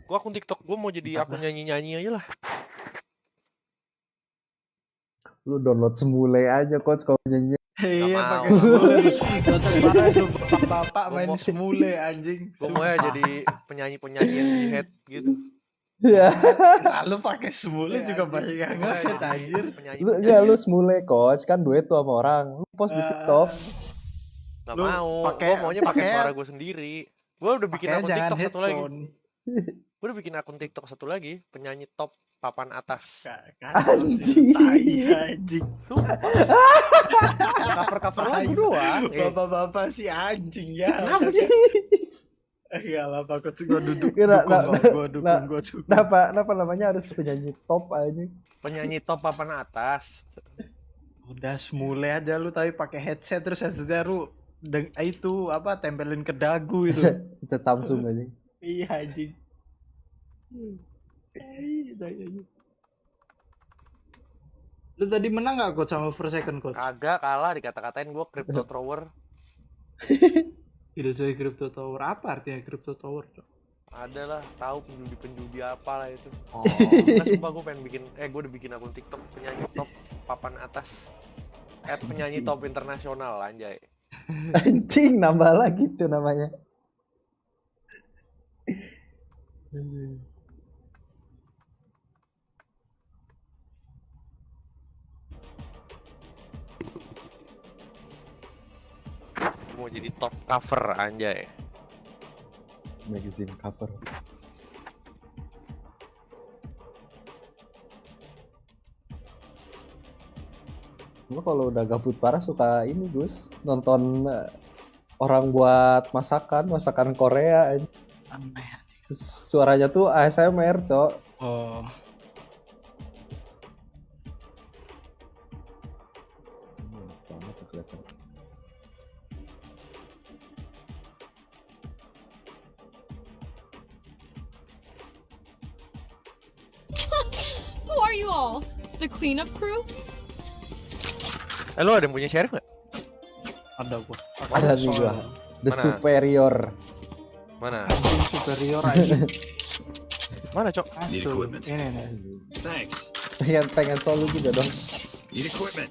Gua akun TikTok gua mau jadi akun nyanyi-nyanyi aja lah. Lu download semule aja coach kalau nyanyi. Iya pakai semule. Cocok banget tuh bapak-bapak main semule anjing. Gua mau ya jadi penyanyi-penyanyi yang di-head gitu. Iya. Lalu pakai semule juga banyak yang nge-head anjir. Lu semule coach kan duet tuh sama orang. Lu post di TikTok. Gak mau. Gua maunya pakai suara gua sendiri. Gua udah bikin akun TikTok satu lagi. Gue udah bikin akun TikTok satu lagi, penyanyi top papan atas. Anjing. Cover lagu doang. Bapak-bapak si anjing ya. Kenapa sih? Enggak apa-apa, coach gua dukung. Kenapa namanya harus penyanyi top aja? Penyanyi top papan atas. Udah semule aja lu tapi pakai headset terus headsetnya lu itu apa tempelin ke dagu itu. Headset Samsung aja. Iya anjing. Lu tadi menang gak coach sama first second coach? Kagak, kalah dikata-katain gue crypto thrower. Killjoy crypto tower, apa artinya crypto tower? Ada lah, tahu penjudi apa lah itu. Oh. Nah, sumpah gue pengen bikin, gue udah bikin akun TikTok penyanyi top papan atas. Penyanyi top internasional anjay. Anjing, nambah lagi tuh namanya. Mau jadi top cover anjay. Magazine cover. Lu kalau udah gabut parah suka ini Gus, nonton orang buat masakan Korea. Aneh. Suaranya tuh ASMR, Cok. Oh. Who are you all? The cleanup crew? Lo ada yang punya sheriff nggak? Ada gua. Ada nih gua. The Mana? Superior. Mana? Anjing superior aja. Mana, Cok? Need equipment. Ini. Thanks. Pengen solo juga dong. Need equipment.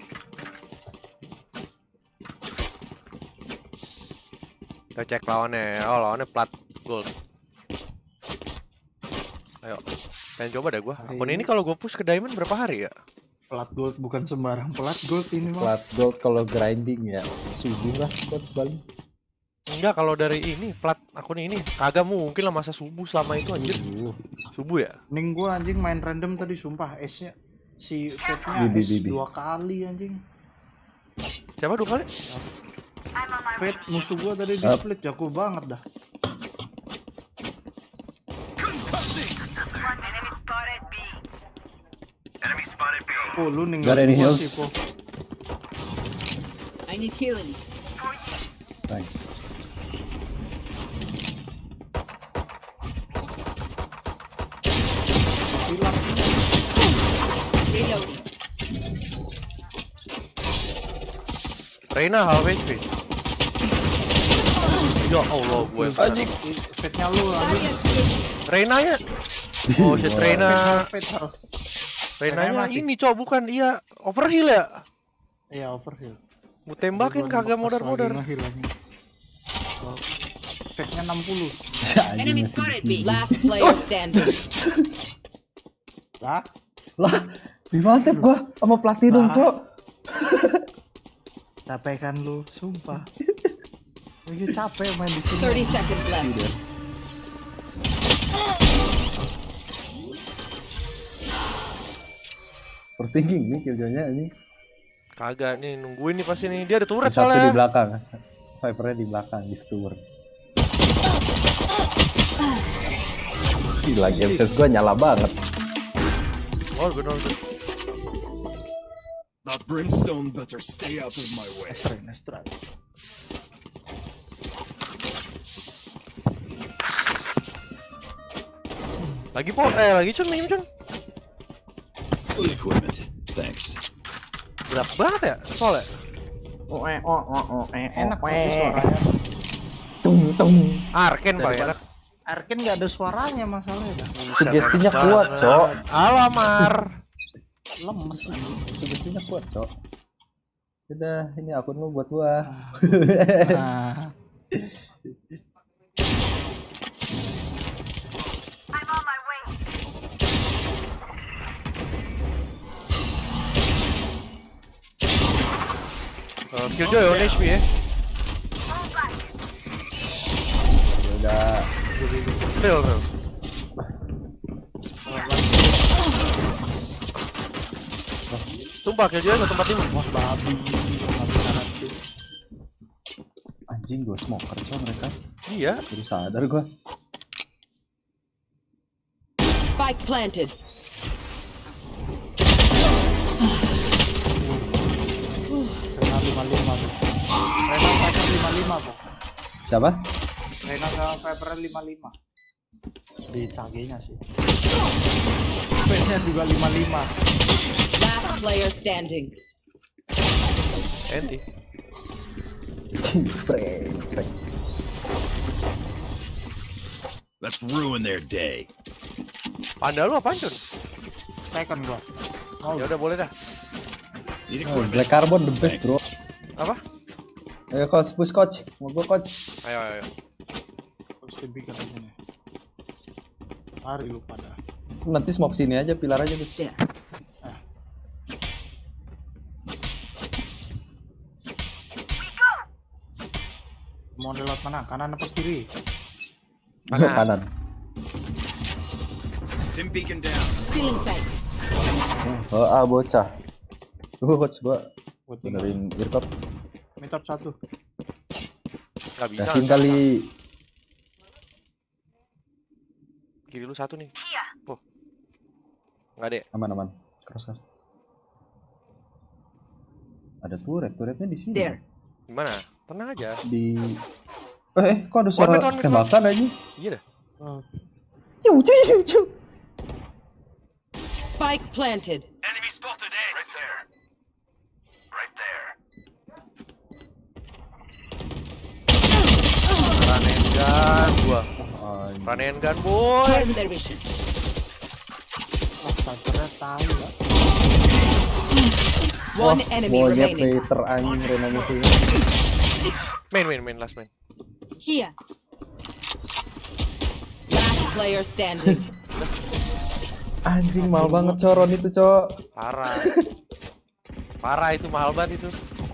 Kita cek lawannya. Oh, lawannya plat gold. Ayo. Pengen coba deh gua. Akun ini kalau gue push ke diamond berapa hari ya? Plat gold bukan sembarang plat gold ini mah. Plat gold kalau grinding ya subuh lah buat balik. Enggak, kalau dari ini plat akun ini kagak mungkin lah masa subuh selama itu anjir. Subuh ya? Ning gua anjing main random tadi sumpah S-nya si Fate-nya S 2 kali anjing. Siapa 2 kali? Fate musuh gua tadi di split jago banget dah. Oh lu ninggal Got any gua heals? sih po. I need healing. Thanks. Hilang. Reloading. Reina half HP. Ya Allah, gue Anjing, Fate-nya lu anjing. Reina ya? Oh shit, Reina. Fate half. Renanya ini cowok bukan, iya overheal ya? Iya overheal. Mau tembakin kagak modar-modar. Fate-nya 60. Enemy spotted B. Last player standing. Lah, Dimantep gua sama platinum, Cok. capek kan lu, sumpah. Lagi capek main di sini. 30 seconds left. Overthinking nih Killjoy-nya ini. Kagak nih, nungguin nih pasti nih. Dia ada turret Satu di soalnya. belakang. Vipernya di belakang di steward. Gila, game sense gua nyala banget. Oh, bener. The brimstone better stay out of my way. Estran. Lagi cun, minum cun. Full equipment. Thanks. Gelap banget ya soalnya. Enak banget suaranya. Tung. Arken paling enak. Arkin nggak ada suaranya masalahnya. Sugestinya kuat, Cok. Alamar. Lemes lagi. Sugestinya kuat, Cok. Udah, ini akun lu buat gua. Nah. Killjoy on HP ya. Udah. Fail. Tumpah Killjoy ke tempat ini. Wah babi. Anjing gua smoker, Cok mereka. Iya. Baru sadar gua. Spike planted. Rena 55 tuh. Rena Viper 55 tuh. Siapa? Rena sama Viper 55. Di cagenya sih. Nya juga 55. Last player standing. Enti. Brengsek. Let's ruin their day. Panda lu apaan, Cun? Second gua. Oh, ya udah boleh dah. Need Oh, equipment. Black Carbon the best, bro. Apa? Ayo coach, push coach. Mau gua coach. Ayo. Terus lebih ke sini. Lari lu pada. Nanti smoke sini aja, pilar aja, Gus. There. Mau lewat mana? Kanan apa kiri? Kanan. Tim beacon down. Feeling sight. Oh, bocah. Tunggu coach, gua Gua tinggal. benerin earpod. Metop 1. Gak bisa. Kasih kali. Kiri lu satu nih. Oh. Enggak deh. Aman. Crosshair. Ada turretnya di sini. There. Gimana? Tenang aja. Di kok ada suara One mid. tembakan aja? Iya dah. Ciu. Spike planted. Enemy spotted A. Right there. Right there. Ranen gun gua. Anjing. Ranen gun boy. Turn their vision. Oh, Vipernya tahu ya. One enemy Monyet remaining. fighter anjing Rena musuhnya. Main last main. Here. Last player standing. Anjing mahal banget coron itu, Cok. Parah itu mahal banget itu.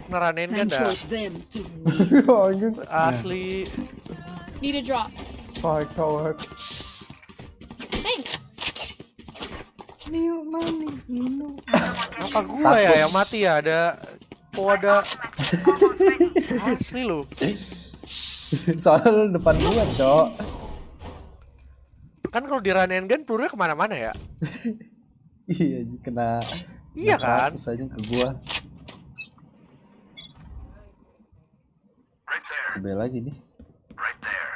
Ranen gun dah. them to Anjing. Asli. Need a drop. Coward. Thanks. Apa gua ya yang mati ya? Ada asli lu. Soalnya lu depan gua, Cok. Kan kalau di Ranen gun pelurunya kemana-mana ya. Iya, kena. Iya kan? 100 aja ke gua. Right there. Kebel lagi nih. Right there.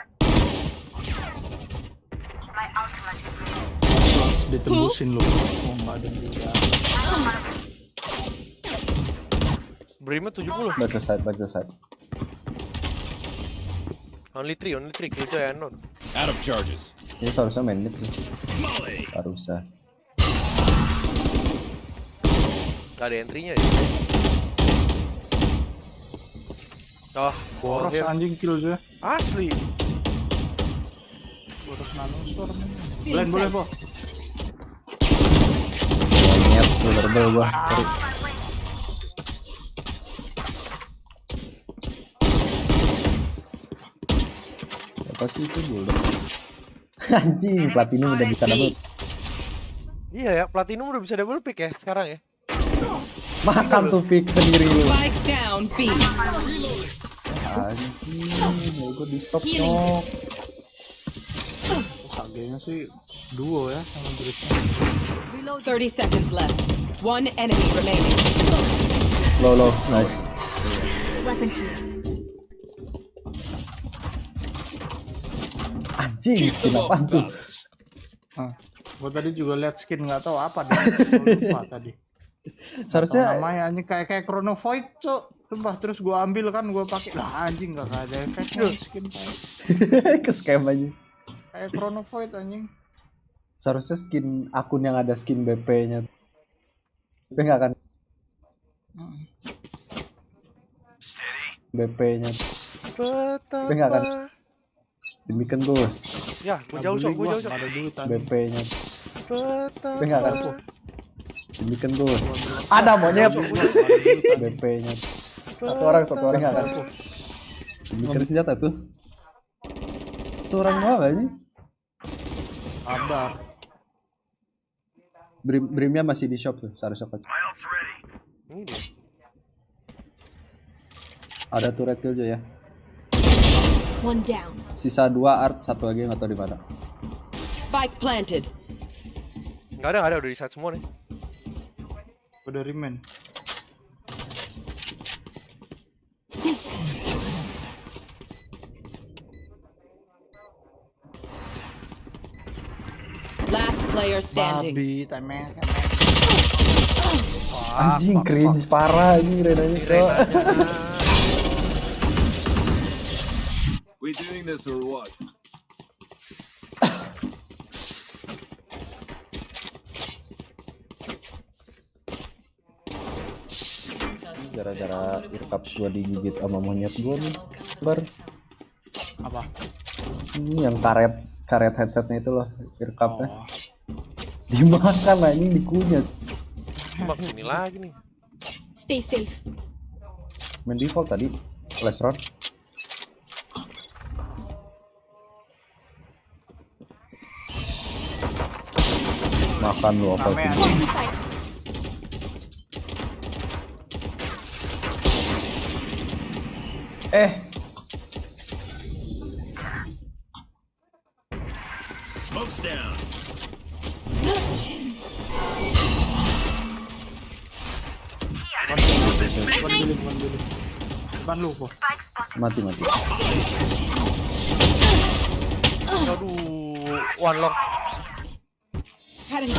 Ditembusin lu. Oh, enggak ada juga. Brimnya 70. Back the side. Only 3 gitu ya, non. Out of charges. Ini seharusnya main mid sih. Molly. Harusnya. Gak ada entry-nya ya. Oh, Boros anjing Killjoy. asli. Boros nanostorm. Boleh, Po. Monyet berbel gua. Sorry. Apa sih itu dulu? Anjing, platinum udah bisa double. Iya ya, platinum udah bisa double pick ya sekarang ya. Makan tuh pick sendiri lu. Spike down B. Anjing, mau gua di stop nok. Sagenya sih duo ya sama Britnya. 30 seconds left. One enemy remaining. Low, nice. Anjing, skin apaan tuh? Gua tadi juga lihat skin nggak tahu apa deh. Lupa tadi. Seharusnya Namanya anjing kayak Chrono Void, Cok. Sumpah, terus gua ambil kan gua pakai. Lah anjing enggak ada efeknya skin. ke scam aja. Kayak Chrono Void anjing. Seharusnya skin akun yang ada skin BP-nya. Tapi nggak akan BP-nya. Tapi nggak akan demikian bos. Ya, gue jauh sok, gue jauh sok. Ada duit anjing. BP-nya. Tapi nggak akan demikian bos. Ada monyet. BP-nya. Satu orang nggak akan. Demikian senjata tuh. Itu orang doang gak sih? Sabar. Brimnya masih di shop tuh, seharusnya kocok. Miles ready. Ini dia. Ada turret Killjoy ya. One down. Sisa 2 art, satu lagi nggak tahu di mana. Spike planted. Nggak ada, udah di side semua nih. Udah remain. Last player standing. Babi, temen. Anjing cringe parah anjing Renanya kok. We doing this or what? Gara-gara earcups gua digigit sama monyet gua nih. Bar. Apa? Ini yang karet headsetnya itu loh, earcupnya. Oh. Dimakan anjing, dikunyat. Bang, sini lagi nih. Stay safe. Main default tadi, flash round. Makan lu apa Rame, tuh? anjing. Smoke's down. Depan lu kok. Mati. Aduh, one long. One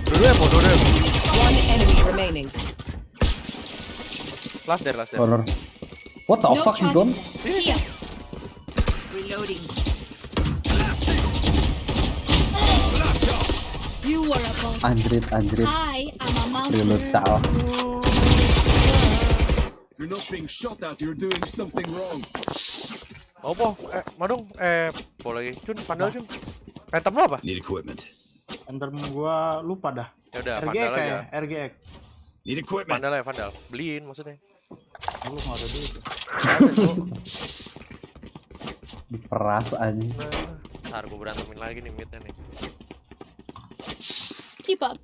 Dua. enemy remaining. Last there. Corner. What the fuck you done? Here. Reloading. You were a boss. Anjrit. I am a mountain. Reload Charles. If you're not being shot at, you're doing something wrong. Apa? Madung, boleh Jun, pandal Jun. Phantom lo apa? Need equipment. Enter gua lupa dah. Ya udah, RGX pandal aja. kayak RGX. Need equipment. Pandal. Beliin maksudnya. Lu nggak ada duit. Ada, Cuk. Diperas anjing. Ntar gue berantemin lagi nih midnya nih. Keep up.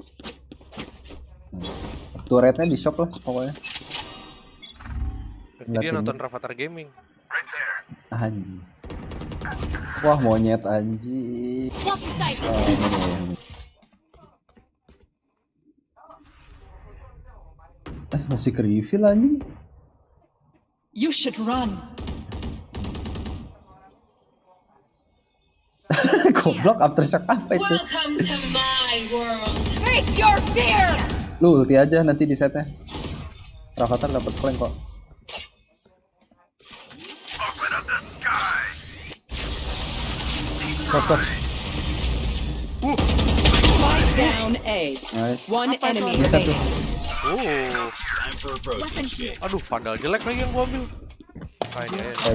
Turretnya di shop lah pokoknya. Terus dia nonton Rafathar Gaming. Right there. Anjing. Wah monyet anjing. Block sight. Ini. Masih ke reveal anjing. You should run. Goblok aftershock apa itu? Welcome to my world. Face your fear. Lu ulti aja nanti di setnya. Rafathar dapat flank kok. Open up the sky. Kos. Spike down A. Nice. One enemy Bisa tuh. remaining. Time for a protein shake. Aduh, vandal jelek lagi yang gua ambil.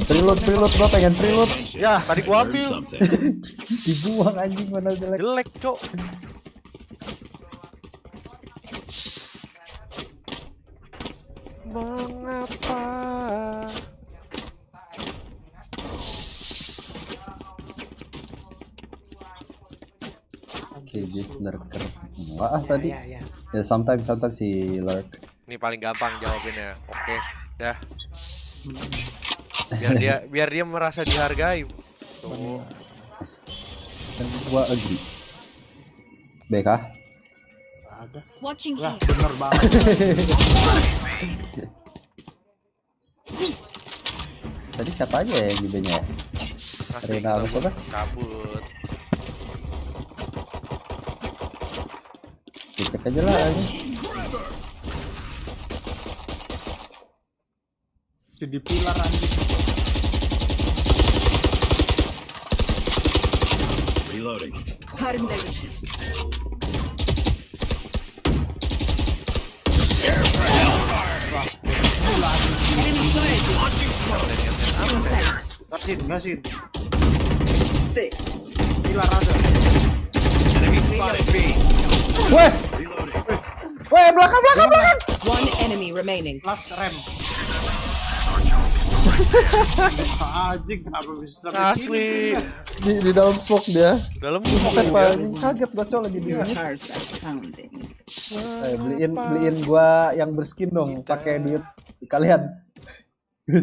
Preload gua pengen preload. Ya, tadi gua Learn ambil. something. Dibuang anjing mana jelek. Jelek, Cok. Mengapa? Oke, just lurker. Enggak tadi. Ya. Ya sometimes si lurk. Ini paling gampang jawabinnya. Oke, dah. Biar dia merasa dihargai. Tuh. Dan gua agree. BK. Ada. Watching Lah, here. bener banget. Tadi siapa aja ya yang ya? Asik, Rena apa siapa? kabut. Cek aja lah anjing. Jadi pilar anjing. Reloading. Enggak sih. Pilar ada. Enemy spotted B. Weh, weh, belakang. One enemy remaining. Plus rem. Anjing kenapa bisa sampai Asli. sini? Di dalam smoke dia. Dalam Step anjing, kaget gua cok lagi di sini. Beliin gua yang berskin dong, pakai duit kalian.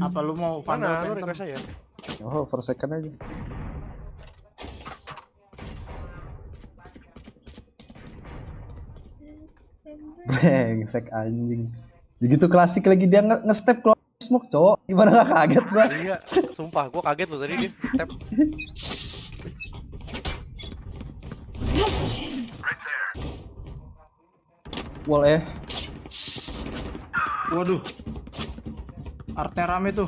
Apa lu mau mana lu Phantom? request saya? Oh, for second aja. Brengsek anjing. Begitu klasik lagi dia nge-step keluar smoke, cowok. Gimana gak kaget gua? Iya, sumpah gua kaget loh tadi dia tap. Wall Waduh. Artnya rame tuh.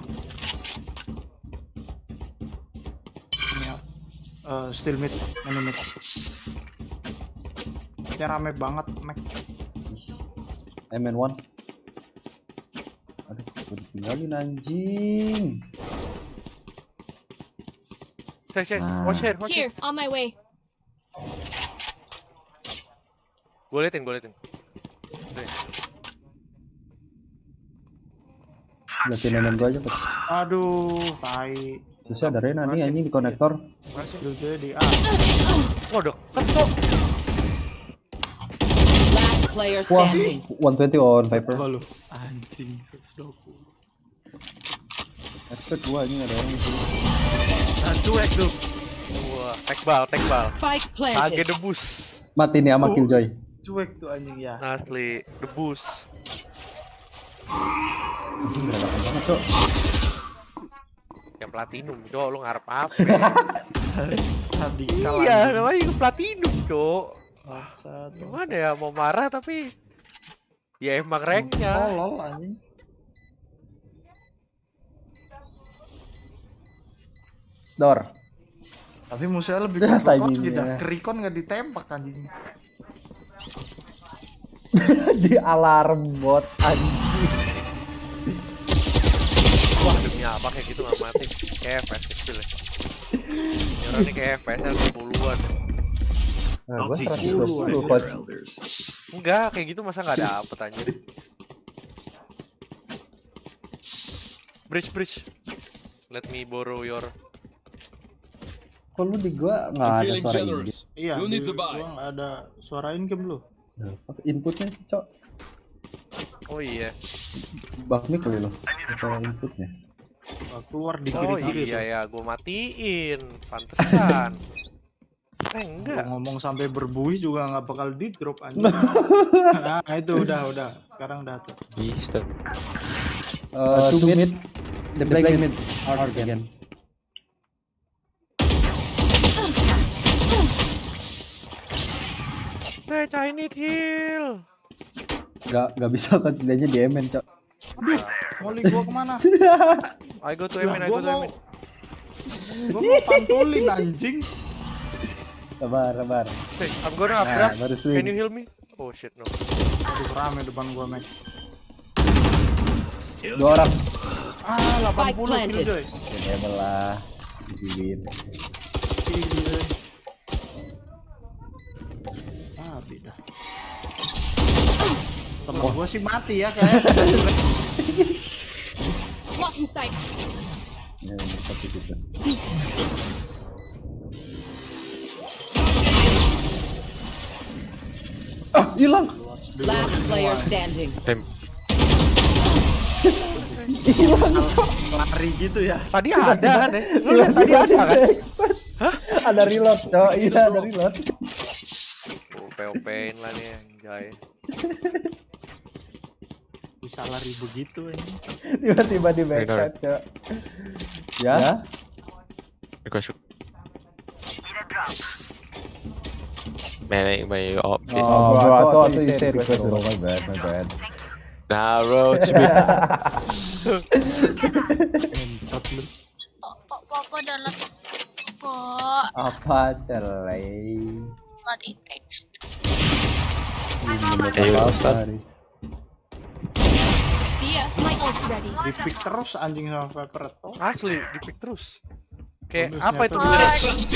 Ini still mid, mana mid. Artnya rame banget, Mac. MN1. Aduh, udah tinggalin anjing. Cek, watch here. Here, on my way. Gue liatin. Liatin MN gua aja, Pak. Aduh, tai. Susah ada Rena nih anjing di konektor. Masih. Killjoy di A. Oh, deket kok. Last player Wah, standing. 120 on Viper. Apa lu? Anjing, 120. Expect gua anjing ada orang di sini. Cuek tuh. Wah, tekbal. Spike Kage planted. debus. Mati nih sama Killjoy. Cuek tuh anjing ya. Asli, debus. Anjing berapa banget, Cok. Yang platinum, cok, lu ngarep apa? Radikal. Iya, anjing. namanya juga platinum, cok. Bangsat. Gimana ya, mau marah tapi ya emang ranknya. Tolol anjing. Dor. Tapi musuhnya lebih Ya, goblok timingnya. tidak. Kerikon nggak ditembak anjing. Di alarm bot anjing. Wah, demi apa kayak gitu nggak mati? Kayak FPS kecil ya. Nyerah nih kayak FPS nya 10-an. Nah, I'll gua teach you 120 respect coach. your elders. Enggak, kayak gitu masa nggak dapet anjir. Bridge. Let me borrow your. Kok lu di gua nggak I'm ada feeling suara ini? generous. Iya. Who needs a Gua buy? nggak ada suara income lu. Inputnya, Cok. Oh iya. Bakmi kali lo. Suara inputnya. Keluar di Oh kiri-kiri. iya ya, gue matiin. Pantesan. Enggak. Ngomong sampai berbuih juga nggak bakal di drop anjing. Nah itu udah. Sekarang udah tuh. Two mid. The black mid. Hard again. I need heal. Gak bisa kan setidaknya di MN, Cok. Molly gua kemana? I go to Emin. Gua mau pantulin anjing. Sabar. Hey, I'm gonna upgrade. baru swing. Can you heal me? Oh shit, no. Aduh rame depan gua Mac. 2 orang. 80 planted. Killjoy. Ya belah. Jiwin. Tidak. Temen gua sih mati ya kayak. Blocking sight. Ya, satu situ. Hilang. Last player standing. Hilang, Cok. Lari gitu ya. Tadi ada kan ya? Lu lihat tadi ada kan? Hah? Ada reload, Cok. Iya, ada reload. OP-OPin lah nih anjay. Bisa lari begitu ini. Tiba-tiba di backside, Cok. Ya? Manning by op. Oh, bro, I thought you said request. Oh, my bad. Nah, bro, Apa dalam kok. Apa celai? Mati teks. Dia, my ult's ready. Di-pick terus anjing sama Viper itu. Asli, di-pick terus. Kayak Bonusnya apa itu? Coach,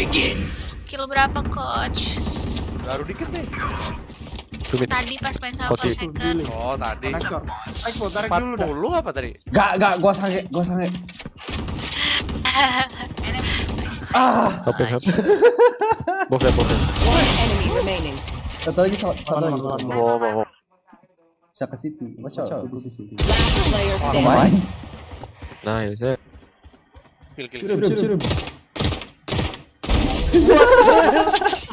kill berapa coach? Baru dikit nih. Tadi pas main sama Oke. second. Oh, tadi. Konektor. Tarik dulu dah. 40 apa tadi? Gak, gua sange. Help him. Both. One enemy remaining. Satu lagi. Wow. Bisa ke City. Masya Allah, aku bisa City. Last player standing. Main. Nice. Suruh.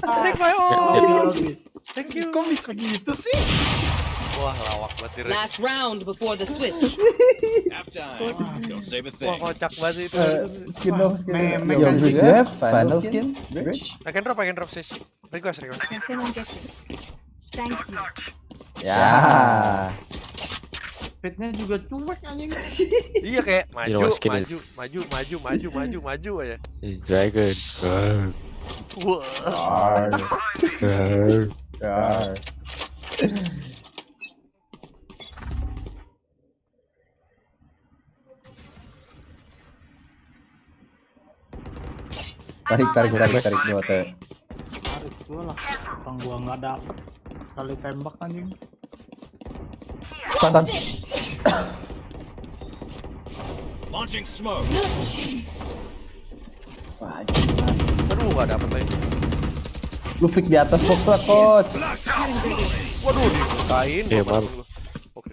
Take my ult. Thank you. Kok bisa gitu sih? Wah, lawak banget direct. Last round before the switch. Halftime. Don't save a Wah, thing. kocak banget itu. Skin dong. Memek Yo, anjing. you have final skin? Bridge? I can drop sih. Request. Can someone get this? Thank you. Ya. Speednya juga cuek anjing. Iya kayak You know what skin is? maju aja. He's dragon. Wah. Yar. Tarik dua teh. Tarik gua lah. Orang gua nggak dapet. Kali tembak anjing. Stun. Launching smoke. Wah, anjing. Aduh, gak dapet lagi. Lu pick di atas box lah, coach. Waduh, dibukain. Iya, gua malu. dulu. Oke.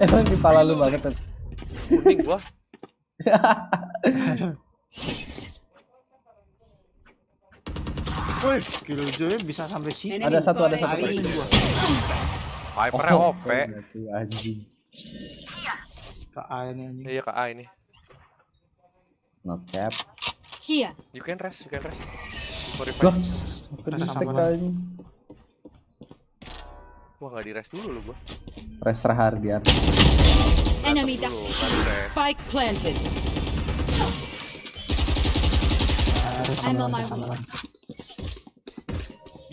Emang di pala lu banget. Kuning gua. Woi, Killjoy bisa sampai sini. Ada satu. Aing gua. Viper-nya OP. berarti anjing. Ke A ini anjing. Iya, ke A ini. No cap. Here. You can rest. For Lah, revive. kena Sama stack lagi. anjing. Wah, gak di rest dulu lu gua. Restra Hardian. Enemy Dulu, down. baru rest. Spike planted. I'm on my way.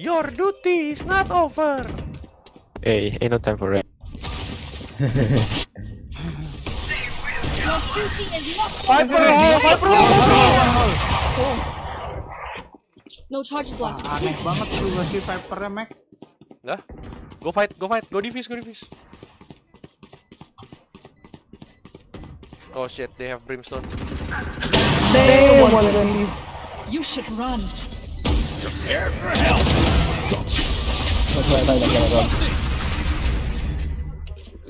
Your duty is not over. Hey, ain't no time for it. Your duty is not Viper. No charges left. Aneh banget juga sih Viper-nya, Mac. Lah. Go fight. Go divis. Oh shit, they have brimstone. Damn, one gun lead. You should run.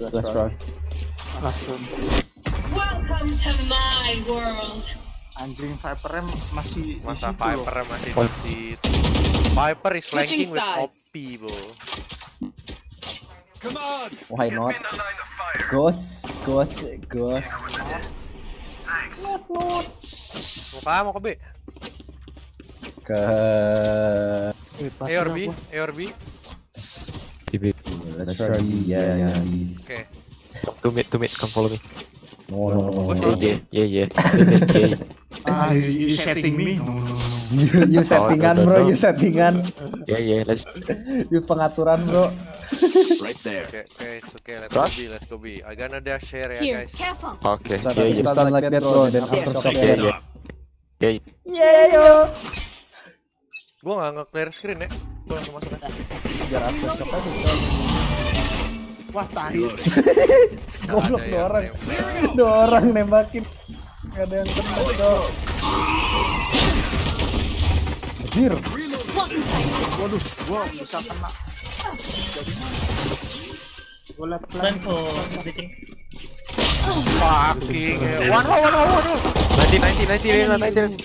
Last round. Langsung. Welcome to my world. Anjing Viper-nya masih di Masa situ loh. Viper masih di situ. Viper is Switching flanking with sides. OP, bro. Come on. Why not? Ghost. Mau ke B. Ke Pasti A or lah B? gua. A or B? let's try ya. Oke. Two mid, come follow me. No. Yeah. Ah, you setting me? No. You settingan, bro, you settingan. Yeah, let's. You pengaturan, bro. Right there. Okay, it's okay. Rush? Let's go B. I gonna dash here ya, Here, guys. careful. Okay, Stun yeah. like that, bro. Then aftershock Yeah, ya. yeah. Yeah, yo. Gua nggak nge-clear screen ya. Gua langsung masuk aja. Biar aftershock aja. Wah, tahi. Goblok Ada dua yang orang. nembak. Dua orang nembakin. Gak ada yang kena, bro. Anjir. Waduh, gua bisa kena. Gua liat plan. Fucking hell. One hole. 19.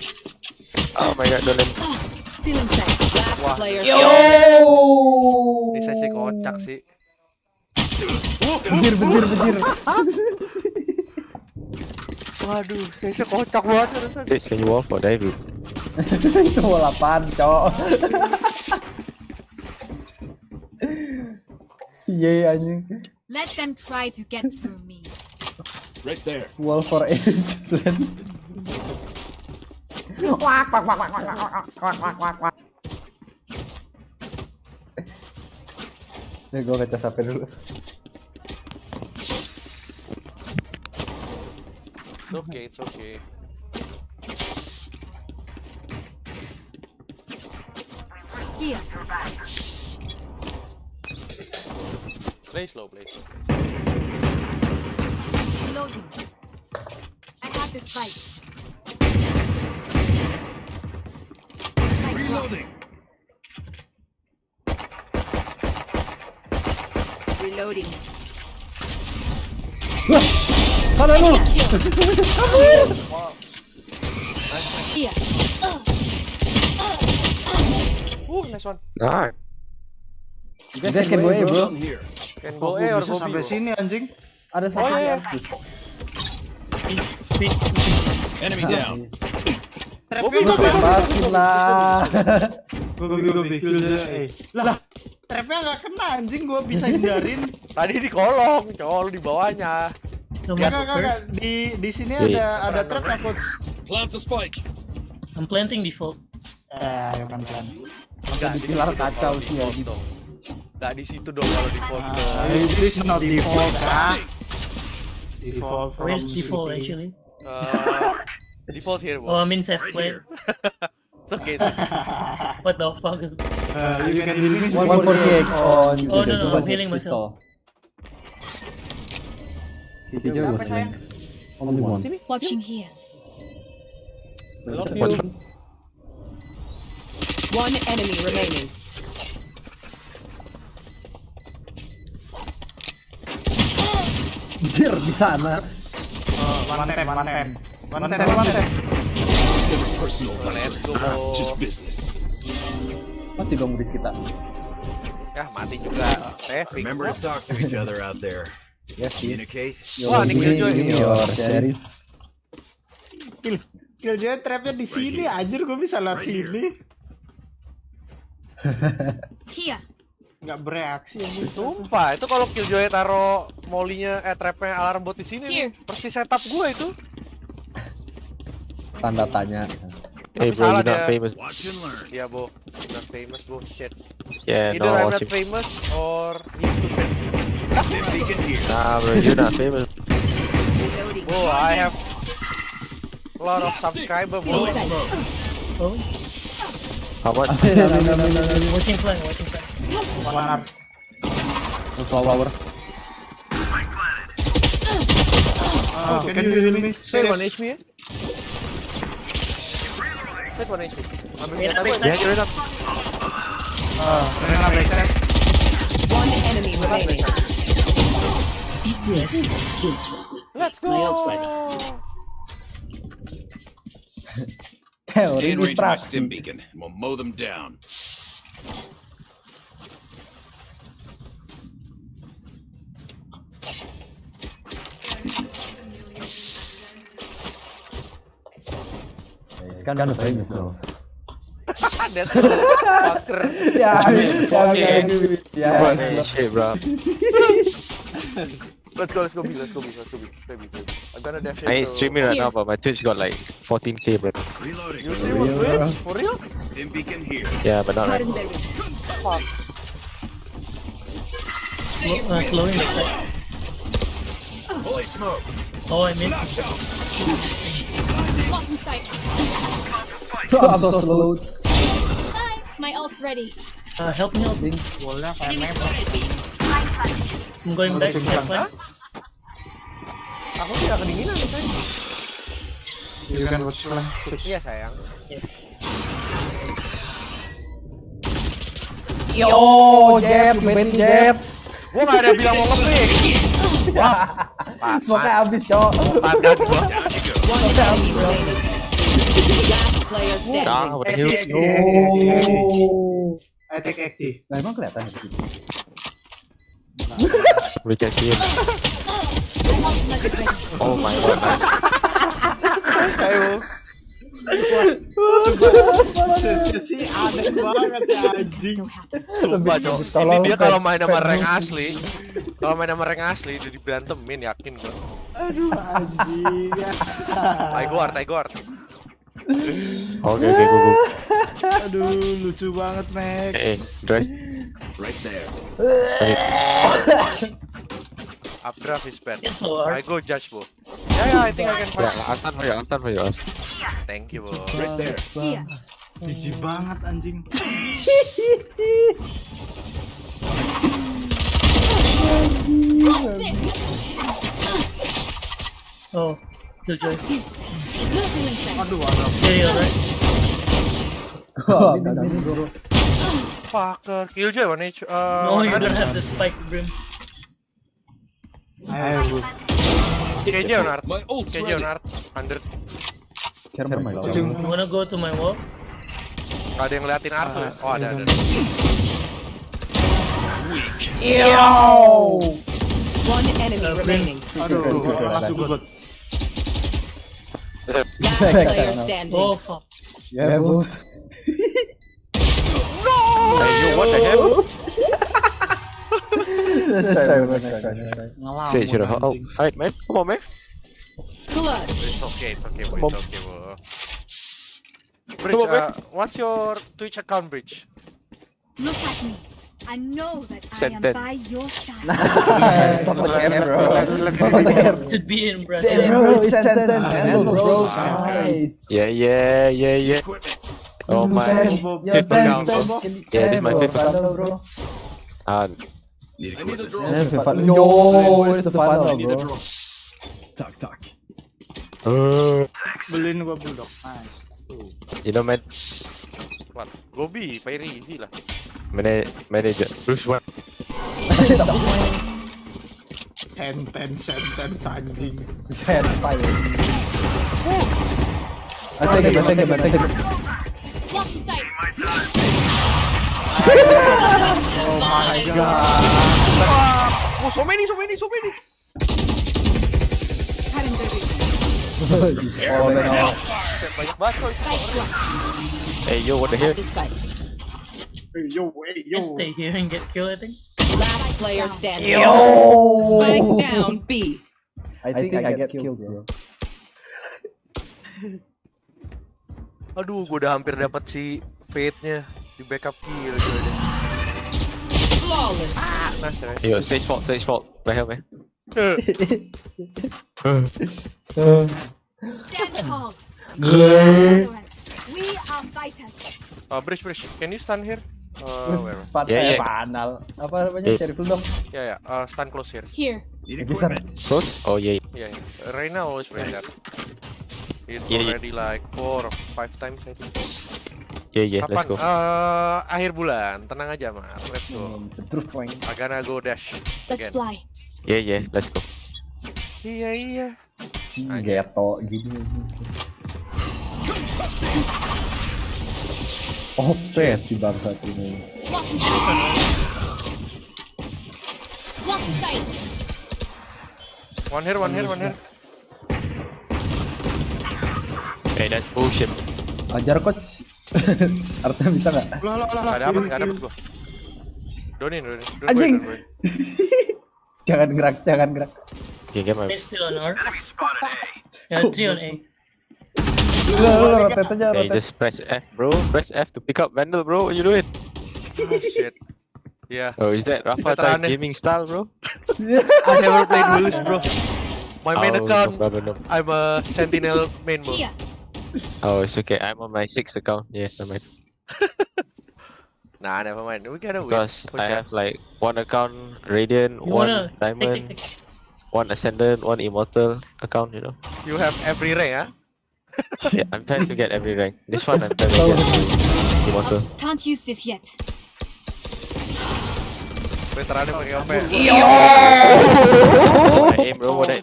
Oh my god, don't let me. Still inside. Last Wah. player Yo. standing. Ini sesi kocak sih. Benjir. Waduh, sesi kocak banget rasanya. Sage, can you wall for dive? Itu bola apaan, cowok? Iya anjing. Let them try to get through me. Right there. Wall for age plan. Wak wak wak wak wak wak wak wak wak. Ya gue ngecas HP dulu. It's okay. Here. Play slow, play slow. Reloading. I have this fight. Reloading. Reloading. Kanan lu. Here. Nice one. Nah. You guys can go A, bro. Here. Can Kok go gua A or bisa go B. sampai bro. sini anjing. Ada satu Oh, iya. artis. Enemy down. Gobi, Lu gobi. tembakin lah. Gobi, Killjoy. Lah, trapnya nggak kena anjing, gua bisa hindarin. Tadi di kolong, cowok lu di bawahnya. Kagak. Di sini ada trapnya, coach. Plant the spike. I'm planting default. Ayo kan. Di pilar kacau sih ya. Nggak di situ dong kalau di foto. This is not default, ah. Default from Where's default CP. actually? Default here, Oh, bro. I mean safe play. It's okay. It's okay. What the fuck is? You can heal me. 148 on Oh, no, I'm healing myself. Killjoy was like only one. Watching here. One enemy remaining. Anjir di sana. One tap. Personal. Let's go, bro. Just business. Mati dong murid kita. Ya, mati juga. Saving. Remember to talk to each other out there. Yes, sih. Communicate. Wah, ini Killjoy. Sheriff. Killjoy trapnya di sini, anjir gua bisa lihat sini. Here. Nggak bereaksi anjing. Sumpah, itu kalau Killjoy taro molinya trapnya alarm bot di sini nih, persis setup gua itu. Tanda tanya. Hey Tapi bro, salah you're not dia. famous. Watch and learn. Iya, Bo. Not famous, Bo. Shit. Yeah, Either no, I'm I not watching. famous or he's stupid. Beacon here. Nah, bro, you're not famous. Bo, I have a lot of subscriber, Bo. Oh, How much? watching flank, watching flank. One up. Flower. Can you heal me? Save 1 HP ya? Save 1 HP. Ambil senjata gue. Yeah, you're not. Rena backside. One enemy remaining. Let's go! Teori Stay in range of my distraksi. stim beacon, and we'll mow them down. It's kind of famous though. That's so fucker. Holy shit, bro. Let's go B. I'm gonna definitely. I ain't streaming right now, but my Twitch got like 14k, bro. Reloading. You stream on Twitch? For real? Stim beacon here. Yeah, but not right now. Slowing backside. Holy smoke. Oh, I missed. Lost in sight. I'm so slow. Bye. My ult's ready. Help me. Wallnya kayak mepet. I'm going back to flank. Aku tidak kedinginan saya. You can watch flank. Iya sayang. Yo, Jet, main Jet. Gua nggak ada bilang mau nge-pick. Wah, Smoke habis, cowok. padat gua. One enemy remaining. Last player Nah, standing. what the hell? I take active. Nah, emang kelihatan di sini. We can see him. My ultimate is ready. Oh my god, nice. Ayo. Si aneh banget ya anjing. Sumpah, Cok. Ini Tolong, dia kalau Pep. main sama rank asli. Kalau main sama rank asli udah diberantemin, yakin gua. Aduh anjing. I guard. Oke, go. Aduh, lucu banget, Max. Dress. Right there. Updraft is bad. Yes, Lord. I go judge, bro. Yeah, I think I can Ya, fight. Astan for you. Thank you, bro. Right there. Here. Lucu banget anjing. Oh, Killjoy. Aduh, warna. Yeah, you're right. Fucker, Killjoy 1 HP. No, you're gonna have the spike, Brim. Ayo, bro. KJ on art. My ult's KJ on ready. art. 100. You wanna go to my wall? Gak ada yang ngeliatin art tuh. Oh, ada. One enemy remaining. Aduh, langsung gue. Last player standing. Oh, fuck. Ya, bro. Hey, yo, what the hell? Say, should have. Oh, alright, man. Come on, man. Clutch. It's okay, bro. Bridge, what's your Twitch account, Bridge? Look at me. I know that I Sentinel. am by your side. Should be in Brazil. Bro, it's Sentinel, bro. Nice. Yeah. Equipment. Oh my. Your dance, Yeah, this is my favorite. bro. I Need need a drone. Yo, where's the funnel, I need a bro? drone. Talk. Beliin gua bulldog. Nice. You know, man. What? Gobi, very easy lah. Manager. Bruce one. Sentence anjing. Senpai. I take it. Block the sight. Oh my god. Oh, so many. Oh, no. Banyak banget coy. Hey, yo, what the hell? Yo. Just stay here and get killed, I think. Last player standing. Yo. Spike down B. I think I get killed, bro. Aduh, gue udah hampir dapat si fate-nya di backup kill juga deh. Flawless. Nice, right? Yo, stage fault. Right here, man. Stand tall. We are fighters. Bridge, can you stand here? Terus Yeah. panel. Apa namanya? Circle dong. Ya, stand close here. Here. Need Bisa. equipment. Close? Oh, yeah. Yeah. Reina always play that. It's Yeah. already like 4 or 5 times I think. Yeah, let's go. Akhir bulan, tenang aja mas. Let's go. Terus point. I gonna go dash Let's again. fly. Yeah, let's go. Iya. Geto gini. OP si bangsat ini. Block the sight. Block the sight. One here. Hey, that's bullshit. Ajar coach. Arta bisa nggak? Gak dapet gua. Donin. Anjing. Jangan gerak. Okay, get my. It's still on R. Yeah, 3 on A. Lo rotate aja. Hey, just press F, bro. Press F to pick up Vandal, bro. What you doing? Oh shit. Yeah. Oh, is that rafathargemah style, bro? I never played Willis, bro. My main account, No problem. I'm a Sentinel main bro. Here. Oh, it's okay. I'm on my 6th account. Yeah, never mind. Nah, never mind. We gotta win. Because I have like 1 account Radiant, You 1 wanna Diamond, take. 1 Ascendant, 1 Immortal account, you know. You have every rank, huh? Yeah, I'm trying to get every rank. This one I'm trying to get Immortal. Can't use this yet. Veterannya pakai OP. I aim, bro. What I?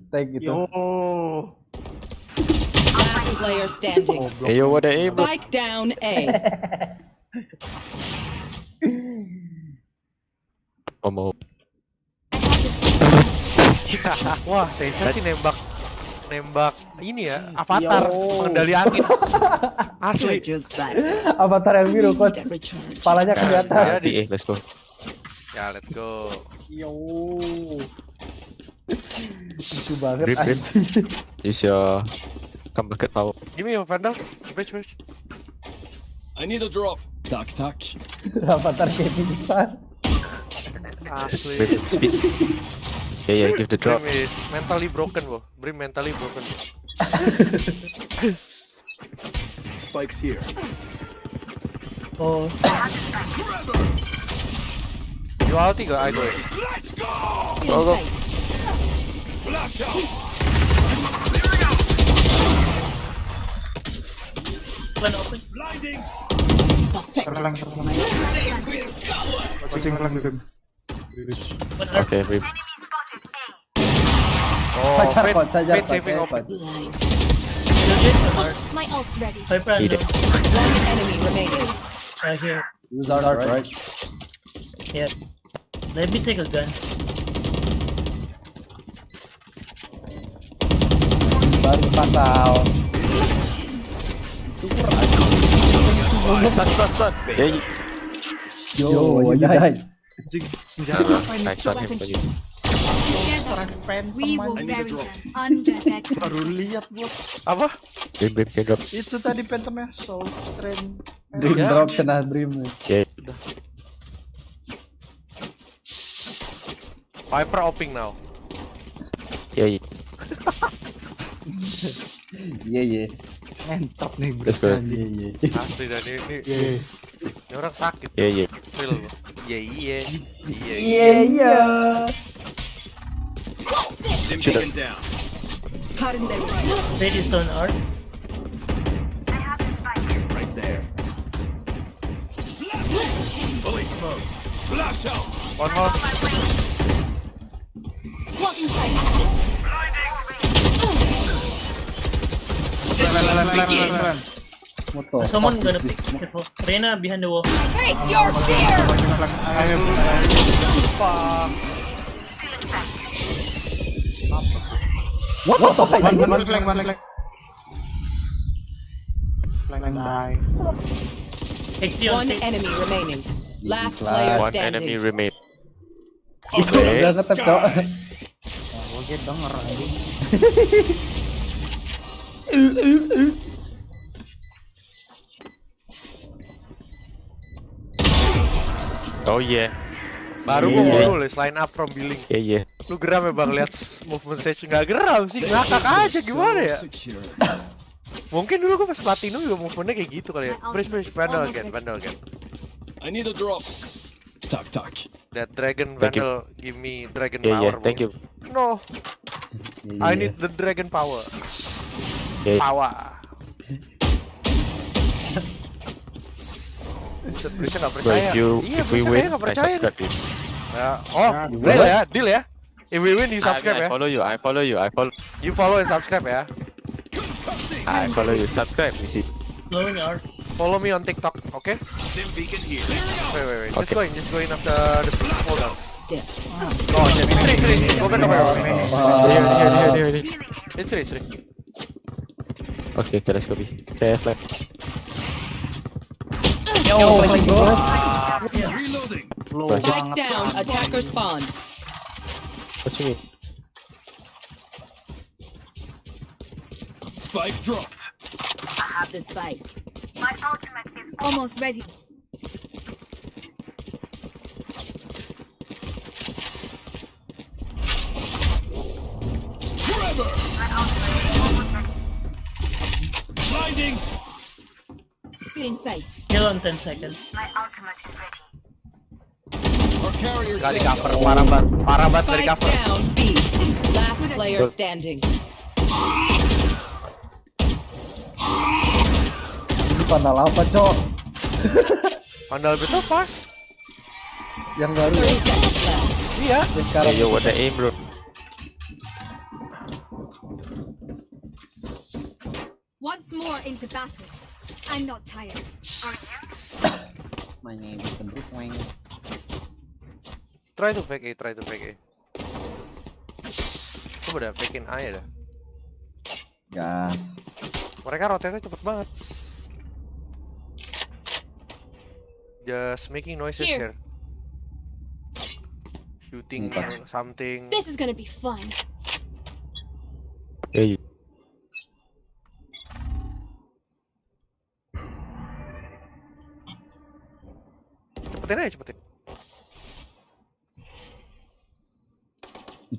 Tag gitu. Last player standing. Hey, yo, what I aim, bro? Spike down A. Omo. Wah, Sensa sih nembak ini ya, avatar pengendali angin. Asli. Avatar yang biru coach. Kepalanya ke atas. Yeah, let's go. Ya, let's go. Yo. Lucu banget. Rip. Use your come bucket power. Give me your Vandal. Bridge. I need a drop. Tak. Rafathargemah. Asli. Rip, speed. Yeah, give the drop. Brim is mentally broken, bro. Brim mentally broken. Spikes here. Oh, You ulti gak? I go. Go. Flash out. open. Blinding. Okay, Rip. Oh, Pacar Fate, pot saja. Fate saving open. My ult's ready. Hyper Need unknown. it. One enemy remaining. Right here. Use art, right? Yeah. Let me take a gun. Baru fatal. Super aja. Stun. Yeah. Yo, yai. I stun him for you. Together, we will bury them under their Baru cover. lihat gua. Apa? Brim can drop. Itu tadi Phantomnya Soul Strand. Dream Ya. drop cenah dream. Yeah. Viper opening now. Yeah. Iya. Entok nih Let's go. Iya. Asli dan ini orang sakit. Yeah. Real bro. Iya. Iya. Been taken down. Fade is on art. Right there. Fully smoked. Flash out. One more. Walking sight. What the Someone fuck gonna is pick. this? Careful. Reina behind the wall. Face your fear. What the fuck? Hekti on One fade. enemy remaining. Last Kelas. player One enemy standing. remain. Itu udah ngetep, Cok. Gue denger anjing. Oh yeah. Baru Iya. gua nulis line up from billing. Yeah. Lu geram ya bang lihat movement stage nggak geram sih, ngakak aja gimana ya? Secure. Mungkin dulu gua pas platinum juga movementnya kayak gitu kali ya. Please Vandal again. I need a drop. Tak. That dragon Thank you. Vandal give me dragon Yeah. power. Thank you. No, I Iya. need the dragon power. Yeah. Power. Bisa nggak So percaya? if we Bisa win, nggak I percaya. subscribe you. Ya. Oh, deal ya. If we win, you subscribe I ya. follow you. You follow and subscribe ya. I follow you. Subscribe. You see. Blowing art. Follow me on TikTok, okay? Dim beacon here. Wait. Okay. Just go in after the hold on. Oh, three. Go back over. Here. It's three. Okay, let's go B. Okay, flag. Reloading. Spike down. Attacker spawn. What you mean? Spike dropped. Have the spike. My ultimate is almost ready. Forever. Blinding. Feeling sight. Kill on 10 seconds. My ultimate is ready. Our carriers Gak di down. cover, parah banget dari Spike cover. down. B. Last player standing. Ini panel apa, Cok? Vandal betul pas. Yang baru 30 seconds left. Iya. ya sekarang. Yo, what the aim, bro? Once more into battle. I'm not tired. My name is Wing. Try to fake A. Coba dah fakein A ya dah. Gas. Mereka rotate cepet banget. Just making noises Here. here. Shooting Singkat. something. This is gonna be fun. Cepetin aja, cepetin.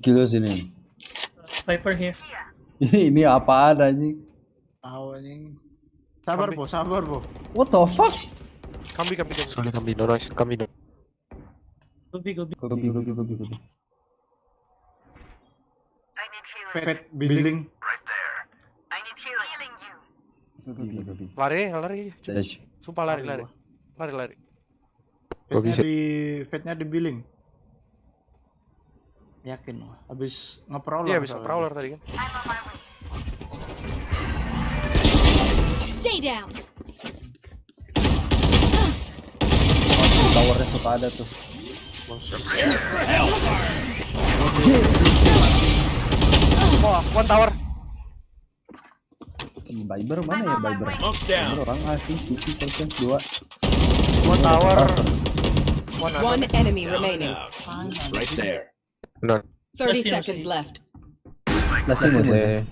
Killjoy sini. Viper here. Ini apaan anjing? Tahu anjing. Sabar, Bo, sabar, Bo. What the fuck? Kambi. Slowly come in, no noise. Come in. Go B. Kopi. Fat billing. Right there. I need healing you. Kopi. Lari. Sage. Sumpah lari. Fatnya di billing. Yakin loh. Habis nge-prowler. Iya, bisa prowler tadi kan. Stay down. Towernya suka ada tuh. Wah, one tower. Si Viper mana ya Viper? Viper orang asing City searching 2. One tower. One enemy remaining. Right there. No. 30 Let's see, seconds let's see. left. Lasing saya.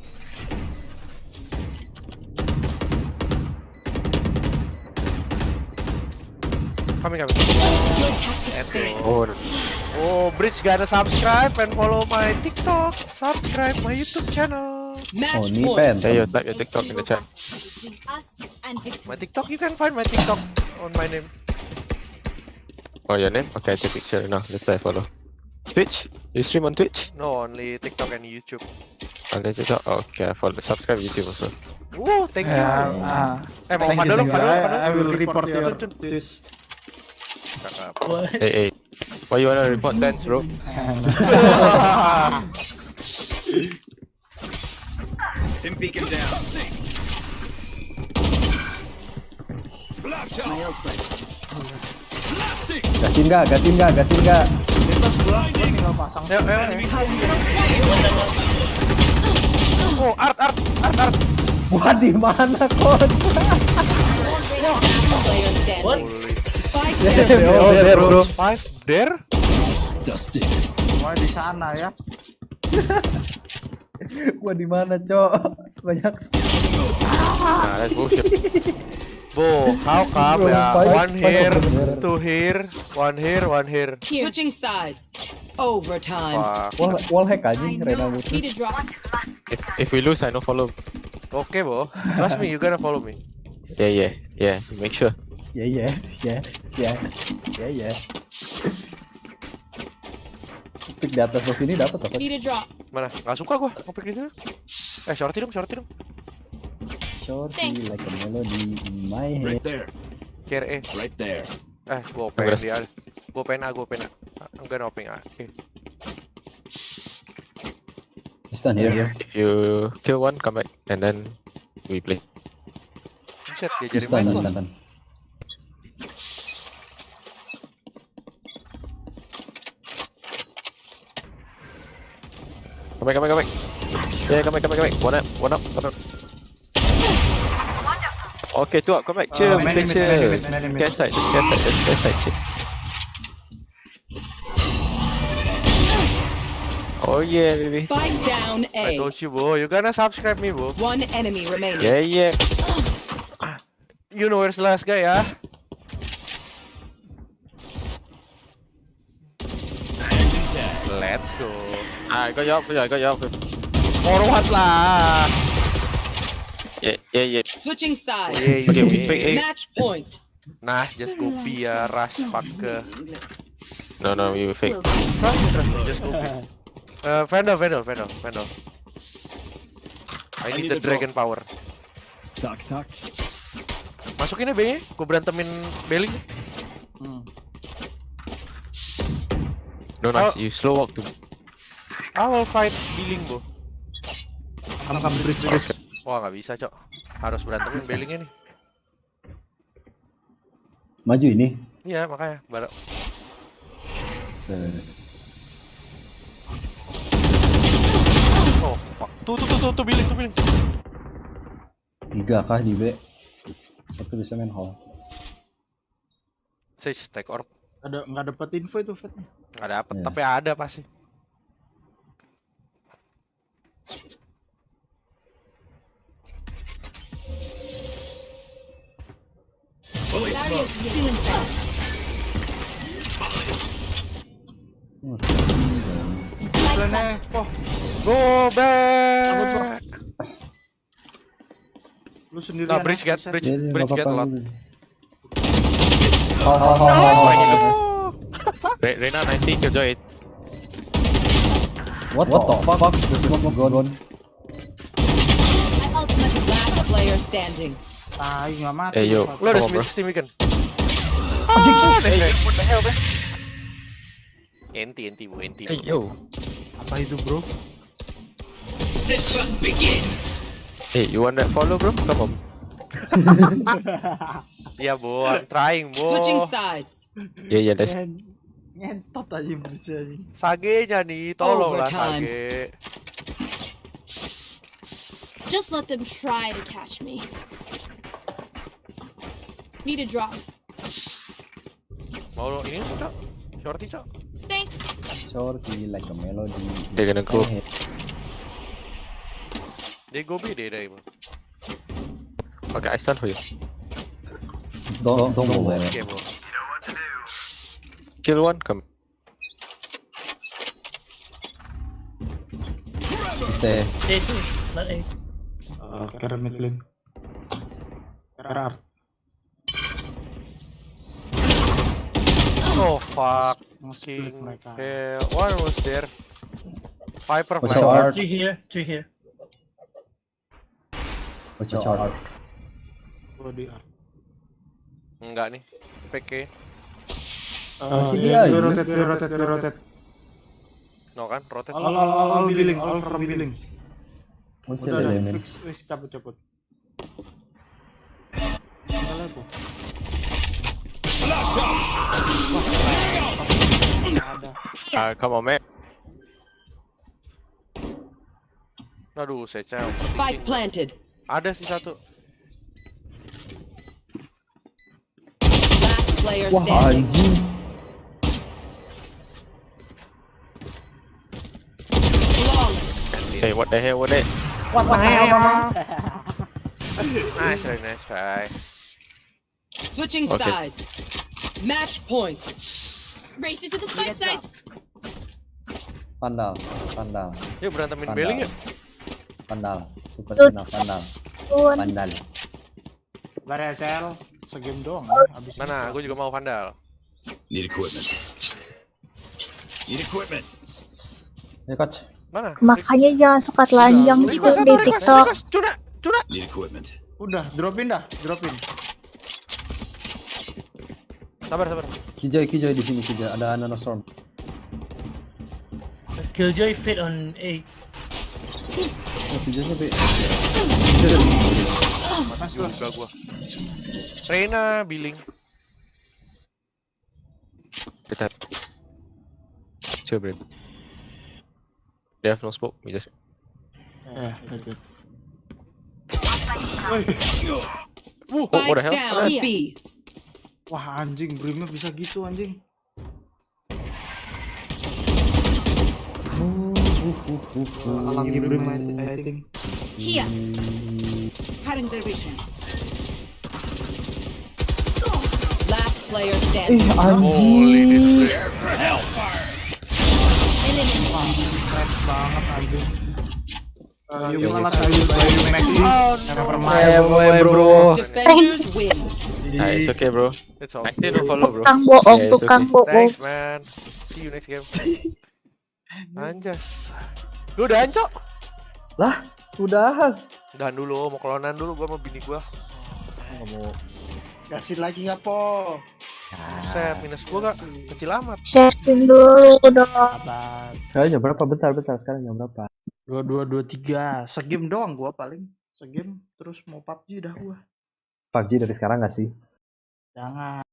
Kami. Your tactics failed. Oh, Bridge gonna subscribe and follow my TikTok. Subscribe my YouTube channel. Oh, Match ini point. pen. Hey, you type your TikTok in the chat. Between us and victory. My TikTok, you can find my TikTok on my name. Oh, your name? Okay, I take picture now. Later I follow. Twitch? You stream on Twitch? No, only TikTok and YouTube. On TikTok? Okay, I follow. Subscribe YouTube also. Woo, thank you. Mau Thank Pando you, dong, thank you. Pando. I will report your Cun. this. What? Hey. Why you wanna report dance, bro? Stim beacon down. Flash out. Gasin enggak? Tinggal pasang. Oh, art. Wah, di mana coach? Player standing. What? Spike Bro. 5 there? Dusted. Semua di sana ya. Gua di mana, Cok? Banyak Nah, that's bullshit. Bo, how come Bro, ya? five- One here, five- two here, one here. Switching sides. Overtime. Fuck. wall hack I anjing know. Rena musuh. Need a drop. If we lose, I no follow. Okay, Bo. Trust me, you gotta follow me. Yeah. Make sure. Ya. Pick di atas box ini dapat apa? Need a drop. Mana? Gak suka gua ngopi gitu. Shorty dong. Shorty Thanks. like a melody in my head. Right there. Care A. Right there. Gua open Congrats. dia. Gua pena. I'm gonna open A. Okay. Stand here. If you kill one, come back, and then we play. Buset, dia jadi Stand. main. Come back. Yeah, come back. One up. Okay, two up, come back. Chill, we play chill. Get side, chill. Oh yeah, baby. Spike down I A. told you, Bo. You gonna subscribe me, Bo. One enemy remaining. Yeah. You know where's the last guy, ya? Let's go. I got you up. Forward lah. Yeah. Switching sides. Okay, we pick A. Match point. Nah, just copy ya, rush, fuck. No, we will fake. Trust me, just copy. Vandal. I need the dragon power. Tak. Masukin ya B-nya, gue berantemin Belly. No, nice. You slow walk to. I will fight Billing, Bo. Come bridge. Wah, nggak bisa, Cok. Harus berantemin Bellingnya nih. Maju ini. Iya, makanya. Oh, fuck. Tuh, Billing. 3 kah di B? Satu bisa main hall. Sage stack orb. Nggak dapet info itu Fatnya. Nggak dapet, Iya. tapi ada pasti. Go back. Lu sendirian. Nah, bridge get lot. Reina 90, Killjoy 8. What the fuck? The smoke gone. Last player standing. Tai nggak mati. Hey yo, Lu ada come on bro. steam weekend. What the hell man? Enti. Hey yo. Apa itu bro? Hey, you want that follow bro? Come on. Iya, Bo. I'm trying, Bo. Switching sides. Yeah, let's. Ngentot aja bridge aja. Sage-nya nih, tolonglah Overtime. Sage. Just let them try to catch me. Need a drop. Mau ini, Cok? Shorty, Cok? Thanks. Shorty like a melody. They're gonna go. They go B, they die, Bo. Okay, I stand for you. Don't move there. Oke, Bo. Kill one, come. Say Stay soon. Not A. Kira mid lane. Kira art. Oh, fuck. Nge-split King. mereka. One was there. Viper, Watch Viper. out. 3 here, 3 here. Watch out. Gua di art. Enggak nih. PK. Masih dia Dia aja. rotate. No kan? Rotate. All billing, all from billing. What's the damage? Wis cabut. Come on man. Aduh, secel. Spike planted. Ada sih satu. Last player Wah standing. anjing. Hey, what the hell? What that? Nice try. Switching Okay. sides. Match point. Race it to the spike sites. Pandal. Yuk berantemin Pandal. Belling yuk. Pandal. Super Cina Pandal. Bare cel segame doang habis. Mana? Gue juga mau Vandal. Need equipment. Ya coach. Mana? Makanya jangan suka telanjang gitu di TikTok. Cuna. Need equipment. Udah, dropin. Sabar. Killjoy di sini Killjoy. Ada Nano Storm. Killjoy fit on A. Oh, Killjoy sampai. Juga gua. Reina billing. Kita. Chill, bro. They have no smoke. We just. Good. Oh, what the Spike hell? down B. Wah anjing, Brimnya bisa gitu anjing. Alangnya Brim I think. Here. Cutting the vision. Last player standing. Anjing. Keren banget anjing. Yuk malah Bayu Mac. Bro. Defenders win. Ah, it's okay, bro. It's all. I still don't follow, bro. Tukang bohong, Yeah, it's tukang okay. bohong. Thanks man. See you next game. Anjas. Gue udah ancok. Lah, udahan. Udahan dulu, mau klonan dulu gua sama bini gua. Enggak mau. Kasih lagi nggak po? Set minus gua gak kecil amat. Sharing dulu dong. Sabar. Sekarang jam berapa? Bentar. Sekarang jam berapa? 2223 segame doang gua paling. Segame terus mau PUBG dah gua. PUBG dari sekarang nggak sih? Jangan.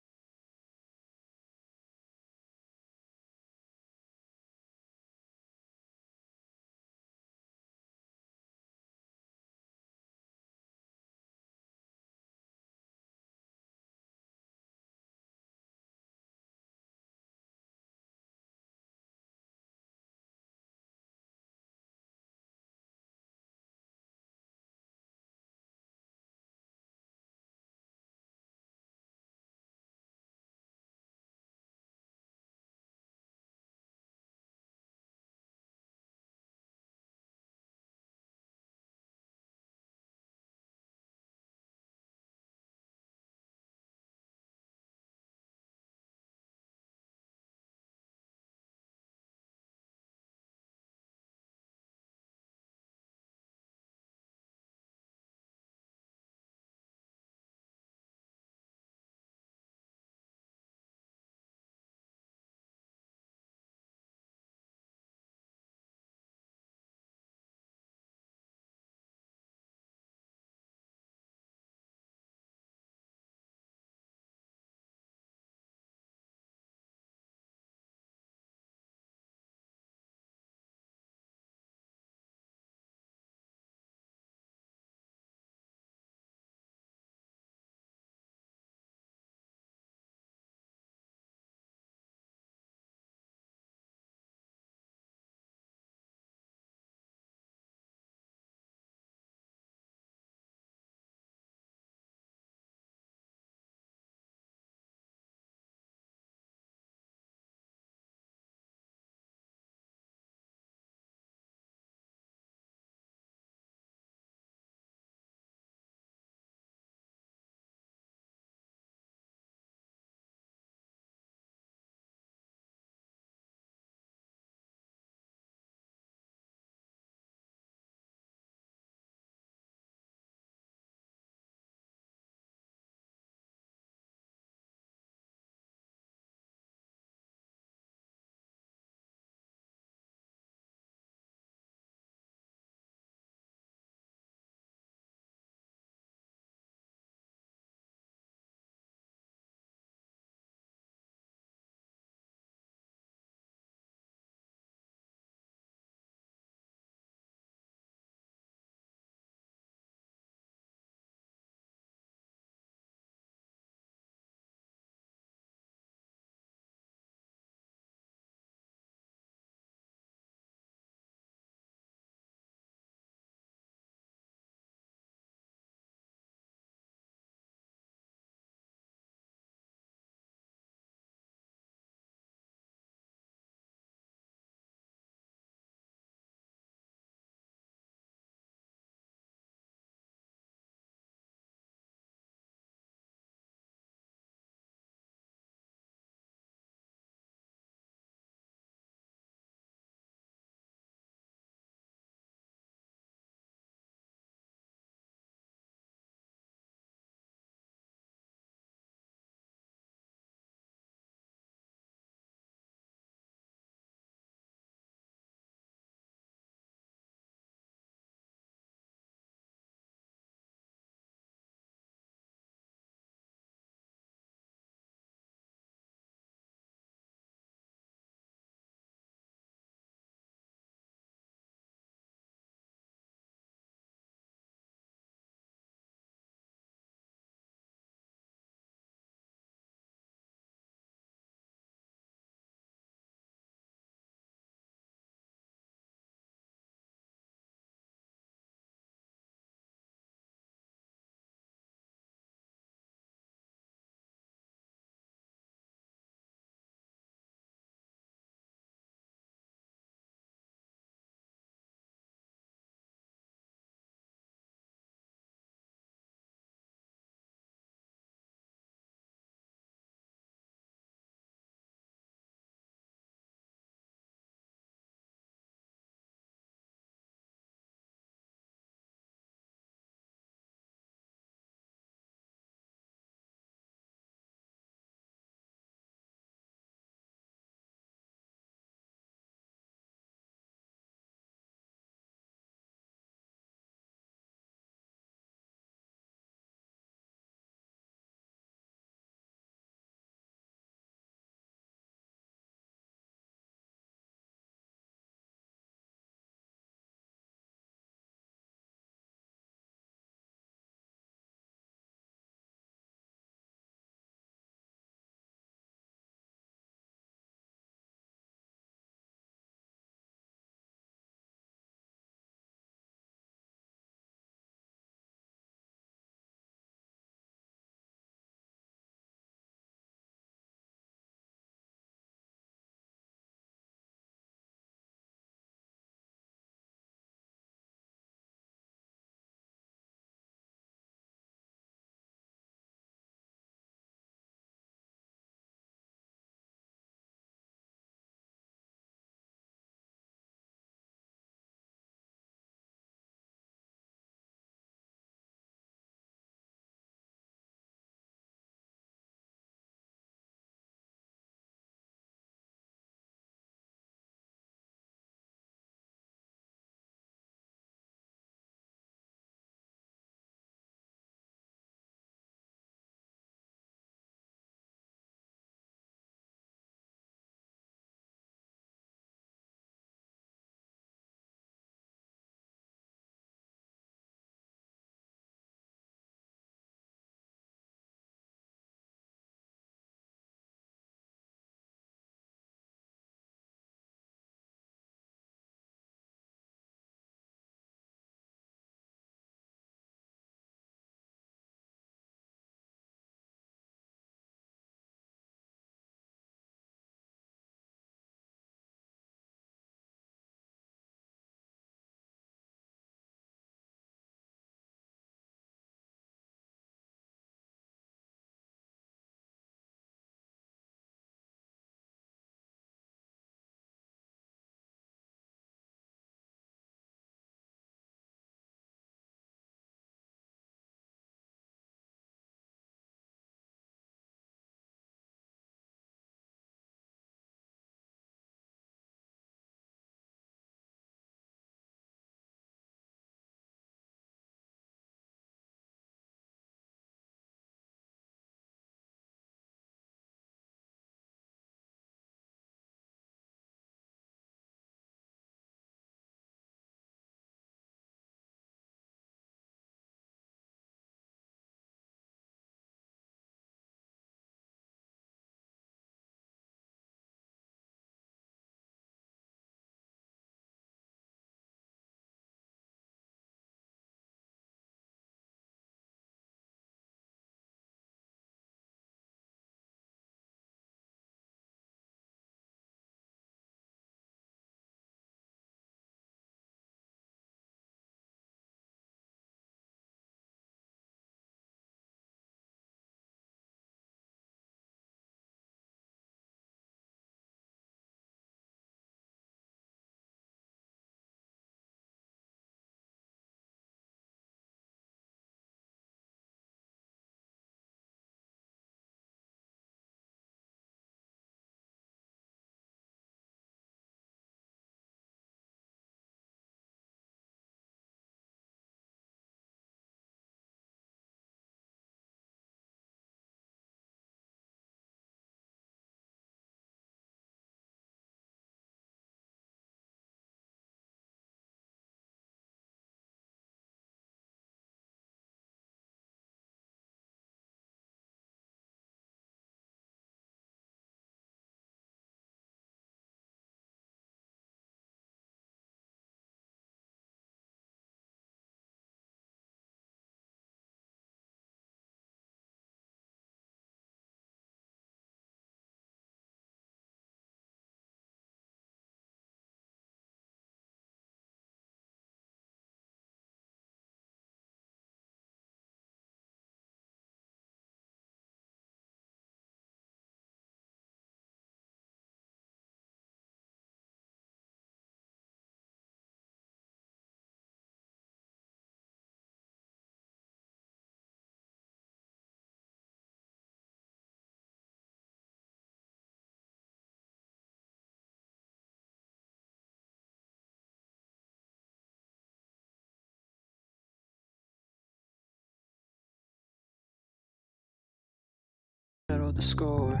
know the score.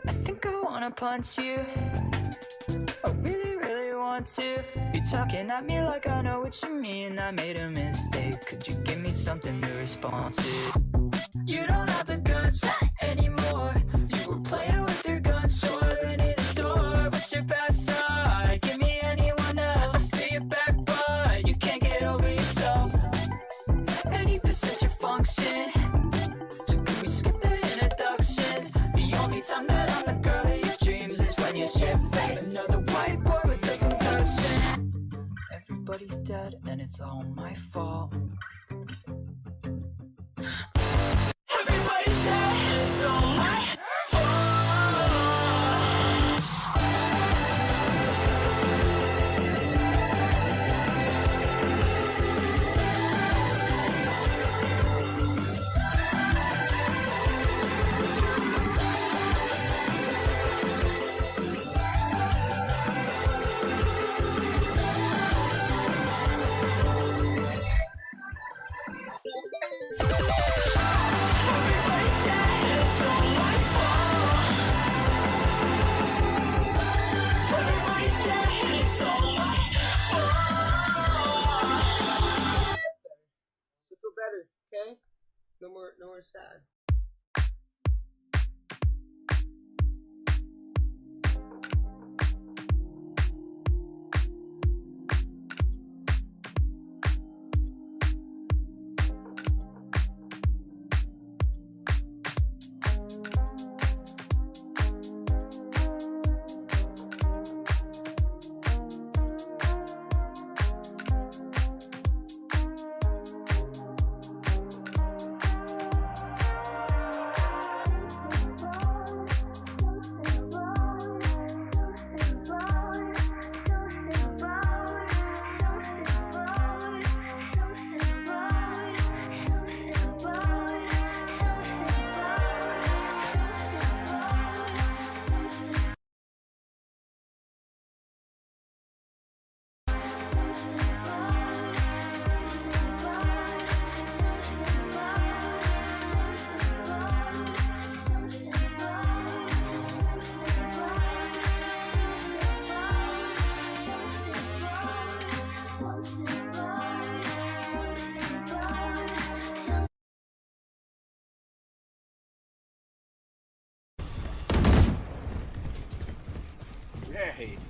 I think I wanna punch you. I really, really want to. You're talking at me like I know what you mean. I made a mistake. Could you give me something to respond to? You don't have the guts anymore. You were playing with your guns, so I ran in the door. What's your best side? Give me anyone else. I feel your back, but you can't get over yourself. 80% your function. So can we skip the introductions? The only time that I'm the girl of your dreams is when you shit face. Another white boy with the concussion. Everybody's dead and it's all my fault. Everybody's dead and it's all my No more sad.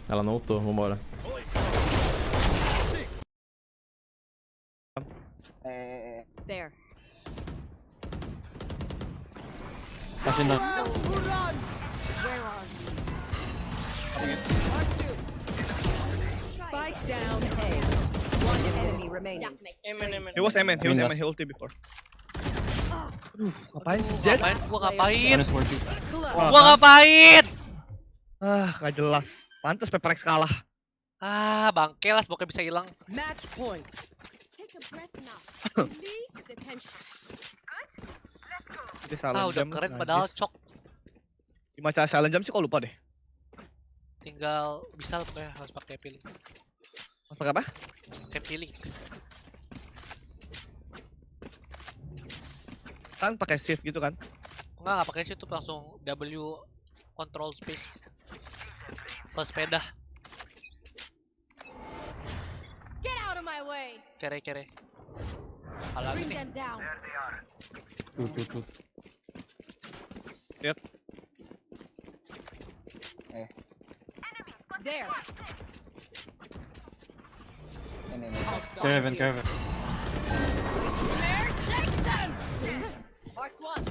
Ela não ultou, vambora. There. Tá vindo. Spike down A. One enemy remaining. He was Amen. He ulted before. Ngapain? Jet? Gua ngapain? Gua ngapain? Gak jelas. Pantes Peperex kalah. Bangke lah, semoga bisa hilang. Match point. Take a breath now. Release the tension. Dia salah Udah jam. keren padahal cok. Gimana cara silent jam sih kok lupa deh. Tinggal bisa pokoknya harus pakai peeling. Pakai apa? Pakai peeling. Kan pakai shift gitu kan? Enggak pakai shift tuh langsung W control space. Ke sepeda. Get out of my way. Kere. Kalau Bring ini them down. Tuh. Lihat. There. Kevin. There, take them. Mark one.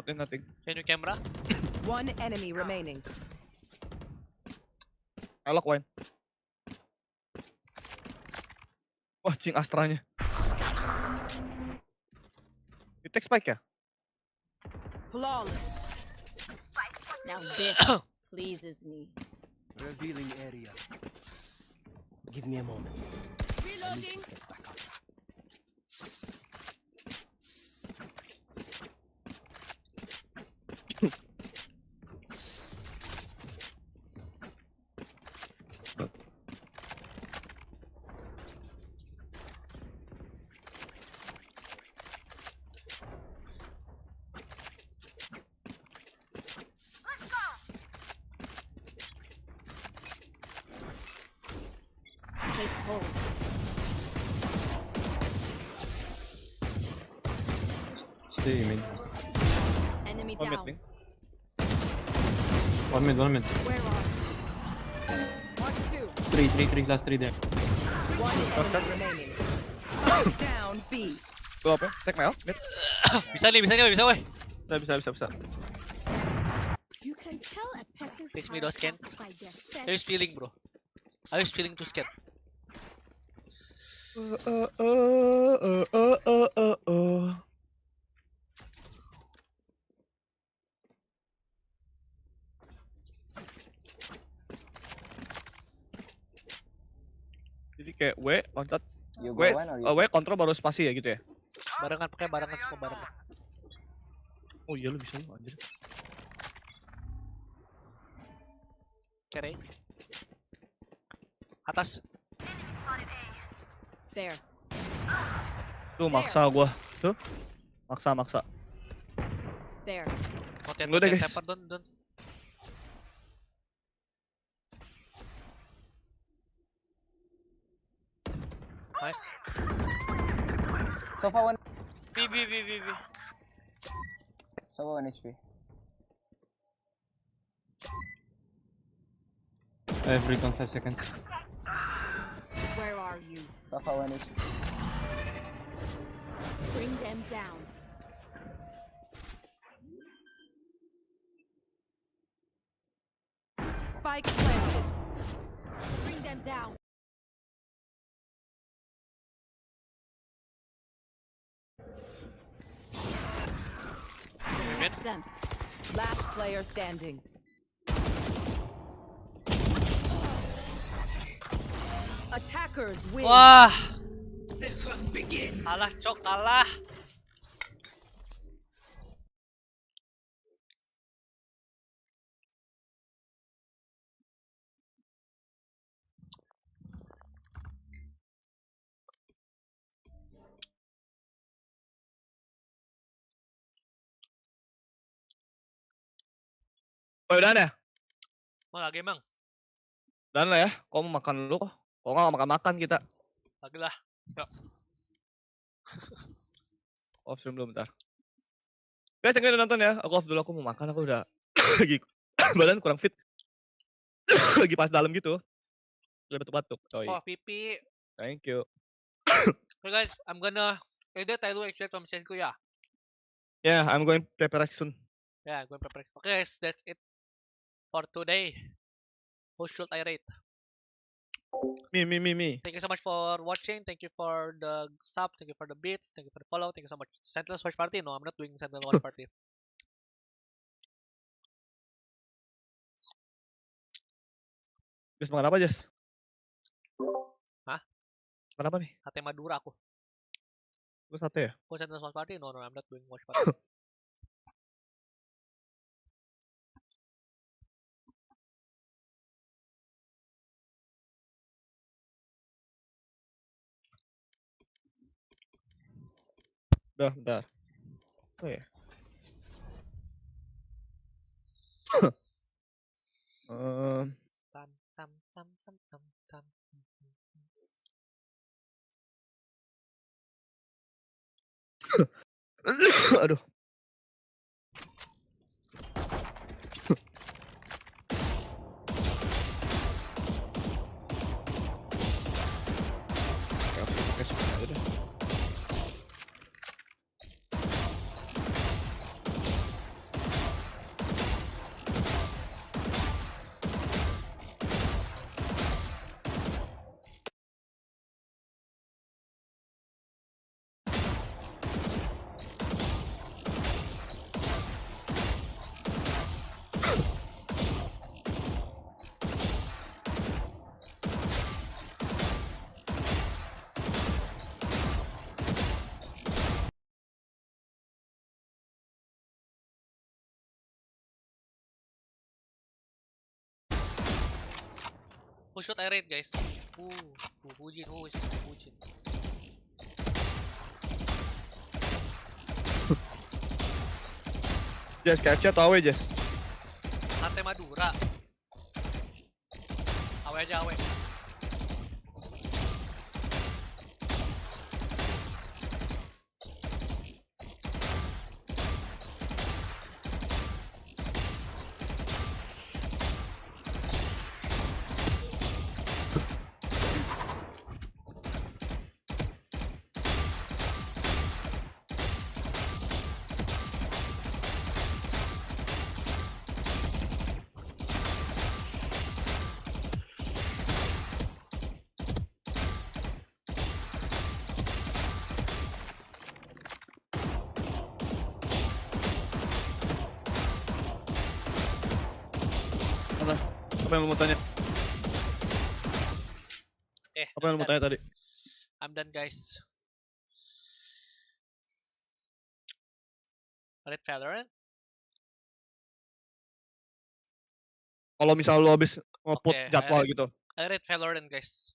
Nothing. can you camera? One enemy remaining. Elok Wayne. Wah, cing Astranya. You take spike ya? Flawless. Now this pleases me. Revealing area. Give me a moment. Reloading. Take hold. Stay mid. Enemy One mid, down. Link. One mid. Where are you? Mark 2. 3, last 3 there. One enemy remaining. Spike down B. Go up ya, take my out, mid. Bisa weh. Bisa. You can tell a person's Fetch me those character scans. by their I was feeling, bro. I was feeling too scared. Jadi kayak W, loncat, You W, W kontrol baru spasi ya gitu ya? Barengan, pakai barengan, semua barengan. Oh iya lu bisa lu anjir. Kere. Atas. There. Tuh maksa gua. Tuh. Maksa. There. Konten Tunggu deh, guys. temper don. Nice. So far 1 B. HP. I have recon 5 seconds. Where are you? So far 1 HP. Bring them down. Spike planted. Bring them down. Catch them. Last player standing. Attackers win. Wah. Kalah, cok, kalah. Oh udah ya? Mau lagi emang? Dan lah ya, kau mau makan dulu kok. Kok nggak makan kita? Lagi lah. Yuk. Off stream dulu bentar. Guys, yang udah nonton ya, aku off dulu, aku mau makan, aku udah lagi badan kurang fit. Lagi pas dalam gitu. Udah batuk-batuk, coy. Oh, pipi. Thank you. Okay guys, I'm gonna edit I do extract from CSGO ya. Yeah, I'm going prepare soon. Yeah, gue prepare. Okay guys, that's it for today. Who should I rate? Me. Thank you so much for watching. Thank you for the sub. Thank you for the beats. Thank you for the follow. Thank you so much. Sentinel watch party? No, I'm not doing Sentinel watch party. Guys, makan apa, Jess? Hah? Makan apa nih? Sate Madura aku. Lu sate ya? Kau Sentinel watch party? No, I'm not doing watch party. Udah, bentar. Oh ya. Tam. Aduh. Pakai semua aja deh. Who should I rate guys? Hujin. Jess, capture atau awe, Jess? Sate Madura. Awe aja awe. Apa yang lu mau tanya? Apa yang lu mau tanya tadi? I'm done, guys. Red Valorant? Kalau misal lu habis nge-put jadwal gitu. I read Valorant, guys.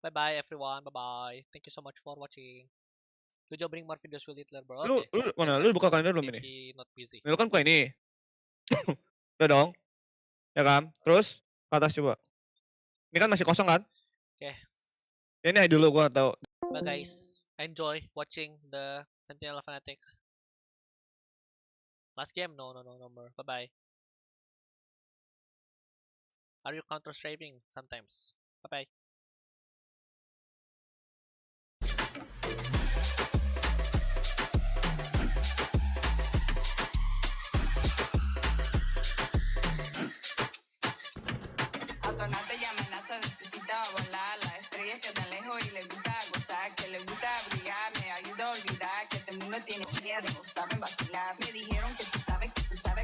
Bye bye everyone. Bye bye. Thank you so much for watching. Good job bring more videos with Hitler, bro. Lu mana? Lu buka kalender belum ini? Not busy. Lu kan buka ini. Udah dong. Ya kan? Terus ke atas coba. Ini kan masih kosong kan? Oke. Ini aja dulu gua tahu. Bye guys. Enjoy watching the Sentinel Fnatic. Last game? No more. Bye bye. Are you counter strafing sometimes? Bye bye. Autonauta y amenaza, necesita volar. Las estrellas que están lejos y le gusta gozar, que le gusta brillar, me ayuda a olvidar que este mundo tiene miedo, saben vacilar. Me dijeron que tú sabes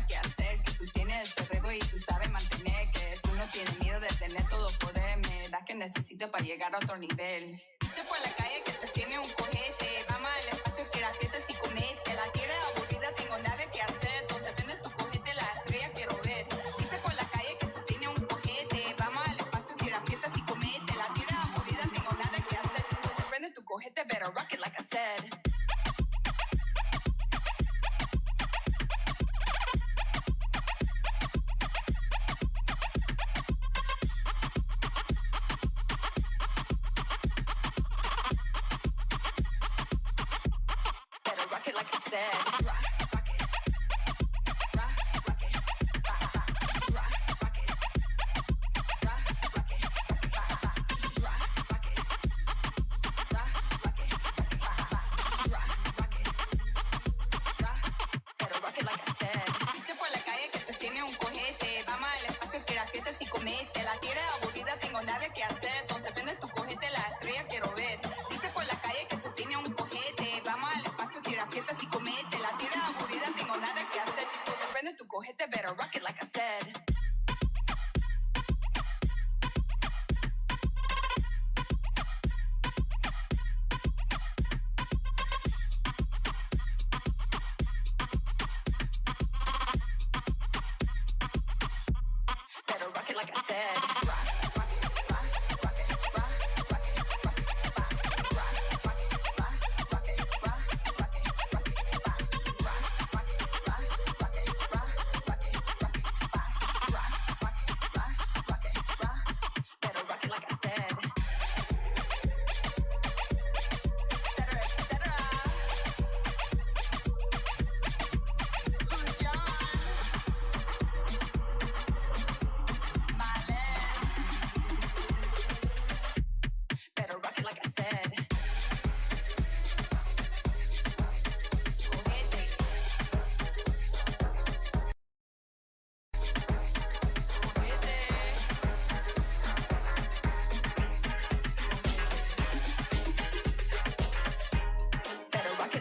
qué hacer, que tú tienes ese juego y tú sabes mantener, que tú no tienes miedo de tener todo poder. Me da que necesito para llegar a otro nivel. Dice por la calle que tú tienes un cohete, vamos al espacio que raquetas y comete. La tierra aburrida, tengo nada que hacer, entonces vende tu cohete, las estrellas quiero ver. Dice por la calle que tú tienes un cohete, vamos al espacio que raquetas y comete. La tierra aburrida, tengo nada que hacer, entonces vende tu cohete, better rock it like I said. La tierra aburrida, tengo nada que hacer, entonces vende tu cohete, las estrellas quiero ver. Dice por la calle que tú tienes un cohete, vamos al espacio, tira fiestas y comete. La tierra aburrida, tengo nada que hacer, entonces vende tu cohete, better rock it like I said. Better rock it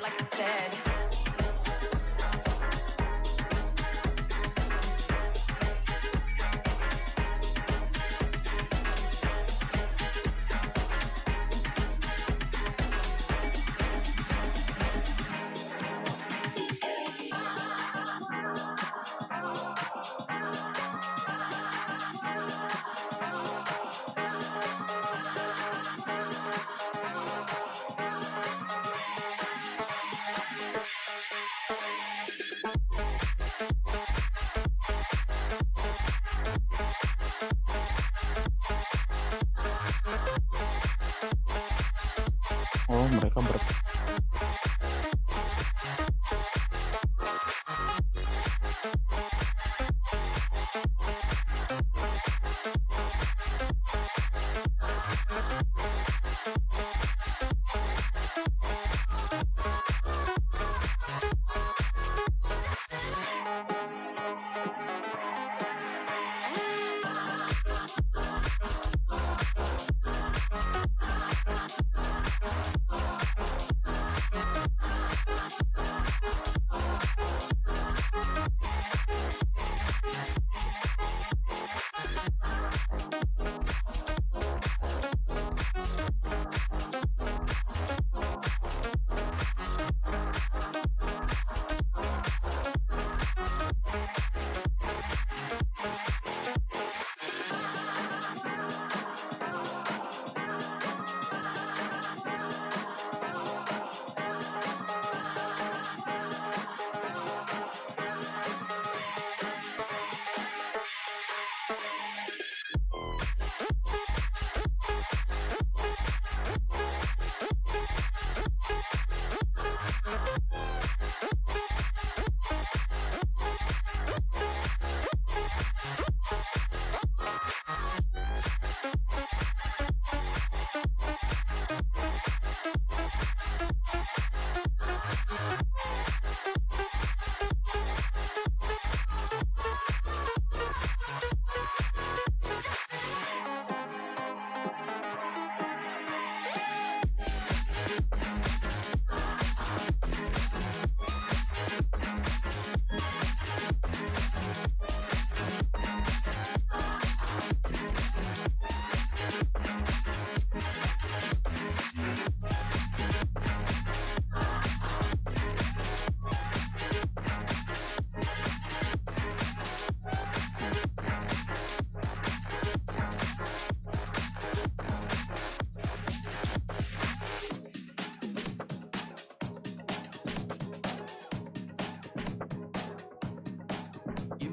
like I said. Oh, mereka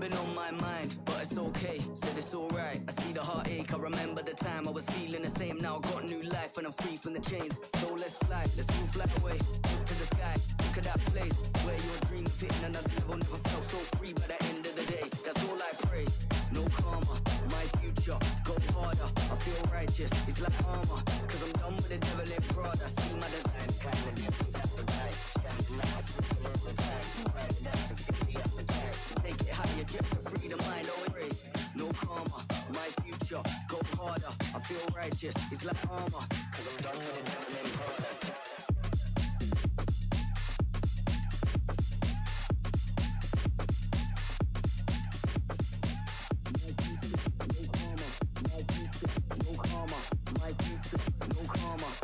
been on my mind, but it's okay. Said it's alright. I see the heartache. I remember the time I was feeling the same. Now I got new life and I'm free from the chains. So let's fly. Let's all fly away. Look to the sky. Look at that place where your dreams hitting another level. Never felt so free by the end of the day. That's all I pray. No karma, my future. Go harder. I feel righteous. It's like armor. Cause I'm done with the devil in Prada. See my design. Kind of different type of life. Shining lights. All the time. Riding down to 50 up the time. Take it higher just to free the mind. Oh, pray. No karma, my future. Go harder. I feel righteous. It's like armor. Cause I'm done with the devil in Prada.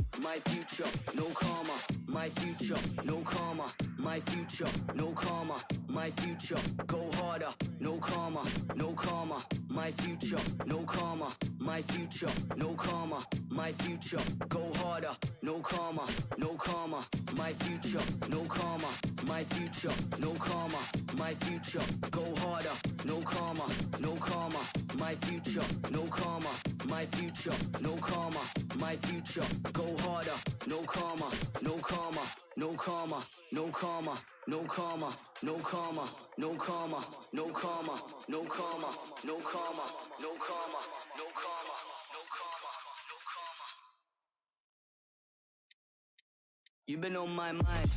My future, no karma, my future, no karma, my future, no karma, my future, go harder, no karma, no karma, my future, no karma, my future, no karma, my future, go harder, no karma, no karma, my future, no karma, my future, no karma, my future, go harder, no karma, no karma, my future, no karma, my future, no karma, my future, go harder, no karma, no karma, no karma, no karma, no karma, no karma, no karma, no karma, no karma, no karma, no karma, no karma, no karma, no karma. You've been on my mind.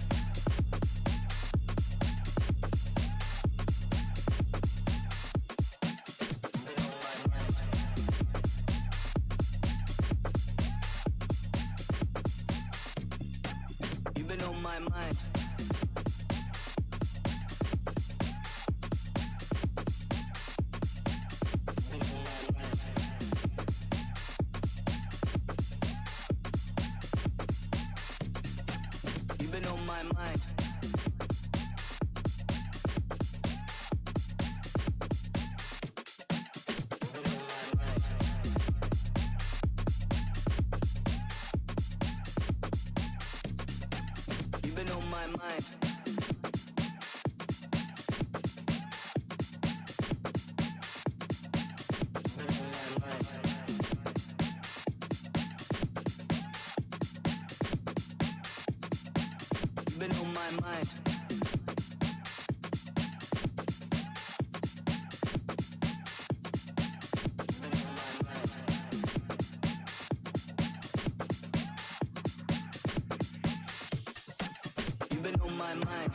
You've been on my mind. You've been on my mind. You've been on my mind. You've been on my mind. You've been on my mind.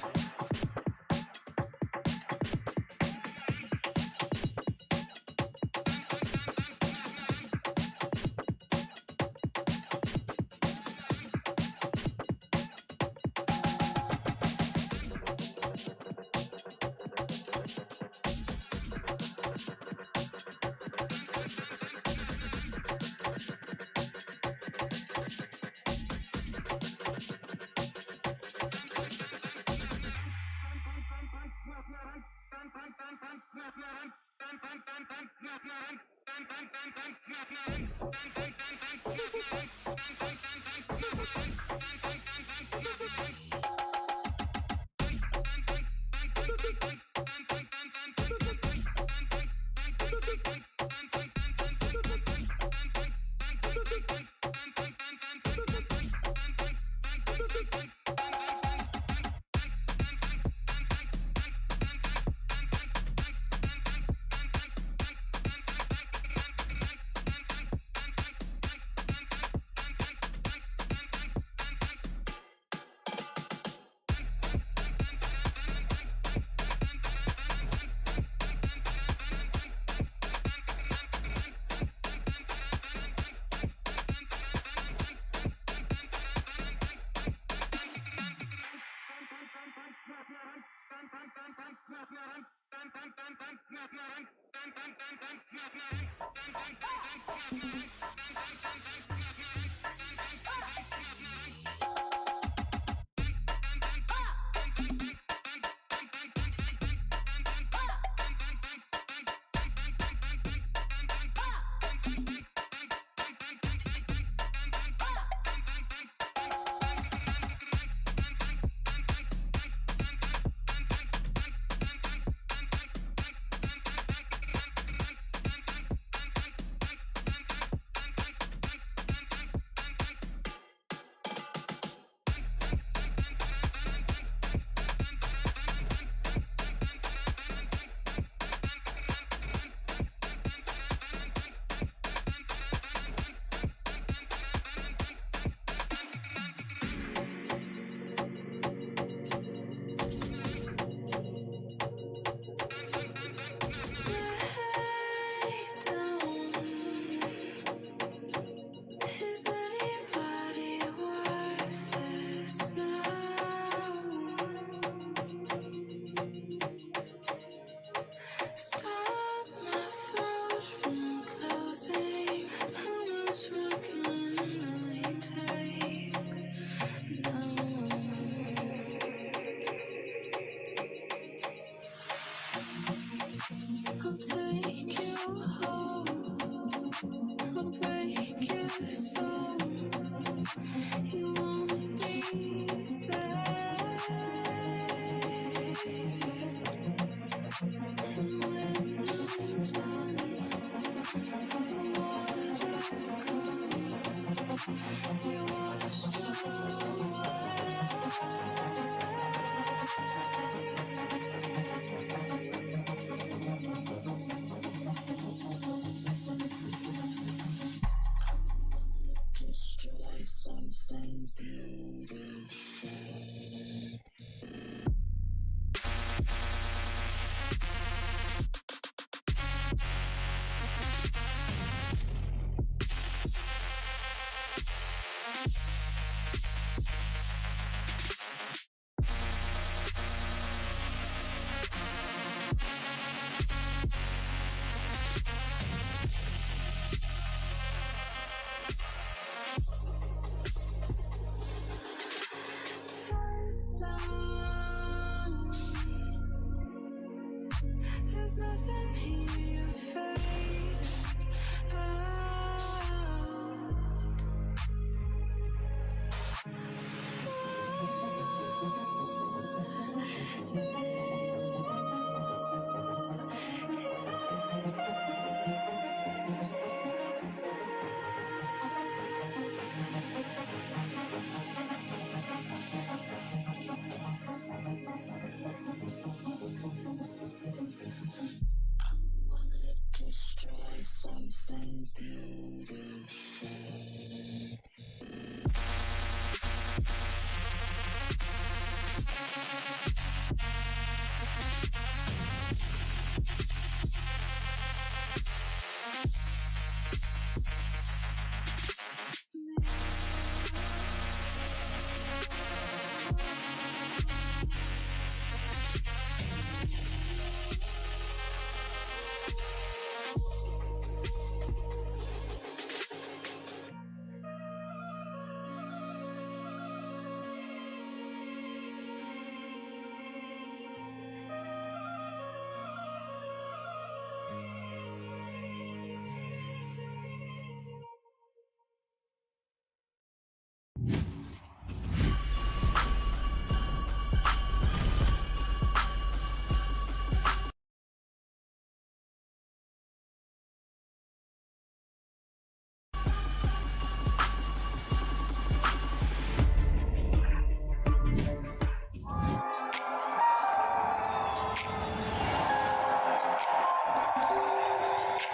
There's nothing here fading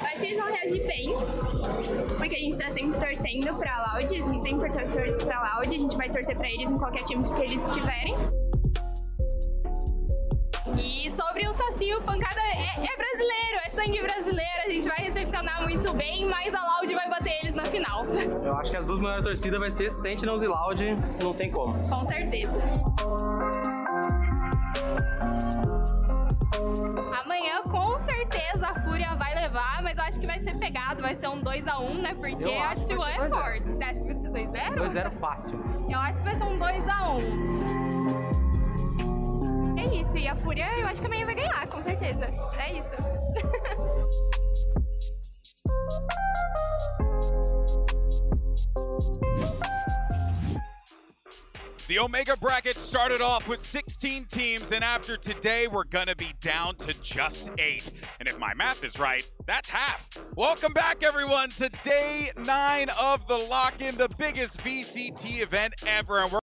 Acho que eles vão reagir bem, porque a gente tá sempre torcendo pra Loud, a gente sempre torce pra Loud, a gente vai torcer pra eles em qualquer time que eles estiverem. E sobre o Saci, o Pancada é brasileiro, é sangue brasileiro, a gente vai recepcionar muito bem, mas a Loud vai bater eles na final. Eu acho que as duas maiores torcidas vai ser Sentinels e Loud, não tem como. Com certeza. Amanhã, com certeza, a Fúria vai levar, mas eu acho que vai ser pegado, vai ser um 2x1, né? Porque a T1 é forte. Você acha que vai ser 2-0? 2-0 fácil. Eu acho que vai ser um 2x1. É isso, e a Fúria eu acho que amanhã vai ganhar, com certeza. É isso. The Omega bracket started off with 16 teams, and after today, we're gonna be down to just 8. And if my math is right, that's half. Welcome back, everyone, to day 9 of the lock-in, the biggest VCT event ever. And we're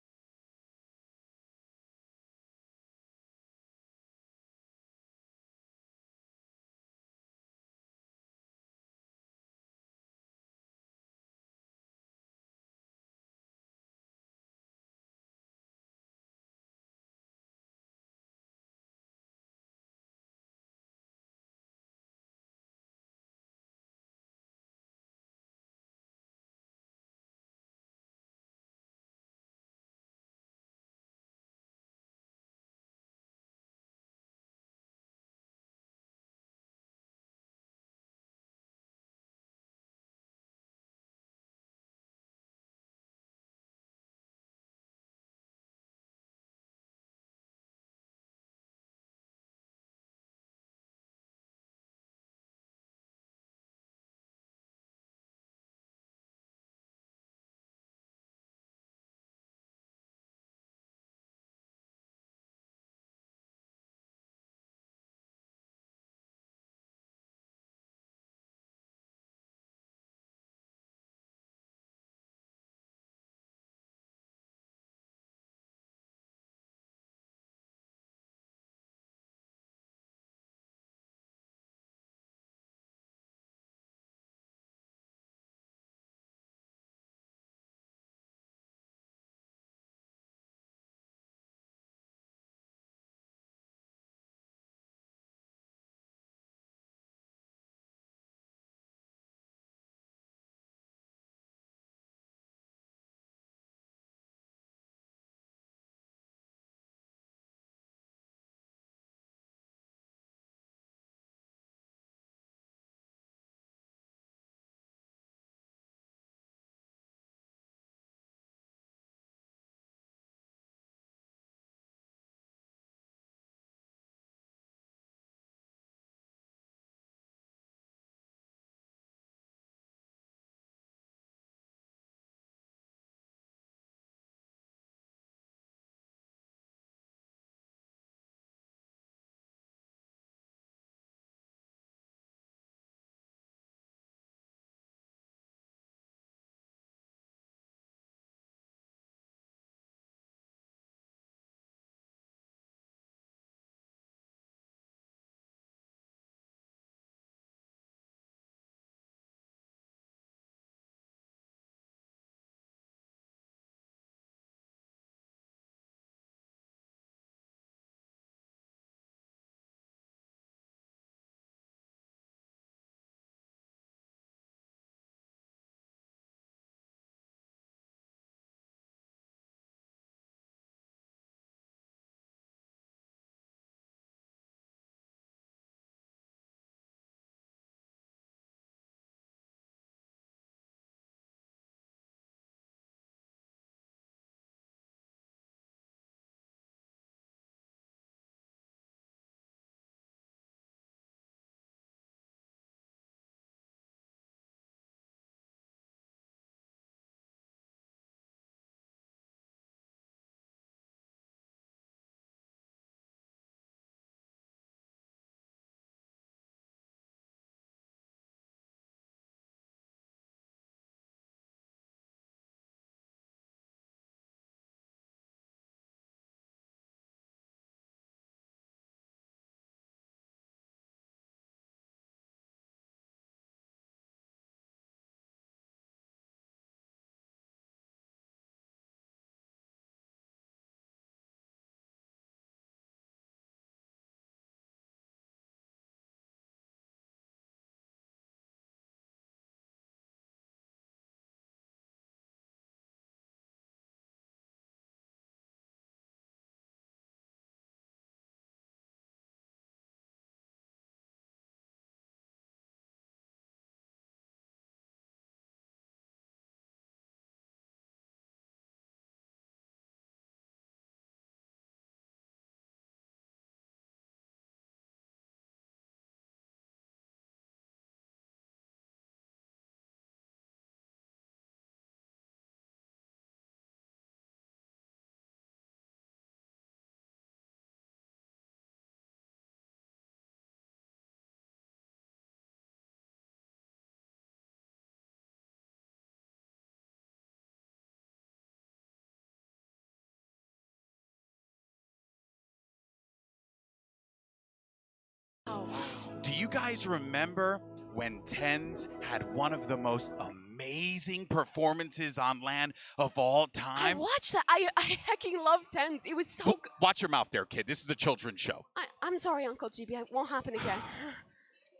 Do you guys remember when Tens had one of the most amazing performances on LAN of all I time? watched that. I hecking love Tens. It was so good. Watch your mouth there, kid. This is the children's show. I'm sorry, Uncle GB. It won't happen again.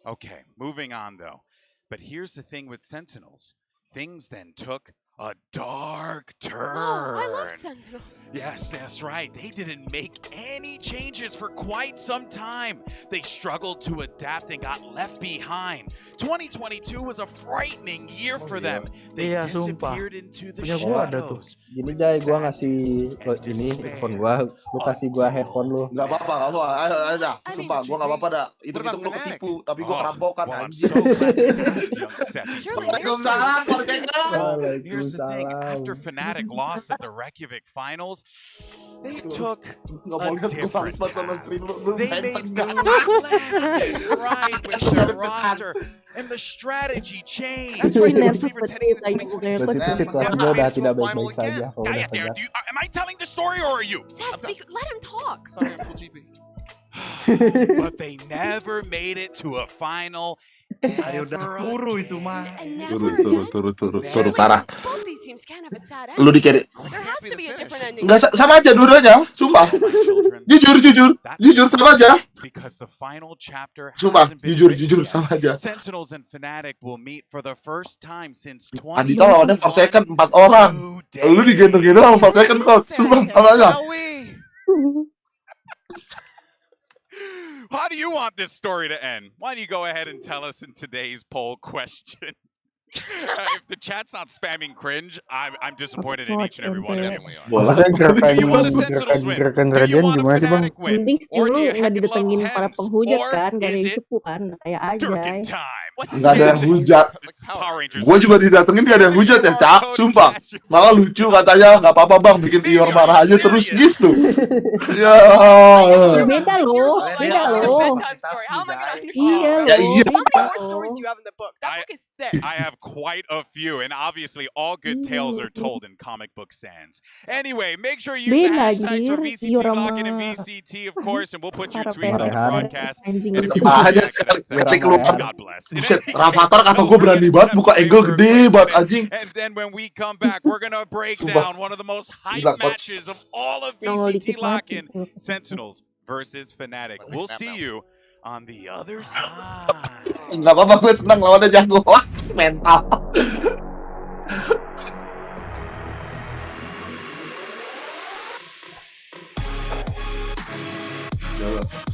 Okay, moving on though. But here's the thing with Sentinels. Things then took a dark turn. Oh, I love Sentinels. Yes, that's right. They didn't make any changes for quite some time. They struggled to adapt and got left behind. 2022 was a frightening year for them. They disappeared into the shadows. Gini Jay, gua ngasih ini earphone gua, lu kasih gua headphone lu. Enggak apa-apa, kamu ayo dah. Sumpah, gua enggak apa-apa dah. Hitung-hitung lu ketipu, tapi gua kerampokan anjing. Waalaikumsalam, Korjeka. Here's the thing, after Fnatic lost at the Reykjavik finals, they took a different path. They made moves left and right with their roster, and the strategy changed. That's right, they were favorites heading into 2022. Situasinya udah tidak baik-baik saja. Am I telling the story or are you? Seth, let him talk. Sorry, Uncle GB. But they never made it to a final. Turu itu mah. Turu parah. Both these teams can have a sad Lu ending. dikit. There has to be a different ending. Enggak sama aja dua-duanya, sumpah. Jujur sama aja. Because the final chapter Sumpah, hasn't been jujur written yet. sama aja. Sentinels and Fnatic will meet for the first time since Adita lawannya 4 second 4 orang. Lu digendong-gendong sama 4 second kok. Sumpah, sama aja. How do you want this story to end? Why don't you go ahead and tell us in today's poll question? If the chat's not spamming cringe, I'm disappointed in each and every one of you. Do you want a Sentinels win? Do you want a Fnatic win? Or do you didatengin para Tens? penghujat Or kan, gak ada is yang it cepu kan, kayak aja. Durkin time? Enggak ada yang hujat. Power Rangers. Gue juga didatengin gak ada yang hujat ya, Cak. Sumpah. Malah lucu katanya, nggak apa-apa bang, bikin Ior marah aja terus gitu. Ya. Beda loh. Iya Ya iya. How many more stories do you have in the book? That book is thick. I have quite a few, and obviously all good tales are told in comic book sans. Anyway, make sure you use the hashtags for VCT Login and VCT, of course, and we'll put your tweets on the broadcast. And if you want Aja sekali keluar. Buset, Rafathar kata gue berani banget buka angle gede banget anjing. And then when we come back, we're gonna break down one of the most hype matches of all of VCT Login, Sentinels versus Fnatic. We'll see you on the other side. Nggak apa-apa, gue senang lawannya jago. Wah, mental.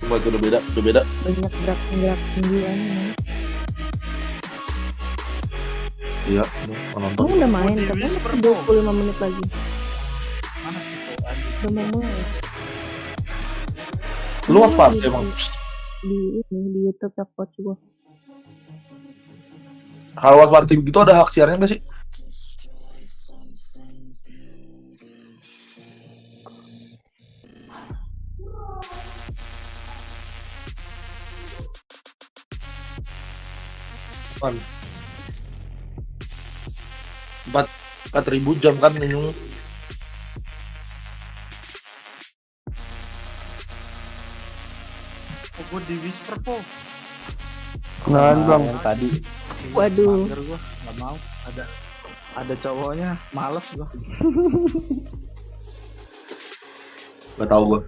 Semua itu udah beda. Banyak gerak sendiriannya. Iya, penonton. Kamu udah main, katanya 25 menit lagi. Udah mau mulai. Lu apa emang? Di YouTube ya coach gua. Kalau watch party begitu ada hak siarnya nggak sih? Kan 4.000 jam kan ini. Gue di whisper po. Kenalan bang tadi. Waduh. Gua nggak mau. Ada cowoknya, males gua. Gak tau gue.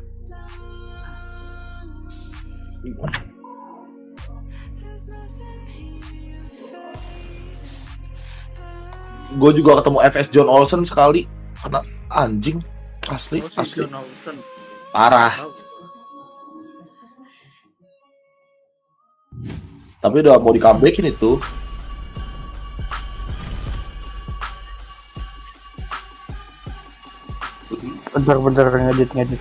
Gue juga ketemu FS John Olsen sekali. Karena anjing asli. Parah. Tapi udah mau di comebackin itu. Bentar ngedit.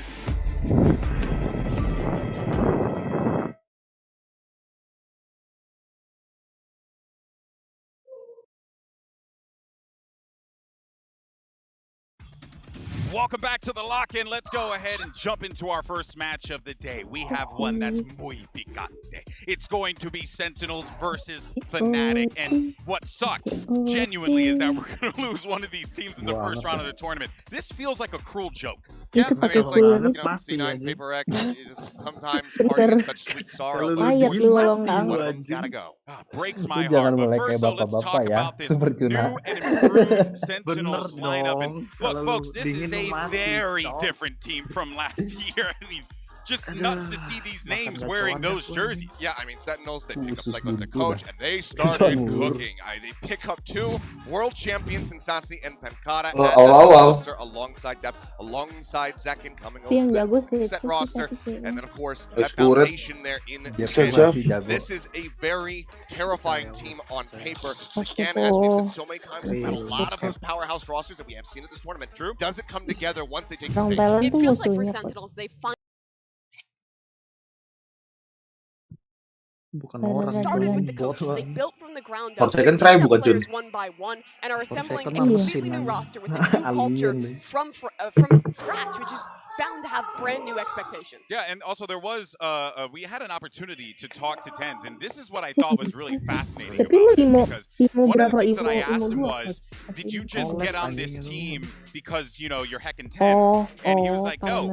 Welcome back to the lock-in. Let's go ahead and jump into our first match of the day. We have one that's muy picante. It's going to be Sentinels versus Fnatic. And what sucks, genuinely, is that we're going to lose one of these teams in the first round of the tournament. This feels like a cruel joke. Yeah, I mean, it's like, you know, C9 Paper X. Sometimes parting is such sweet sorrow. But one of them's gotta go. Breaks my heart. But first, though, let's talk about this new and improved Sentinels lineup. And look, folks, this is a very different team from last year. I mean, just nuts to see these names wearing those jerseys. Yeah, I mean, Sentinels, they pick up Cyclops as a coach, and they started cooking. They pick up 2 world champions in Sassy and Pankara alongside Deb, alongside Zekin coming over the set roster, and then, of course, that foundation there in This is a very terrifying team on paper. Again, as we've said so many times, a lot of those powerhouse rosters that we have seen at this tournament, doesn't come together once they take the stage. It feels like for Sentinels, they started with the coaches. They built from the ground up. They picked up players one by one and are assembling a completely new roster with a new culture from scratch, which is bound to have brand new expectations. Yeah, and also there was we had an opportunity to talk to Tens, and this is what I thought was really fascinating about this, because one of the things that I asked him was, did you just get on this team because, you know, you're heckin' Tens? And he was like, no,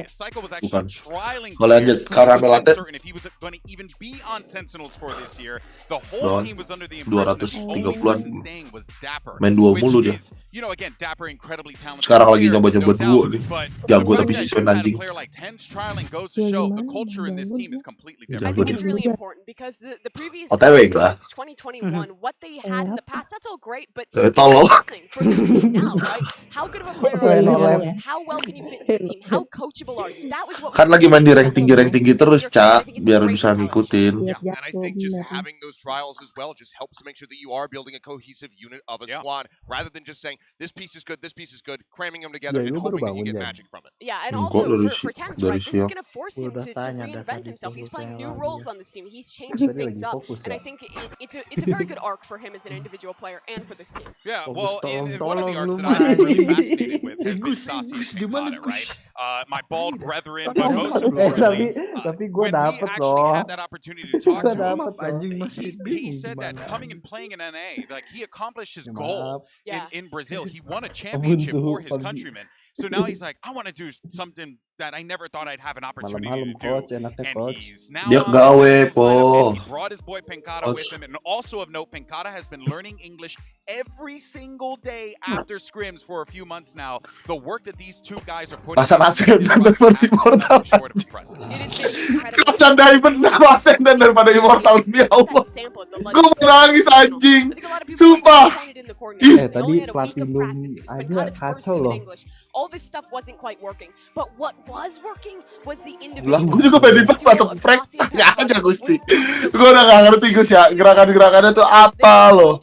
Psycho was actually trialing players. He wasn't certain if he was going to even be on Sentinels for this year. The whole team was under the impression that the only person staying was Dapper, which is, you know, again, Dapper incredibly talented player, no doubt, but a player like Tens trialing goes to show the culture in this team is completely different. I think it's really important because the previous 2021, what they had in the past, that's all great, but nothing for this team now, right? How good of a player are you? How well can you fit into the team? How coachable are you? That was what kan lagi main di rank tinggi terus, Cak, biar bisa ngikutin. Yeah, and I think just having those trials as well just helps make sure that you are building a cohesive unit of a squad, rather than just saying this piece is good, cramming them together and hoping that you get magic from it. Yeah, and also for Tens, right, this is going to force him to reinvent himself. He's playing new roles on this team. He's changing things up, and I think it's a very good arc for him as an individual player and for this team. Yeah, well, in one of the arcs that I'm really fascinated with has been Sassy and Pankara, right? My bald brethren, but most importantly, when we actually had that opportunity to talk to him, he said that coming and playing in NA, like, he accomplished his goal in Brazil. He won a championship for his countrymen. So now he's like, I want to do something that I never thought I'd have an opportunity to do. And he's now he brought his boy Pankara with him. And also of note, Pankara has been learning English every single day after scrims for a few months now. The work that these two guys are putting in Immortal. short of impressive. Kau candain bener dan daripada Immortal ya Allah. Gue menangis anjing. Sumpah. Tadi Platinum aja kacau loh. All this stuff wasn't quite working, but what was working was the individual. Gue juga pengen masuk prank ya aja Gusti. Gue udah gak ngerti Gus ya, gerakan-gerakannya tuh apa loh.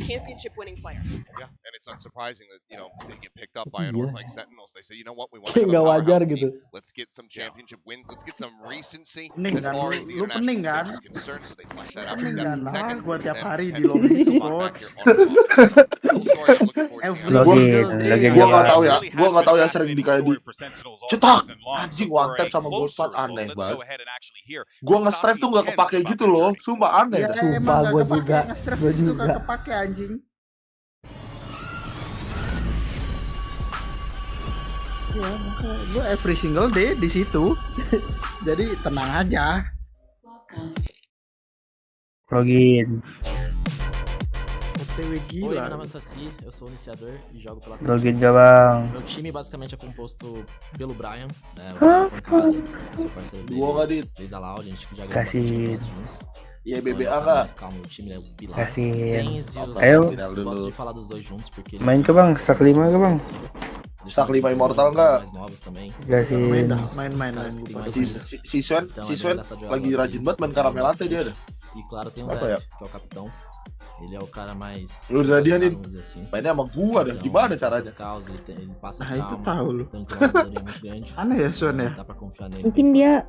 Championship winning players. Yeah, and it's unsurprising that, you know, they get picked up by an org like Sentinels. They say, you know what, we want to have a powerhouse team. Let's get some championship wins. Let's get some recency as far as the international stage is concerned. So they flash that out. Second, gue tiap hari di lobby itu, coach. Gue gak tau ya, sering kayak di cetak anjing one tap sama gold spot, aneh banget. Gue nge-strive tuh gak kepake gitu loh, sumpah aneh. Sumpah gue juga. Gak kepake anjing. Ya, gue every single day di situ. Jadi tenang aja. Login. Oi, meu nome é Saci, eu sou iniciador e jogo pela Login já bang. Meu time basicamente é composto pelo Brian, né? O Pankara, eu sou parceiro dele. Desde a Loud, a gente já gravou bastante juntos. E aí, BBA enggak? Calma, o time é o pilar. Kasihin. Ayo. Gosto de falar dos dois juntos porque main ke bang, stack 5 ke bang? Stack 5 Immortal enggak? Kasihin. Main. Si Sven lagi rajin banget main karamelate dia ada. E claro, tem um velho, que é o capitão. Ele é o cara mais... Lu udah dia nih, mainnya sama gua dah, gimana caranya? Ele passa itu tahu lu. Então ele tem uma sabedoria muito grande. Aneh ya Sven ya? Dá pra confiar nele. Mungkin dia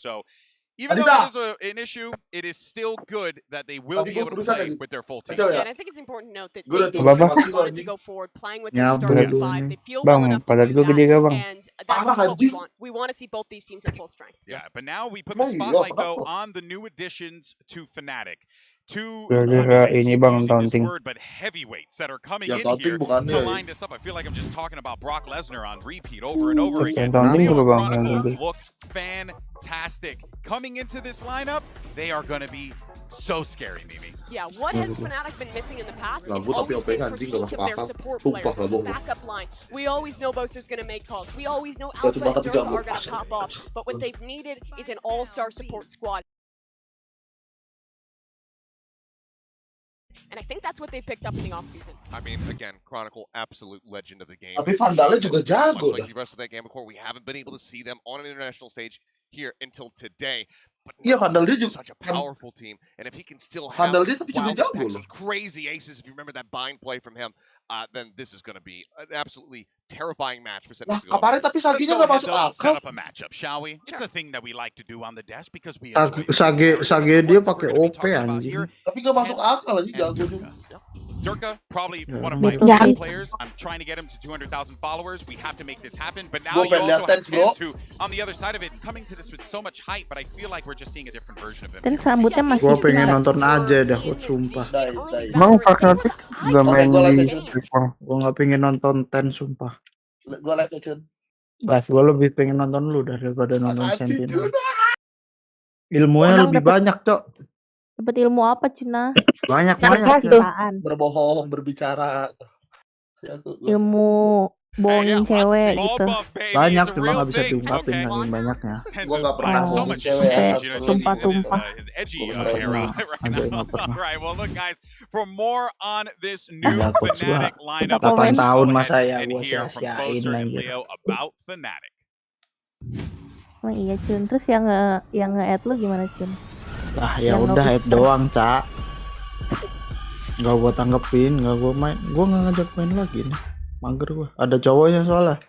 So even though it is an issue, it is still good that they will be able to play with their full team. Yeah, and I think it's important to note that they wanted to go forward, playing with their starting five. They feel well enough to do that, and that's what we want. We want to see both these teams at full strength. Yeah, but now we put the spotlight though on the new additions to Fnatic. Two ini bang taunting. word, but heavyweights that are coming in here to line this up. I feel like I'm just talking about Brock Lesnar on repeat over and over again. Chronicle look fantastic. Coming into this lineup, they are going to be so scary, Mimi. Yeah, what has Fnatic been missing in the past? It's always been critique of their support players, the backup line. We always know Boaster's going to make calls. We always know Alpha and Durga are going to pop off. But what they've needed is an all-star support squad. And I think that's what they picked up in the offseason. I mean, again, Chronicle, absolute legend of the game. Tapi Vandalnya juga jago. Much like the rest of that game core, we haven't been able to see them on an international stage here until today. But Vandal dia juga such a powerful team, and if he can still have Vandal dia tapi juga jago loh. Crazy aces, if you remember that bind play from him, then this is going to be an absolutely terrifying match for Sentinel. Kemarin tapi Saginya nggak masuk akal. Set up a matchup, shall we? It's a thing that we like to do on the desk because we. Sage dia pakai OP anjing. Tapi nggak masuk akal anjing, jago juga. Durga, probably one of my favorite players. I'm trying to get him to 200,000 followers. We have to make this happen. But now you also have Tens who, on the other side of it, it's coming to this with so much hype, but I feel like we're just seeing a different version of him. Dan rambutnya masih. Gua pengen nonton aja dah, sumpah. Emang Fnatic gak main di Jepang. Gua nggak pengen nonton Tens, sumpah. Gua live action. Gua lebih pengen nonton lu daripada nonton Sentinel. Ilmunya lebih banyak, Cok. Dapat ilmu apa, Cina? Banyak berbohong, berbicara. Ilmu bohongin cewek gitu. Banyak, cuma nggak bisa diungkapin lagi banyaknya. Gua nggak pernah bohongin cewek. Tumpah-tumpah. Alright, well look guys, for more on this new Fnatic lineup, 8 tahun masa ya and gua hear from sia-siain Boaster and lagi. Leo about Fnatic. Oh iya, Cun. Terus yang nge-add lu gimana, Cun? Lah ya udah head doang, Cak. Gak gua tanggepin, gak gua main. Gua nggak ngajak main lagi nih. Mager gua. Ada cowoknya soalnya.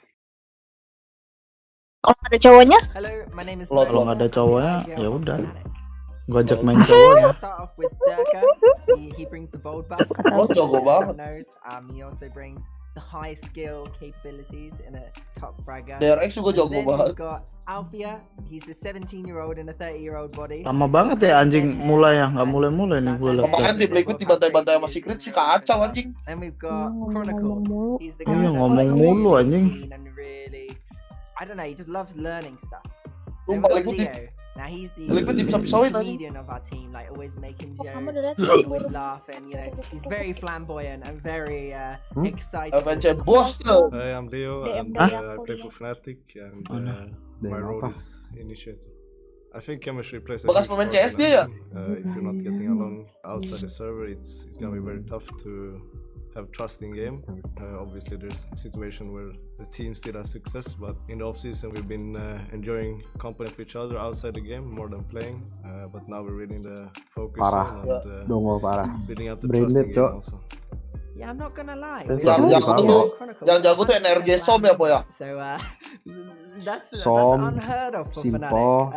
Kalau ada cowoknya? Kalau nggak ada cowoknya, ya udah. Gua ajak main cowoknya. Oh, jago banget. The high skill capabilities in a top fragger. DRX juga jago banget. Alfia, he's a 17-year-old in a 30-year-old body. Lama banget ya anjing mulai ya, nggak mulai nih gue lihat. Kemarin di Blackwood dibantai-bantai sama Secret sih kacau anjing. And we've got Chronicle. He's the guy Iya ngomong mulu anjing. and really, I don't know, he just loves learning stuff. Now he's the comedian of our team, like always making jokes, always laughing, you know. He's very flamboyant and very excited. Hi, I'm Leo and I play for Fnatic and my role is initiator. I think chemistry plays a huge part in it. If you're not getting along outside the server, it's gonna be very tough to have trust in game. Obviously there's a situation where the team still has success, but in the off-season we've been enjoying company of each other outside the game more than playing, but now we're really in the focus Parah, building up the trust in game also. Yeah, I'm not gonna lie. Yang jago tuh NRG Som ya, Boy. So that's Som, unheard of for Simpo,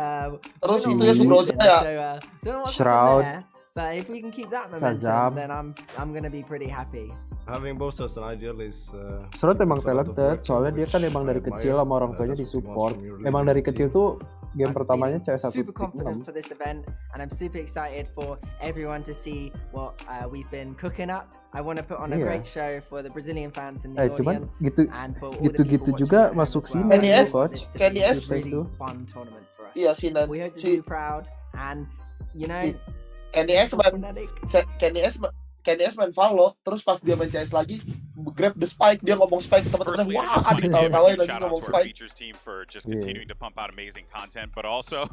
terus itu ya Subroza ya. Shroud, but if we can keep that momentum, then I'm gonna be pretty happy. Having both as an ideal is Shroud emang talented, soalnya dia kan emang dari kecil sama orang tuanya disupport. Emang dari kecil tuh game pertamanya CS 1.6. Super confident for this event, and I'm super excited for everyone to see what we've been cooking up. I want to put on a great show for the Brazilian fans in the audience, and for all the people juga masuk sini KNS, coach. KNS really fun tournament for us. Iya sih, We hope to be proud, and you know. KNS main Valo, terus pas dia main CS lagi, grab the spike, dia ngomong spike ke teman-teman, wah, diketawain lagi ngomong spike. Features team for just continuing to pump out amazing content, but also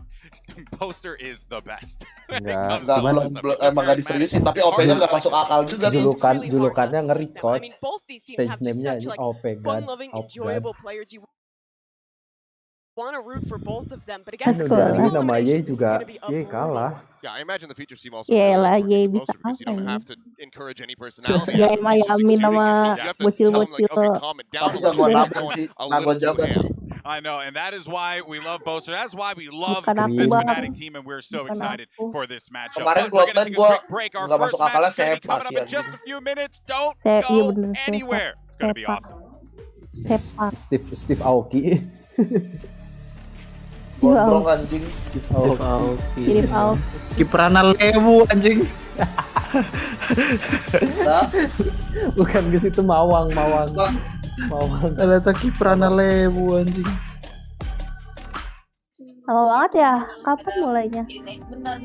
Poster is the best. Emang gak diseriusin, tapi OP-nya gak masuk akal juga tuh. Julukannya ngeri coach. Stage name-nya OP God. want to root for both of them, but again, Tapi single nama Ye elimination, this is juga going to be a Ye kalah. Yeah, I imagine the feature team also Ya really lah, likes working Ye with bisa Boaster because you don't kalah have ini. to encourage any personality. Ya It's just Miami exuding. nama You have to tell them like, okay, bocil-bocil. calm it down a Tapi little jagoan bit. You're apa going sih? a little Nagon too jabat ham. sih. I know, and that is why we love Boaster. That's why we love Bukan aku this bang, Fnatic team, and we're so bukan excited aku. for this matchup. Kemarin But we're going to Cloud9 take a gua quick break. Our nggak first masuk match akalnya is going to be Sepa coming sih up in just anjing. a few minutes. Don't Iya go bener, anywhere. It's going to be awesome. Sepak. Steve Aoki. Gondrong anjing. Steve Kirim out. Kiprana Lewu anjing. Bukan ke situ Mawang. Ada Kiprana Lewu anjing. Lama banget ya. Kapan mulainya? Bentar.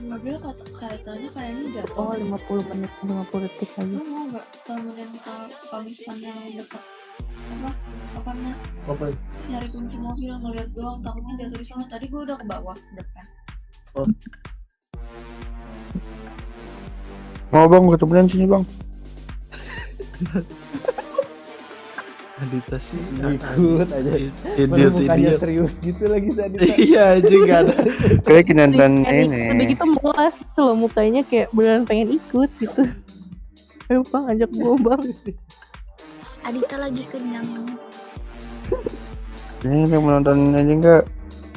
Mobil kaitannya kayaknya jatuh. Oh 50 menit, 50 detik lagi. Lu mau nggak temenin ke pabispan yang dekat? Apa mas? Apa? Nyari kunci mobil, ngeliat doang, takutnya jatuh di sana. Tadi gue udah ke bawah depan. Oh. Mau bang ketemuan sini bang. Adita sih Ikut aja. Mukanya serius gitu lagi si Adita. Iya anjing gak ada. Kayak kenyataan ini. Udah gitu mulas gitu loh, mukanya kayak beneran pengen ikut gitu. Ayo bang, ajak gue bang. Adita lagi kenyang. Ini mau nonton aja enggak?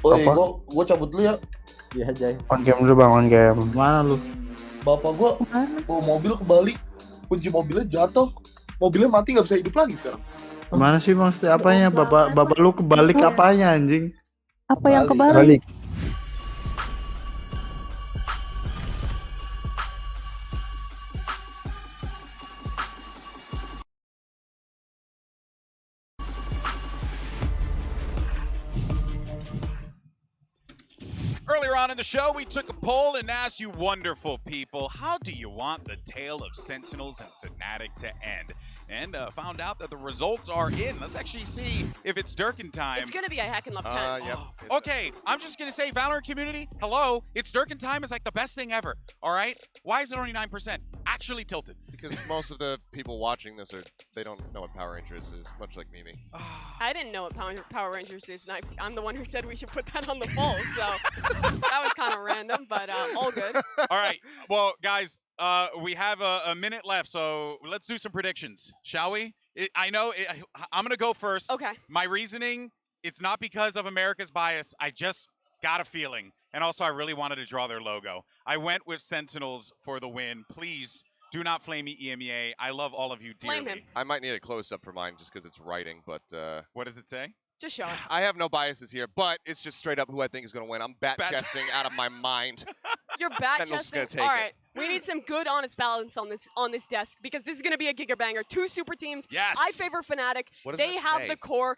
Oh iya, gua cabut dulu ya. Iya Jay. On game dulu bang, on game. Mana lu? Bapak gua bawa mobil kebalik, kunci mobilnya jatuh, mobilnya mati nggak bisa hidup lagi sekarang. Mana sih bang? Apanya? Bapak lu kebalik apanya anjing? Apa yang kebalik? Earlier on in the show, we took a poll and asked you wonderful people, how do you want the tale of Sentinels and Fnatic to end? And found out that the results are in. Let's actually see if it's Durkin time. It's going to be a heck and love 10. Yep. Okay, I'm just going to say, Valorant community, hello, it's Durkin time is like the best thing ever, all right? Why is it only 9%? Actually tilted. Because most of the people watching this they don't know what Power Rangers is, much like Mimi. I didn't know what Power Rangers is, and I'm the one who said we should put that on the poll, so that was kind of random, but all good. All right, well, guys, we have a minute left, so let's do some predictions, shall we? I'm going to go first. Okay. My reasoning, it's not because of America's bias. I just got a feeling. And also, I really wanted to draw their logo. I went with Sentinels for the win. Please do not flame me, EMEA. I love all of you dearly. Flame him. I might need a close-up for mine just because it's writing, but... What does it say? Just show it. I have no biases here, but it's just straight up who I think is going to win. I'm bat-chesting out of my mind. You're bat Sentinel's chesting? gonna take All it. right. We need some good, honest balance on this desk because this is going to be a giga banger. 2 super teams. Yes. I favor Fnatic. What does They that have say? the core.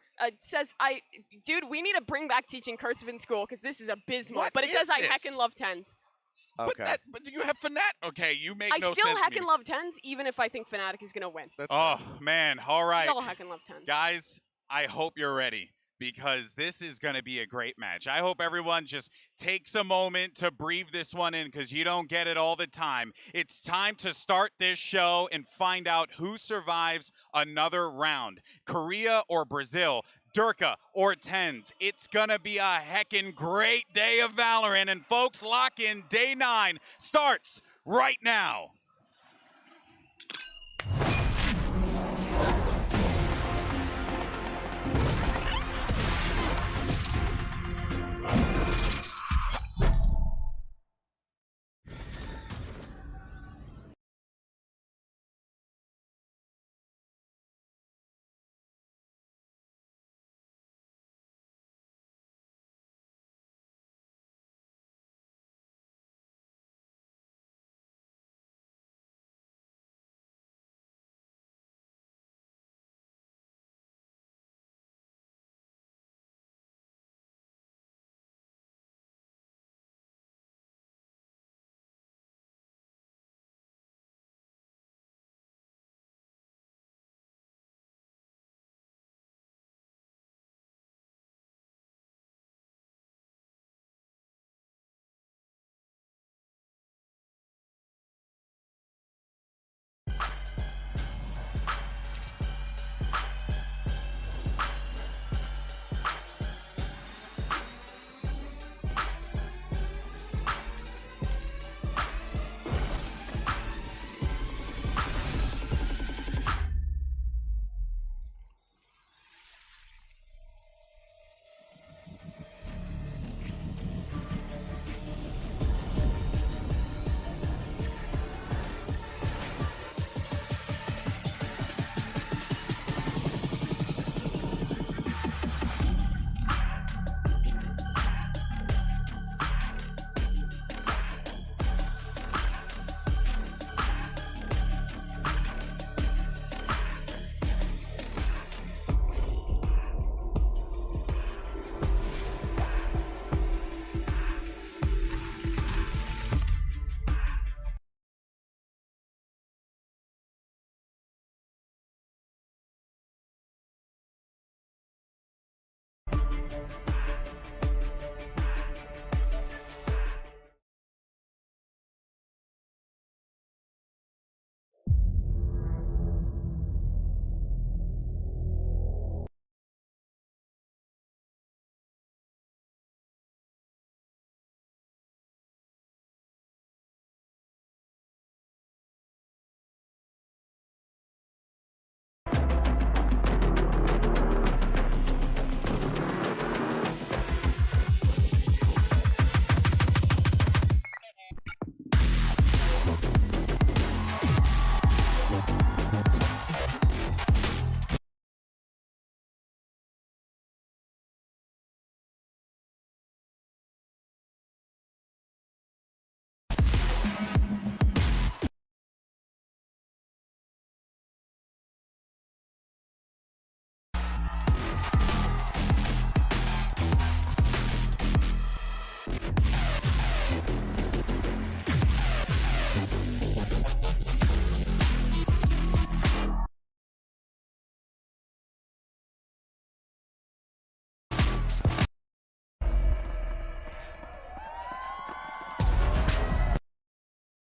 Dude, we need to bring back teaching cursive in school because this is abysmal. What But it is says I this? heckin' love 10s. Okay. But you have Fnatic. Okay, you make I no still sense to me. heckin' love 10s even if I think Fnatic is going to win. Oh, man. All right. Still heckin' love 10s. Guys, I hope you're ready because this is going to be a great match. I hope everyone just takes a moment to breathe this one in because you don't get it all the time. It's time to start this show and find out who survives another round. Korea or Brazil? Durka or Tens. It's gonna be a heckin' great day of Valorant. And folks, lock in. Day 9 starts right now.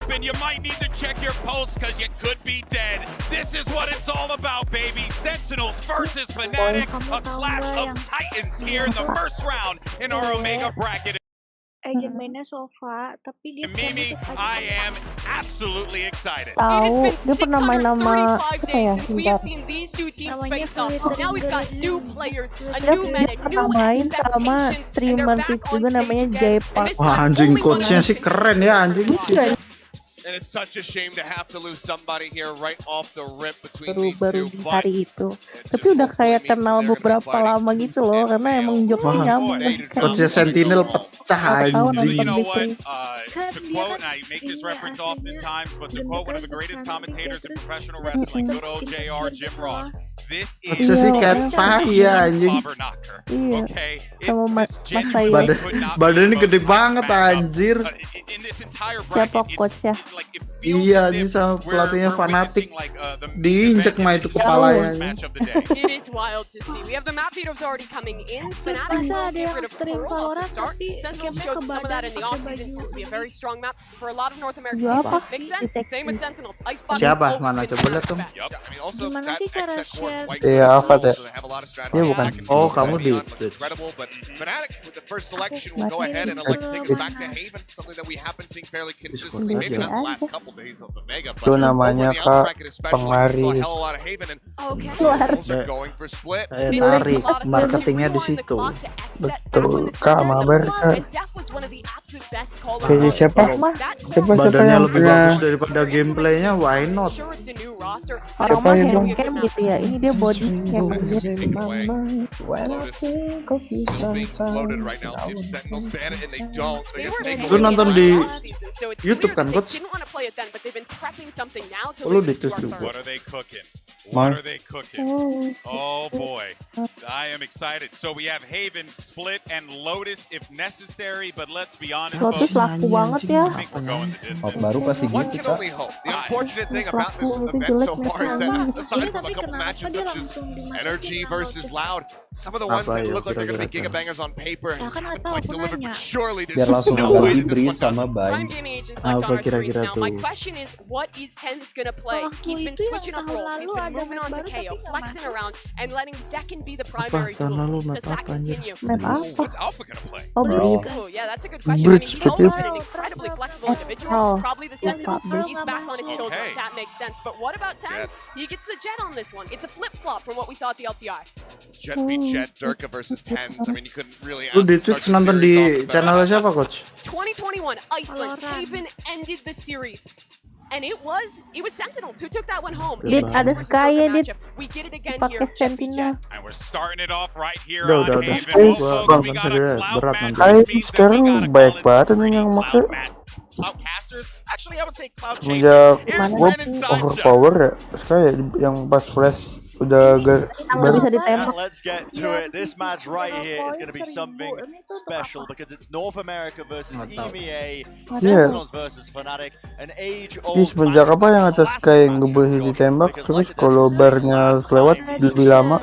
open. You might need to check your pulse because you could be dead. This is what it's all about, baby. Sentinels versus Fnatic. A clash of titans here in the first round in our Omega bracket. Agent mainnya Sova, tapi dia Mimi, I am absolutely excited. Tahu, dia pernah main nama apa ya? We have seen these two teams face off. Now we've got new players, a new meta, pernah new main sama streamer Twitch juga namanya Jaypark. Wah anjing, coachnya sih keren ya anjing. And it's such a shame to have to lose somebody here right off the rip between baru these two. di hari itu. Tapi udah kayak kenal beberapa lama gitu loh, karena emang joknya nyambung. Coachnya Sentinel pecah anjing. You know what? To quote, and I make this reference oftentimes, but to quote one of the greatest commentators in professional wrestling, good old JR, Jim Ross, this is Slobberknocker. Okay? Badannya gede banget anjir. In this entire Siapa bracket, coachnya? Iya, ini sama pelatihnya Fnatic. Diinjek mah itu kepalanya. It is wild to see. We have the map leaders already coming in. Fnatic will get rid of Pearl at the start. Sentinels showed some of that in the offseason. Tends to be a very strong map for a lot of North American teams. Makes sense. Same with Sentinels. Ice Box Siapa? Mana coba lihat dong. Gimana sih cara share? Iya, apa deh? Iya bukan. Oh, kamu di Incredible, but Fnatic with the first selection will go ahead and elect to take us back to Haven, something that we have been seeing fairly consistently, maybe not the last couple days of the Mega, but Itu namanya Kak penglaris. tarik marketingnya di situ. Betul, Kak Mabar Kak. Kayak siapa? Badannya lebih bagus daripada gameplaynya, why not? Siapa yang bilang gitu ya? Ini dia body cam. Lu nonton di YouTube kan, Coach? Lu di Twitch juga. What are they cooking? What are they cooking? Oh boy, I am excited. So we have Haven, Split, and Lotus if necessary, but let's be honest, Lotus laku banget ya. Baru pasti One gitu can Kak. only hope. The unfortunate thing about this event so far is that aside from a couple matches such as Energy versus Loud, some of the ones that look like they're going to be gigabangers on paper and just haven't quite delivered, but surely Biar there's just langsung no way ganti that Breeze this one sama Ban. Apa kira-kira tuh? My question is, what is Tens gonna play? He's been switching up roles. He's been moving on to KO, flexing around, and letting Zekin be the primary duelist. Does that continue? What's Alpha gonna play? Oh, Breeze. Oh, yeah, that's a good question. I mean, he's always been an incredibly flexible individual. Probably the Sentinel. He's back on his Killjoy. That makes sense. But what about Tens? He gets the Jet on this one. It's a flip-flop from what we saw at the LTI. Jet beat Jet, Durka versus Tens. I mean, you couldn't really ask Lu di to start Twitch the nonton series di off with channel siapa, Coach? 2021 Iceland, Haven ended the series. And it was Sentinels who took that one home. Dit, ada Sky ya, Dit. We get it again Pakai here. Sentinel. And we're starting it off right here Udah, on udah. Haven. Bang, Folks, we got a berat Cloud nanti. Kayak sekarang banyak banget nih yang make. Cloudcasters. Actually, I would say Cloud Semenjak Chasers. gue overpower ya, kayak yang pas flash udah Let's get to it. This match right here is going to be something special because it's North America versus EMEA, Sentinels versus Fnatic, an age-old semenjak apa yang atas kayak ngebus ditembak, terus kalau barnya lewat lebih lama.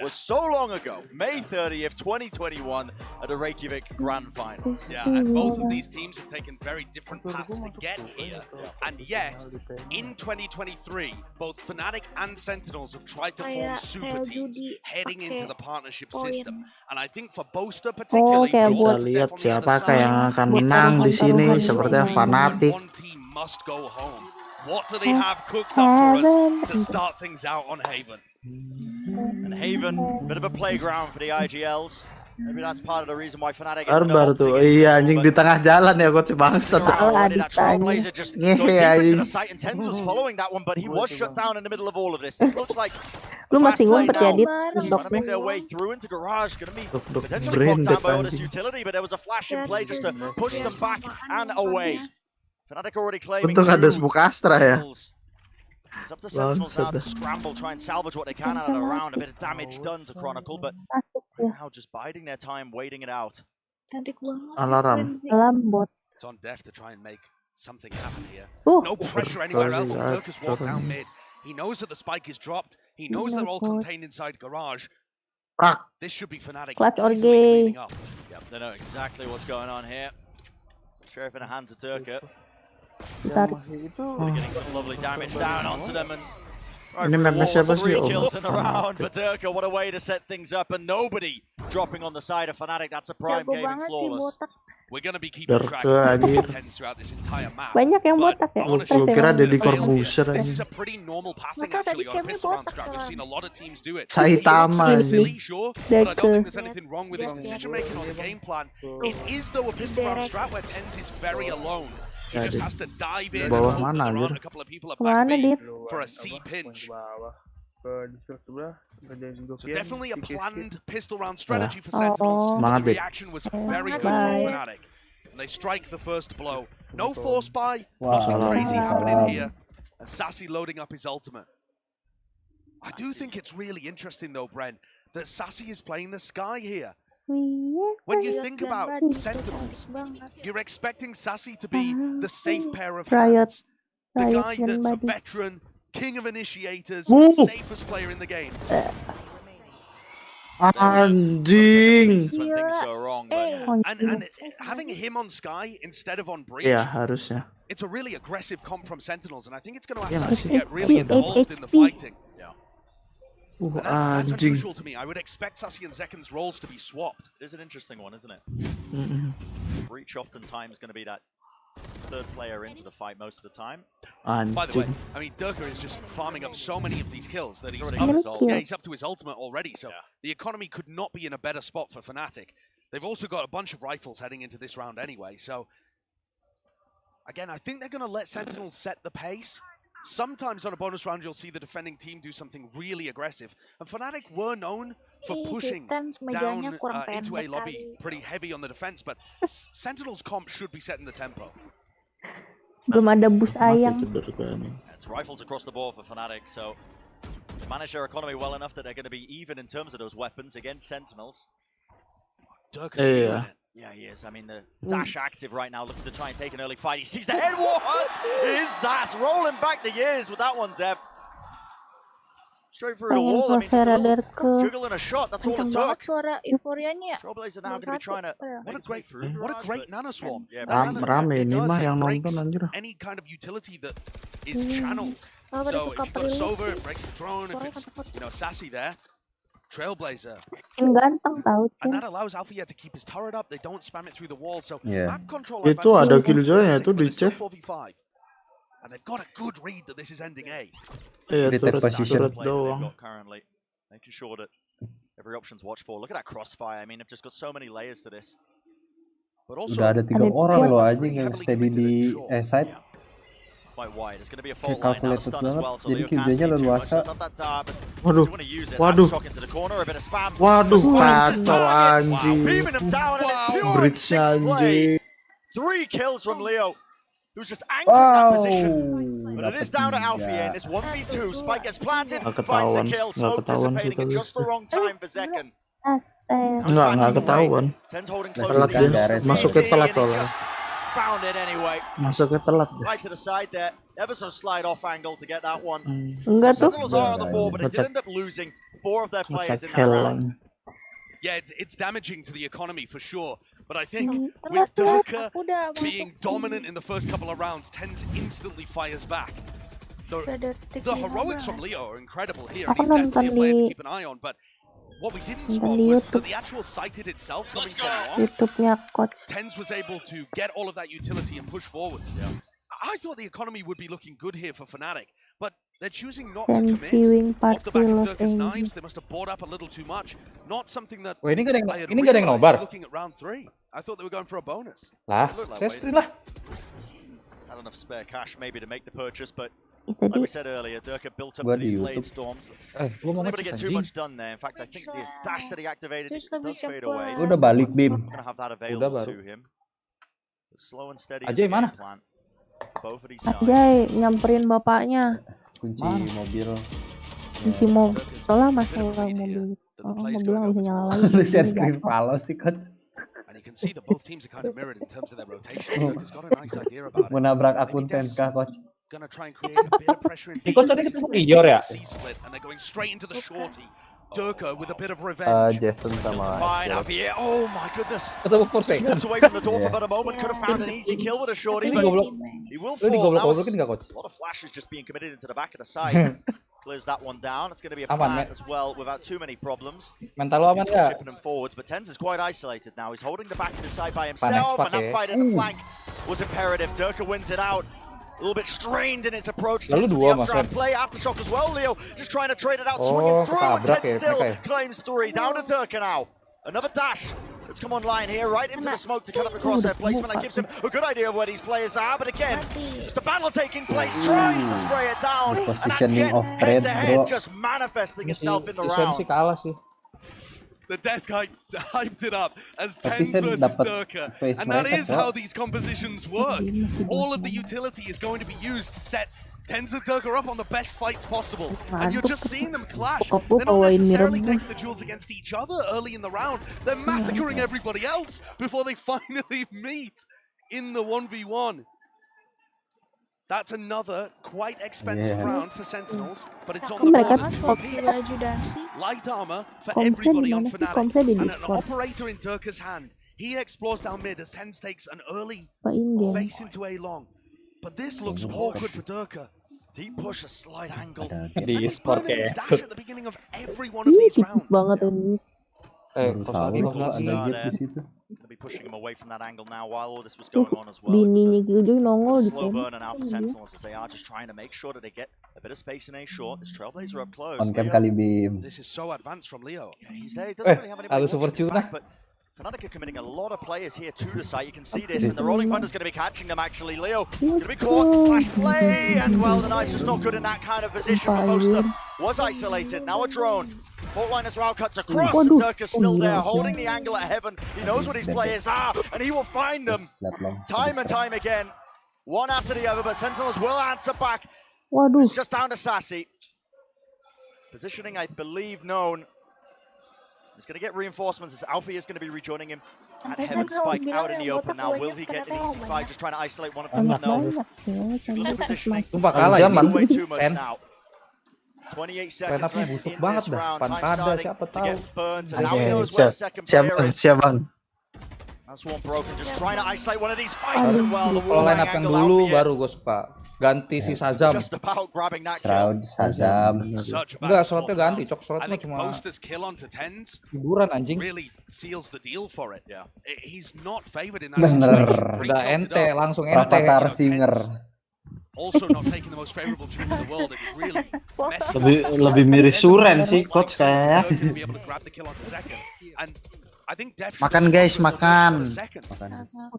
was so long ago, May 30th, 2021, at the Reykjavik Grand Finals. Yeah, and both of these teams have taken very different paths to get here. And yet, in 2023, both Fnatic and Sentinels have tried to form super teams heading into the partnership system. And I think for Boaster particularly, Kita lihat siapakah yang akan menang di sini, sepertinya Fnatic. one team must go home. What do they have cooked up for us to start things out on Haven? And Haven, bit of a playground for the IGLs. Maybe that's part of the reason why Fnatic Barbar tuh, iya anjing di tengah jalan ya Coach bangsat. Trailblazer just going deep into the site and Tens was following that one, but he was shut down in the middle of all of this. This looks like Lu masih ngumpet ya, Dit? trying to make their way through into Garage, gonna be potentially caught down by all this utility, but there was a flash in play just to push them back and away. Fnatic already claiming Untung ada smoke Astra ya. It's up to Sentinels now to scramble, try and salvage what they can out of the round. A bit of damage done to Chronicle, but now just biding their time, waiting it out. Alarm. It's on Def to try and make something happen here. No pressure anywhere else. Durka's walked down mid. He knows that the spike is dropped. He knows they're all contained inside Garage. This should be Fnatic easily cleaning up. Yep, they know exactly what's going on here. Sheriff in the hands of Durka. Getting some lovely damage down onto them and Ini mapnya siapa sih? 3 kills in the round for Durka. What a way to set things up, and nobody dropping on the side of Fnatic. That's a prime gaming flawless. We're gonna be keeping track of tens throughout this entire map. Banyak yang botak ya. Gue kira Deddy Corbuzier This is aja. a pretty normal pathing actually on a pistol round strat. We've seen a lot of teams do it. Saitama Silly, sure, but I don't think there's anything wrong with his decision making on the game plan. It is though a pistol round strat where tens is very alone. He just has to dive in and hope that there aren't a couple of people at back B for a C pinch. So definitely a planned pistol round strategy for Sentinels. The reaction was very good from Fnatic. And they strike the first blow. No force buy, nothing crazy happening here. And Sassy loading up his ultimate. I do think it's really interesting though, Bren, that Sassy is playing the Sky here. When you think about Sentinels, you're expecting Sassy to be the safe pair of hands. The guy that's a veteran, king of initiators, safest player in the game. Anjing. When things go wrong, and having him on Sky instead of on Breach, Iya harusnya. it's a really aggressive comp from Sentinels, and I think it's going to ask Sassy to get really involved in the fighting. And that's unusual to me. I would expect Sassy and Zekken's roles to be swapped. It is an interesting one, isn't it? Breach oftentimes going to be that third player into the fight most of the time. By the way, I mean, Durka is just farming up so many of these kills that he's up to his ultimate already, so the economy could not be in a better spot for Fnatic. They've also got a bunch of rifles heading into this round anyway, so again, I think they're going to let Sentinels set the pace. Sometimes on a bonus round, you'll see the defending team do something really aggressive. And Fnatic were known for pushing down into A lobby pretty heavy on the defense, but Sentinel's comp should be setting the tempo. Belum ada bus ayang. It's rifles across the board for Fnatic, so they manage their economy well enough that they're going to be even in terms of those weapons against Sentinels. Durka's feeling it. Yeah, he is. I mean, the dash active right now, looking to try and take an early fight. He sees the head. What is that? Rolling back the years with that one, Dev. Straight through the wall. I mean, just a little jiggle and a shot. That's all it took. Trailblazer now going to be trying to... What a great nanoswarm. Rame ini mah yang nonton anjir. Any kind of utility that is channeled. So if you've got a Sova, it breaks the drone. If it's, Sassy there. Trailblazer. And that allows Alpha to keep his turret up. They don't spam it through the wall. So map control. Itu ada Killjoy ya itu di C. And they've got a good read that this is ending A. Iya, turret doang. Currently, making sure that every option's watched for. Look at that crossfire. I mean, they've just got so many layers to this. But also, udah ada 3 orang loh anjing yang steady di side. Quite wide. It's going to be a fault line now, stun as well, so Leo can't see too much. That's that dart, but waduh, want to use it. Waduh, Shock into the corner, a bit of spam. Waduh, kacau anjing. Beaming them down, and it's pure Bridge anjing. 3 kills from Leo, who's just anchoring that position. But it is down to Alfie in this 1v2. Spike gets planted, finds the kill. Smoke dissipating at just the wrong time for Zekken. Enggak ketahuan. Telat dia, masuknya telat soalnya. Found it anyway. Masuknya telat deh. Right to the side there. Ever so slide off angle to get that one. Enggak tuh. Sentinels are on the ball, but it did end up losing 4 of their players in that round. Yeah, it's damaging to the economy for sure. But I think with Durka being dominant in the first couple of rounds, Tens instantly fires back. The heroics from Leo are incredible here, and he's definitely a player to keep an eye on. But what we didn't spot was that the actual sighted itself coming from long, Tens was able to get all of that utility and push forwards. Yeah. I thought the economy would be looking good here for Fnatic, but they're choosing not to commit. Off the back of Durka's knives, they must have bought up a little too much. Not something that I had realized looking at round 3. I thought they were going for a bonus. Lah, saya stream lah. Had enough spare cash maybe to make the purchase, but like we said earlier, Durka built up these blade storms. Wasn't able to get too much done there. In fact, I think the dash that he activated does fade away. Udah balik Bim. Gonna have that available to him. Slow and steady. Ajay mana? Both of these sides. Ajay nyamperin bapaknya. Kunci mobil. Kunci mobil. Soalnya masalah mobil. Mobilnya nggak bisa nyala lagi. Lu share screen Palos sih coach. And you can see that both teams are kind of mirrored in terms of their rotations. Durka's got a nice idea about it. Menabrak akun Tenka coach. Gonna try and create a bit of pressure in Coach tadi ketemu Killjoy ya? C split, and they're going straight into the shorty. Durka with a bit of revenge. Jason sama Oh my goodness. ketemu for Just second. walks away from the door for about a moment. Could have found an easy kill with a shorty, but he will fall. Now a lot of flashes just being committed into the back of the site. Clears that one down. It's going to be a plant as well without too many problems. Mental lo aman ya? Shipping him forwards, but Tens is quite isolated now. He's holding the back of the side by himself, and that fight at the flank was imperative. Durka wins it out. A little bit strained in its approach to the updraft play. Aftershock as well, Leo. Just trying to trade it out, swinging through, and Tens still claims 3. Down to Durka now. Another dash that's come online here, right into the smoke to cut up the crosshair placement. That gives him a good idea of where these players are, but again, just a battle taking place. Tries to spray it down, and that Jet head-to-head just manifesting itself in the round. The desk hyped it up as Tens versus Durka, and that is how these compositions work. All of the utility is going to be used to set Tens and Durka up on the best fights possible, and you're just seeing them clash. They're not necessarily taking the duels against each other early in the round, they're massacring everybody else before they finally meet in the 1v1. That's another quite expensive round for Sentinels, but it's on the board of 2 apiece. Light armor for everybody on Fnatic, and an operator in Durka's hand. He explores down mid as Tens takes an early face into A long. But this looks awkward for Durka. Deep push, a slight angle. He's burning his dash at the beginning of every one of these rounds. Gonna be pushing him away from that angle now while all this was going on as well. Slow burn and Alpha Sentinels as they are just trying to make sure that they get a bit of space in A short. This Trailblazer up close. On cam kali Bim. This is so advanced from Leo. Yeah, he's there. He doesn't really have anybody watching his back, but Fnatic are committing a lot of players here to the site. You can see this, and the Rolling Thunder's going to be catching them actually. Leo going to be caught. Flash play, and well, the Knife's just not good in that kind of position. But Moster was isolated. Now a drone. Fault line as well cuts across, and Durka's still there, holding the angle at heaven. He knows what his players are, and he will find them time and time again, one after the other. But Sentinels will answer back. It's just down to Sassy. Positioning, I believe, known. He's going to get reinforcements as Alfie is going to be rejoining him at Heaven Spike out in the open now. Will he get an easy fight? Just trying to isolate one of them, but no. Good positioning. Way too much now. 28 seconds left in this round. Time starting to get burnt, and now he knows where the second player is. That's one broken, just trying to isolate one of these fights, and well, the wall line angle dulu baru gue suka ganti si Shazam. Just about grabbing that kill. Shazam. Enggak, slotnya ganti, cok slotnya cuma Poster's kill onto Tens hiburan anjing. Really seals the deal for it. Yeah. He's not favored in that situation. Udah ente, langsung ente. Rafathargemah. Also not taking the most favorable tune in the world. It was really lebih mirip Suren sih coach kayaknya. Makan guys, makan.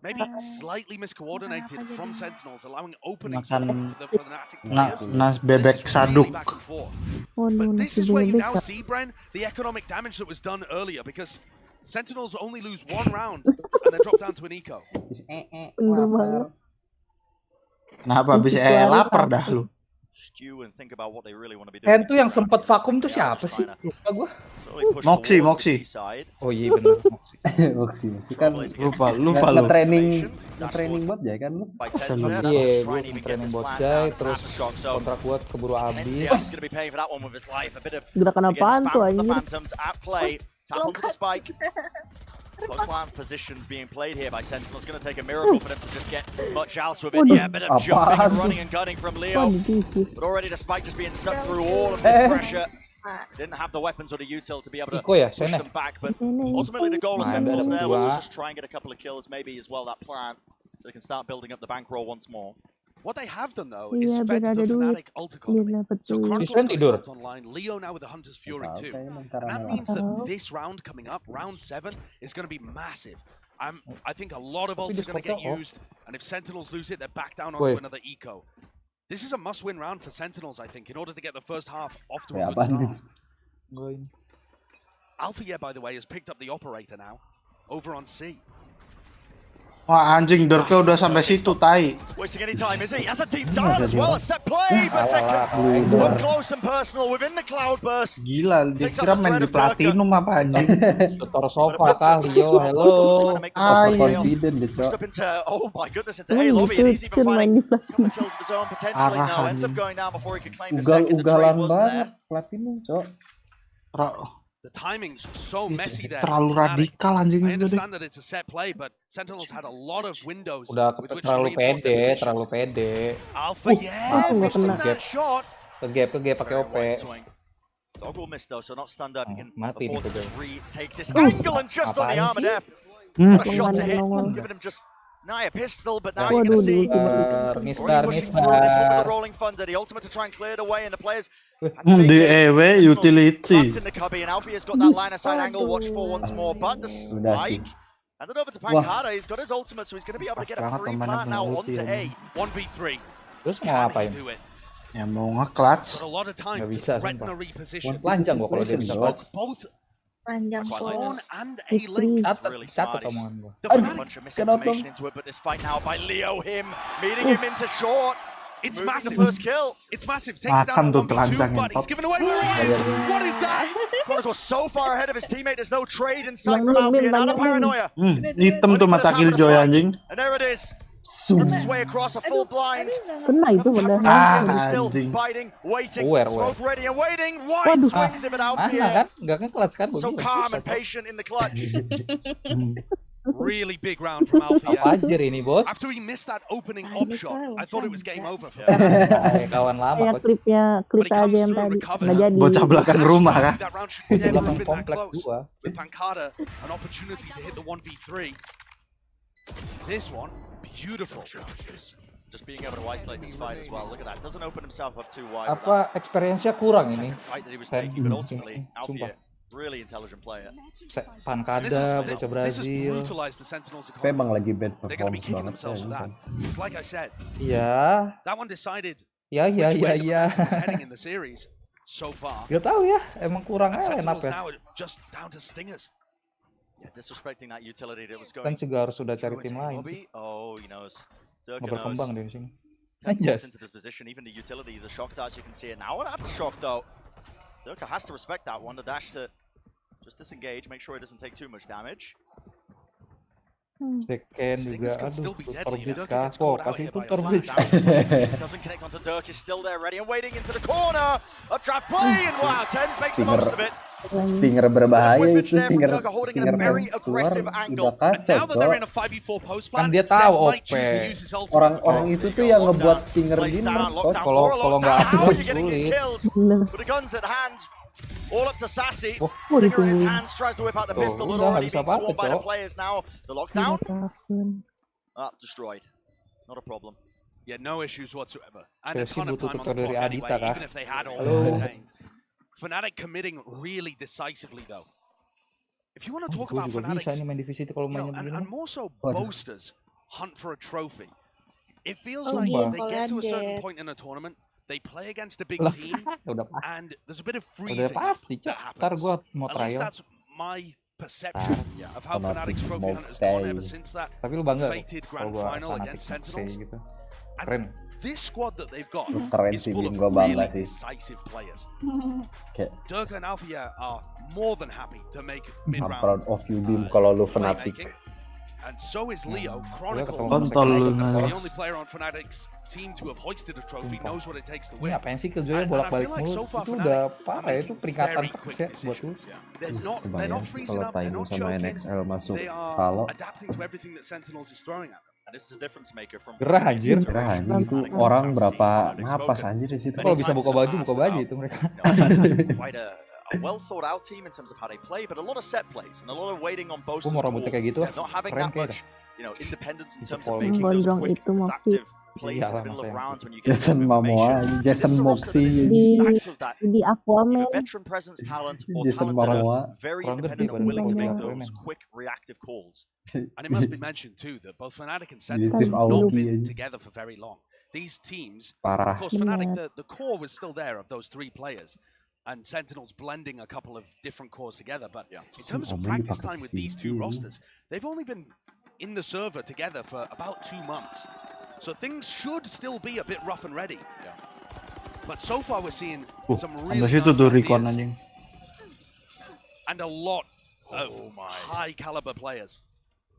Maybe slightly miscoordinated from Sentinels, allowing openings for the Fnatic players. Nas bebek saduk. But this is where you now see, Bren, the economic damage that was done earlier, because Sentinels only lose 1 round and then drop down to an eco. Kenapa bisa lapar dah lu? Ken tuh yang sempat vakum tuh siapa sih? Lupa gua. Moxie. Oh iya benar Moxie. Kan lupa lu. Training buat Jay kan lu. Iya, gua training buat Jay terus kontrak buat keburu habis. Gerakan apaan tuh anjir? Close line positions being played here by Sentinel. It's going to take a miracle for them to just get much out of it. Yeah, a bit of jumping and running and gunning from Leo. But already the spike just being stuck through all of this pressure. Didn't have the weapons or the util to be able to push them back. But ultimately the goal of Sentinels there was to just try and get a couple of kills, maybe as well that plan, so they can start building up the bankroll once more. What they have done though is fed the Fnatic ult economy. So Chronicles online, Leo now with the Hunter's Fury too. And that means that this round coming up, round 7, is going to be massive. I think a lot of ults are going to get used, and if Sentinels lose it, they're back down onto another eco. This is a must-win round for Sentinels, I think, in order to get the first half off to a good start. Alpha, by the way, has picked up the operator now, over on C. Wah anjing, Durka udah sampai situ, tai. Wasting any time, is he? Has a deep dive as well, a set play, but up close and personal within the cloudburst. Gila, dia kira main di platinum apa anjing. Tutor sofa kah, Leo, hello. Confident deh, Cok. Oh my goodness, into A lobby, and he's even finding a couple of kills of his own potentially now. Ends up going down before he could claim the second. The trade was there. Platinum, Cok. The timing's so messy there. Terlalu radikal anjing I itu deh. understand that it's a set play, but Sentinels had a lot of windows. Udah terlalu pede, terlalu pede. Alpha, yeah, missing that shot. Ke gap pakai OP. Dog will miss though, so not stunned up. You can Mati nih afford to Killjoy. just retake this angle and just on the armor death. What a shot to hit, giving him just nigh a pistol, but now you're going to see. Misbar. This one with the rolling thunder, the ultimate to try and clear it away, and the players. DEW utility. In the cubby, and Alfie's got that line of sight angle. Watch for once more, but the spike. And then over to Pancada, he's got his ultimate, so he's going to be able to get a free plant now onto A. 1v3. Terus mau ngapain? Ya mau nge-clutch. Nggak bisa sumpah. Panjang gua kalau dia bisa clutch. Panjang Spawn and A link. Catat omongan gua. Bunch of misinformation into it, but this fight now by Leo, meeting him into short. It's Moving massive. The first kill. It's massive. Takes it down to 1v2, but he's given away where he is. What is that? Chronicle so far ahead of his teammate. There's no trade in sight from Alfie. Another paranoia. Hitam tuh mata Killjoy anjing. And there it is. Rips his way across a full blind. Kena itu benar. Still biting, waiting. Both ready and waiting. Wide swings him at Alfie. Kan? Enggak kan clutch kan? So calm and patient in the clutch. Really big round from Alfie. Fajr ini bos. After he missed that opening op shot, I thought it was game over for him. Kawan lama. Kayak klip aja yang tadi nggak jadi. Bocah belakang rumah kan? Bocah belakang kompleks gua. With Pancada, an opportunity to hit the 1v3. This one, beautiful. Just being able to isolate this fight as well. Look at that. Doesn't open himself up too wide. Apa experience-nya kurang ini? Fight that he was taking, but ultimately, Alfie. Really intelligent player. Pancada, bocah Brazil. Memang lagi bad performance banget ya. Like I said. Iya. That one decided. Iya. Heading in the series so far. Gak tahu ya, emang kurang enak ya. Just down to stingers. Yeah, disrespecting that utility that was going. Kan juga harus sudah cari tim lain. Oh, he knows. Nggak berkembang di sini. Into this position, even the utility, the shock darts, you can see it now. And after shock though, Durka has to respect that one. The dash to just disengage, make sure he doesn't take too much damage. Seken juga, aduh, tutor blitz kah? Kok kasih tutor blitz? Doesn't connect onto Dirk, is still there, ready and waiting into the corner. Up trap play, and wow, Tens makes the most of it. Stinger berbahaya itu, Stinger keluar udah kacau, kan dia tahu OP. Orang itu tuh yang ngebuat Stinger gini, kalau nggak aktif sulit. All up to Sassy. Stinger in his hands, tries to whip out the pistol, but already being swarmed by the players now. The lockdown. Destroyed. Not a problem. Yeah, no issues whatsoever. And a ton of time on the dari clock Adita, anyway, even if they had all contained. Fnatic committing really decisively though. If you want to talk about Fnatic, and more so boasters hunt for a trophy, it feels like they get to a certain point in a tournament, they play against a big team, and there's a bit of freezing that happens. At least that's my perception of how Fnatic's trophy hunt has gone ever since that fated grand final against Sentinels. And this squad that they've got is full of really decisive players. Durka and Alfia are more than happy to make mid-round. I'm proud of you, Bim, kalau lu Fnatic. And so is Leo. Chronicle, the only player on Fnatic's team to have hoisted a trophy, knows what it takes to win. Apain sih Killjoy bolak-balik mulu? Itu udah parah ya, itu peringatan terus ya buat lu. Kebayang kalau Tainu sama NXL masuk kalau adapting to everything that Sentinels is throwing at them. Gerah anjir. Gerah anjir itu orang berapa napas anjir di situ. Kalau bisa buka baju itu mereka. A well thought out team in terms of how they play, but a lot of set plays and a lot of waiting on both sides. Gitu, not having that much, independence in terms of making those quick, productive plays in the middle of rounds when you get Jason Momoa, Jason Moxie, di Aquaman. Veteran presence, talent, or talent that are very independent and willing to make those quick, reactive calls. And it must be mentioned too that both Fnatic and Sentinel have not been together for very long. These teams, of course, Fnatic, the core was still there of those three players. And Sentinel's blending a couple of different cores together. But in terms of practice time with these two rosters, they've only been in the server together for about 2 months. So things should still be a bit rough and ready. But so far we're seeing some really nice ideas. And a lot of high caliber players.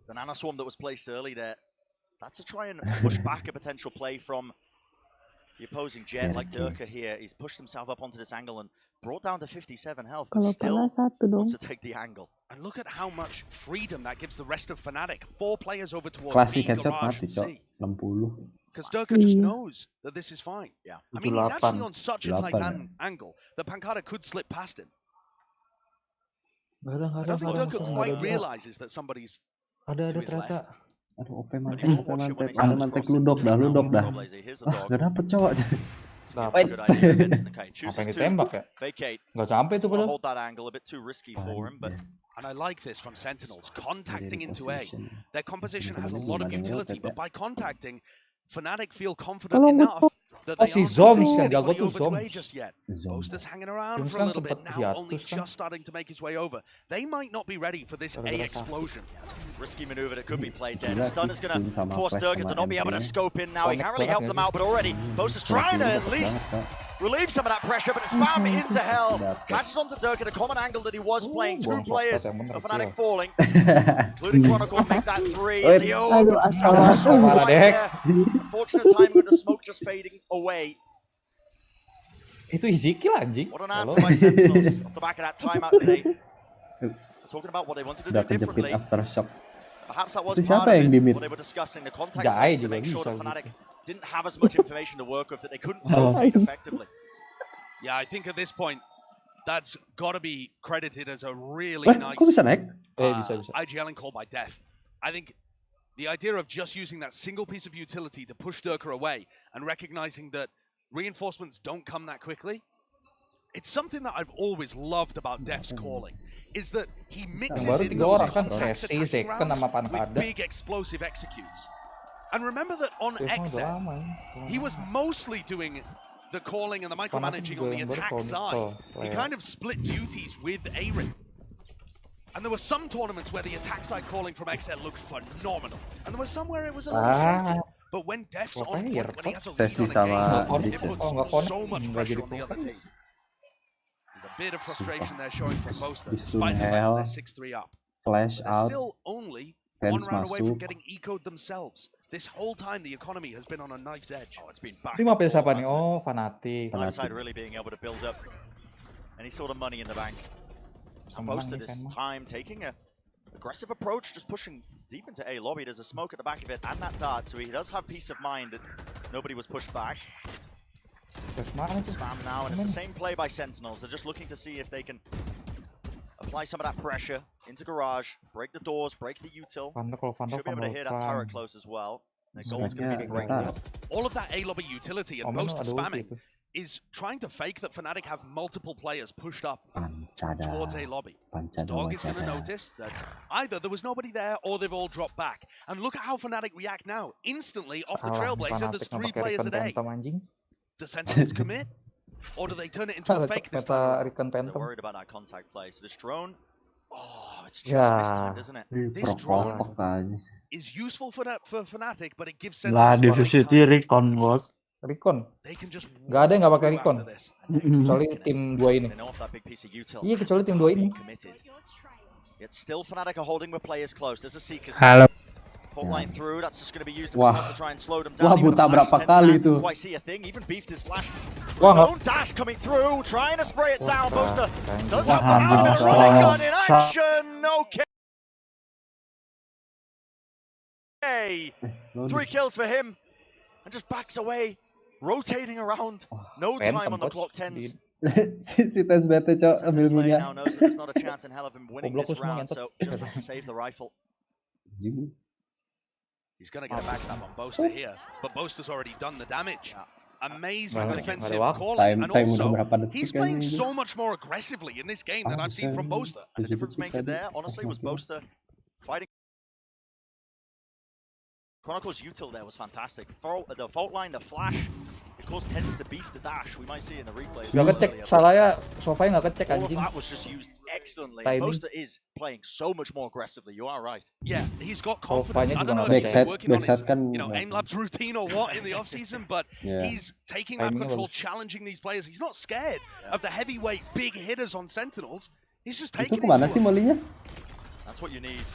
The Nana Swarm that was placed early there, that's to try and push back a potential play from the opposing jet like Durka here. He's pushed himself up onto this angle and brought down to 57 health, but still wants to take the angle. And look at how much freedom that gives the rest of Fnatic. 4 players over towards Klasik B, headshot Garage, mati, and Cok. C. 60. Because Durka just knows that this is fine. Yeah. I mean, he's actually on such a tight angle that Pancada could slip past him. I don't think Durka quite realizes that somebody's Ada to his left. ternyata. Aduh, OP mantek ludok dah. Gak dapet cowok. Ngapain ditembak ya? Nggak sampai tuh padahal. Hold that angle a bit too risky for him, but and I like this from Sentinels, contacting into A. Their composition has a lot of utility, but by contacting, Fnatic feel confident enough that they aren't taking anybody over to A just yet. Boaster's hanging around for a little bit now, only just starting to make his way over. They might not be ready for this A explosion. Risky maneuver that could be played there. The stun is going to force Durka to not be able to scope in now. He can't really help them out, but already Boaster's trying to at least relieve some of that pressure, but it's spam into hell. Catches onto Durka, the common angle that he was playing. 2 players of Fnatic falling. Including Chronicle, make that 3. Leo puts himself so right there. Unfortunate timing with the smoke just fading away. Itu Ezekiel anjing. What an answer by Sentinels off the back of that timeout today. Talking about what they wanted to do differently. Perhaps that was part of it, what they were discussing, the contact to make sure that Fnatic didn't have as much information to work with, that they couldn't rotate effectively. Yeah, I think at this point, that's got to be credited as a really nice IGLing call by Def. I think the idea of just using that single piece of utility to push Durka away and recognizing that reinforcements don't come that quickly, it's something that I've always loved about Def's calling, is that he mixes in those contact attacking rounds with big explosive executes. And remember that on XL, he was mostly doing the calling and the micromanaging on the attack side. He kind of split duties with Arin. And there were some tournaments where the attack side calling from XL looked phenomenal. And there was some where it was a little shaky. But when Def's on point, when he has a lead on a game, it puts so much pressure on the other team. There's a bit of frustration there showing from Boaster, despite the fact that they're 6-3 up. Flash They're out. still only 1 round away from getting eco'd themselves. This whole time, the economy has been on a knife's edge. Oh, it's been back. Ini mapnya siapa nih? Oh, Fnatic. Side really being able to build up any sort of money in the bank. Boaster this time taking a aggressive approach, just pushing deep into A lobby. There's a smoke at the back of it and that dart, so he does have peace of mind that nobody was pushed back. Spam now, and it's the same play by Sentinels. They're just looking to see if they can apply some of that pressure into Garage, break the doors, break the util. Should be able to hear that turret close as well. Their goal is going to be to break that. All of that A lobby utility and Boaster spamming is trying to fake that Fnatic have multiple players pushed up towards A lobby. Dog is going to notice that either there was nobody there or they've all dropped back. And look at how Fnatic react now. Instantly off the Trailblazer, there's 3 players a day. Do Sentinels commit? Or do they turn it into a fake this time? They're worried about that contact play. So this drone, oh, it's just mistimed, isn't it? This drone is useful for Fnatic, but it gives Lah, Sentinels Diversity recon, bos. Recon. Gak ada yang gak pakai recon. Kecuali tim 2 ini. Iya, kecuali tim 2 ini. Yet still Fnatic are holding with players close. There's a Seekers. Halo. Fault line through, that's just going to be used Wah, to try and slow them down. wah buta berapa kali tuh. Quite see a thing, even beefed his flash. Wah, Own dash coming through, trying to spray it down. Boaster does have the movement, running gun in action. Okay. 3 kills for him, and just backs away, rotating around. No time on the clock. Tens. Si Tens bete cok ambil punya. Now knows that there's not a chance in hell of him winning this round, so just has to save the rifle. He's going to get a backstab on Boaster here, but Boaster's already done the damage. Amazing defensive calling, and also, he's playing so much more aggressively in this game than I've seen from Boaster. And the difference maker there, honestly, was Boaster fighting. Chronicle's util there was fantastic. The fault line, the flash, it caused Tens to beef the dash. We might see in the replay. Gak kecek, salahnya Sofai gak kecek All of anjing. that was just used excellently. Boaster is playing so much more aggressively. You are right. Yeah, he's got confidence. I don't know if he's working on his aim labs routine or what in the off season, but he's taking map control, challenging these players. He's not scared of the heavyweight big hitters on Sentinels. He's just taking it. Itu kemana sih molinya? That's what you need.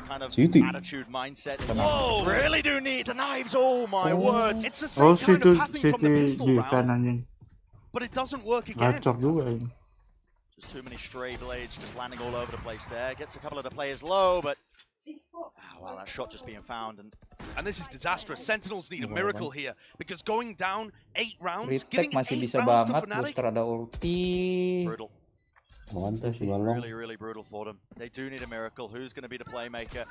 kind of attitude, mindset. Whoa, really do need the knives. Oh my words. It's the same kind of pathing from the pistol round, anjing. but it doesn't work again. Gacor juga ini. Just too many stray blades just landing all over the place there. Gets a couple of the players low, but well, that shot just being found. And this is disastrous. Sentinels need a miracle here because going down 8 rounds, retake masih bisa banget. Booster ada ulti. Brutal. Really, really brutal for them. They do need a miracle. Who's going to be the playmaker?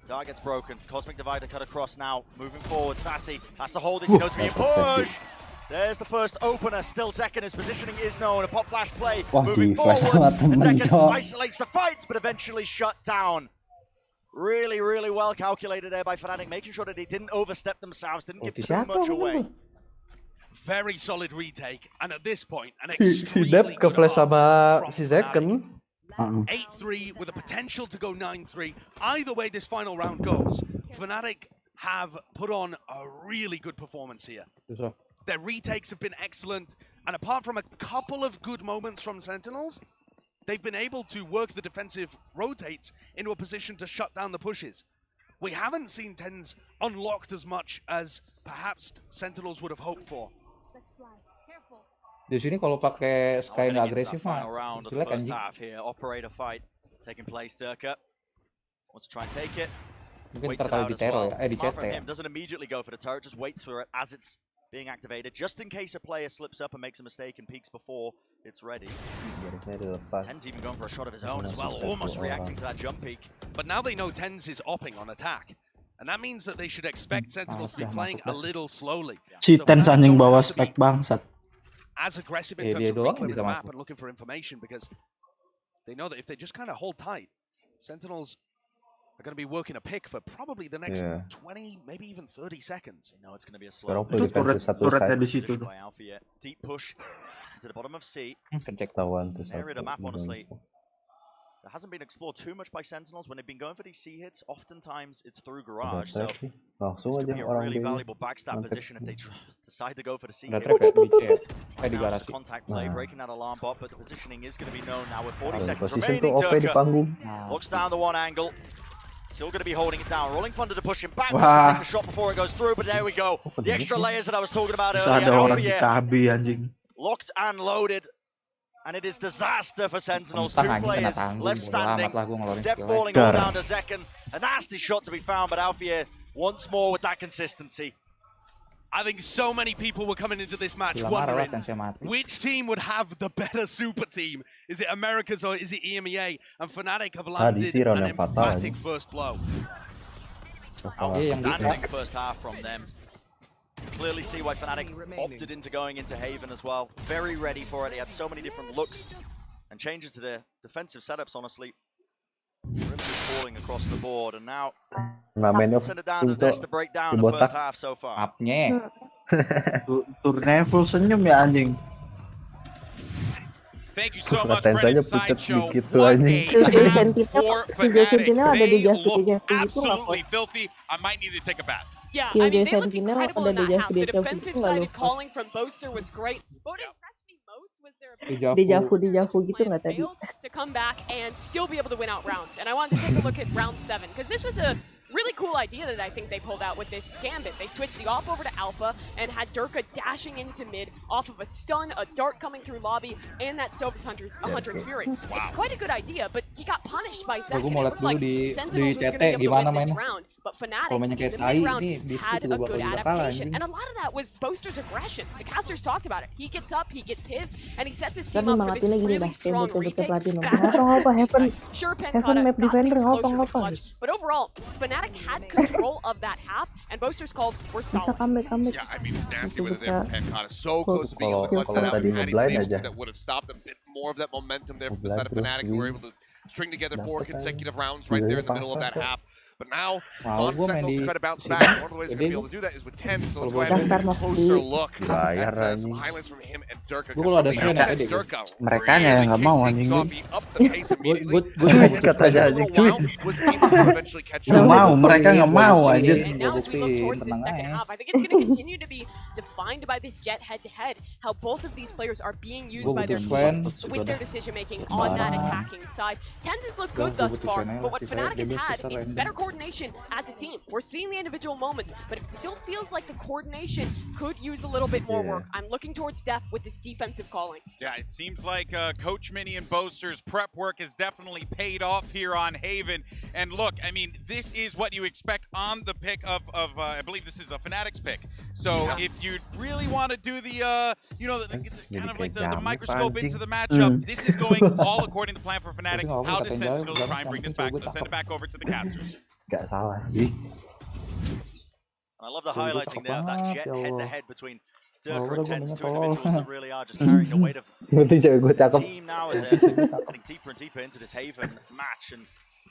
Target's broken. Cosmic Divider cut across now. Moving forward. Sassy has to hold it. He knows being pushed. There's the first opener. Still Zekken. His positioning is known. A pop flash play. Moving forwards. And Zekken isolates the fights, but eventually shut down. Really, really well calculated there by Fnatic, making sure that they didn't overstep themselves, didn't give too much away. Very solid retake, and at this point, an extremely Dep ke flash sama si Zekken. 8-3 with a potential to go 9-3. Either way this final round goes, Fnatic have put on a really good performance here. Their retakes have been excellent, and apart from a couple of good moments from Sentinels, they've been able to work the defensive rotates into a position to shut down the pushes. We haven't seen TenZ unlocked as much as perhaps Sentinels would have hoped for. Di sini kalau pakai Sky nggak agresif mah, jelek anjing. Operator fight taking place. Durka wants to try and take it. Mungkin terkali di teror ya, di CT ya. Doesn't immediately go for the turret, just waits for it as it's being activated, just in case a player slips up and makes a mistake and peeks before it's ready. TenZ even going for a shot of his own as well, almost reacting to that jump peek. But now they know TenZ is opping on attack, and that means that they should expect Sentinels to be playing a little slowly. Si TenZ anjing bawa spek bangsat. As aggressive in terms of reclaiming the map and looking for information, because they know that if they just kind of hold tight, Sentinels are going to be working a pick for probably the next 20, maybe even 30 seconds. You know it's going to be a slow turretnya di situ. Deep push to the bottom of C. Ketahuan tuh. Area the map, honestly. That hasn't been explored too much by Sentinels. When they've been going for these C hits, oftentimes it's through Garage. So this could be a really valuable backstab position if they decide to go for the C hit. Contact play, breaking that alarm bot, but the positioning is going to be known now with 40 seconds remaining. Durka looks down the one angle. Still going to be holding it down. Rolling Thunder to push him back. Wants to take a shot before it goes through, but there we go. The extra layers that I was talking about earlier. Locked and loaded. And it is disaster for Sentinels. 2 players left standing. Dep falling all down to Zekken. A nasty shot to be found, but Alfie once more with that consistency. I think so many people were coming into this match wondering which team would have the better super team. Is it Americas or is it EMEA? And Fnatic have landed an emphatic first blow. Outstanding first half from them. Clearly see why Fnatic opted into going into Haven as well. Very ready for it. They had so many different looks and changes to their defensive setups, honestly. Really good falling across the board, and now send it down to this to break down the first half so far. Upnya. Turnya full senyum ya anjing. Thank you so much, Brennan Sideshow. Sentinel ada di Just absolutely filthy. I might need to take a bath. Yeah, I mean, they looked incredible in that half. The defensive-sided calling from Boaster was great. What impressed me most was their ability to come back and still be able to win out rounds. And I wanted to take a look at round 7, because this was a really cool idea that I think they pulled out with this Gambit. They switched the off over to Alpha and had Durka dashing into mid off of a stun, a dart coming through lobby, and that Sophus Hunter's Fury. Wow. It's quite a good idea, but he got punished by Zekken. It looked like Sentinels was going to be able to win this round, but Fnatic in the mid-round had a good adaptation. And a lot of that was Boaster's aggression. The casters talked about it. He gets up, he gets his, and he sets his team up for this really strong retake. Sure, Pancata got things closer to the clutch, but overall, Fnatic had control of that half, and Boaster's calls were solid. Yeah, I mean, nasty with it there for Pancata. So close to being able to clutch that out. Had he been able to, that would have stopped a bit more of that momentum there from the side of Fnatic, who were able to string together 4 consecutive rounds right there in the middle of that half. But now, Sentinels to try to bounce back. One of the ways they're going to be able to do that is with 10. So let's go ahead and take a closer look at some highlights from him and Durka. Mereka yang nggak mau anjing. Gue kata aja anjing cuy. Nggak mau, mereka nggak mau anjir. Now as we look towards this second half, I think it's going to continue to be defined by this Jet head-to-head. How both of these players are being used by their teams with their decision-making on that attacking side. Tens has looked good thus far, but what Fnatic has had is better coordination as a team. We're seeing the individual moments, but it still feels like the coordination could use a little bit more work. I'm looking towards Def with this defensive calling. Yeah, it seems like Coach Mini and Boaster's prep work has definitely paid off here on Haven. And look, I mean, this is what you expect on the pick of I believe this is a Fnatic's pick. So if you really want to do the, you know, kind of like the microscope into the matchup, this is going all according to plan for Fnatic. How does Sentinel try and bring this back? Let's send it back over to the casters. Gak salah sih. I love the highlighting there of that Jet head-to-head between Durka and Tens, two individuals that really are just carrying the weight of the team now as they're getting deeper and deeper into this Haven match. And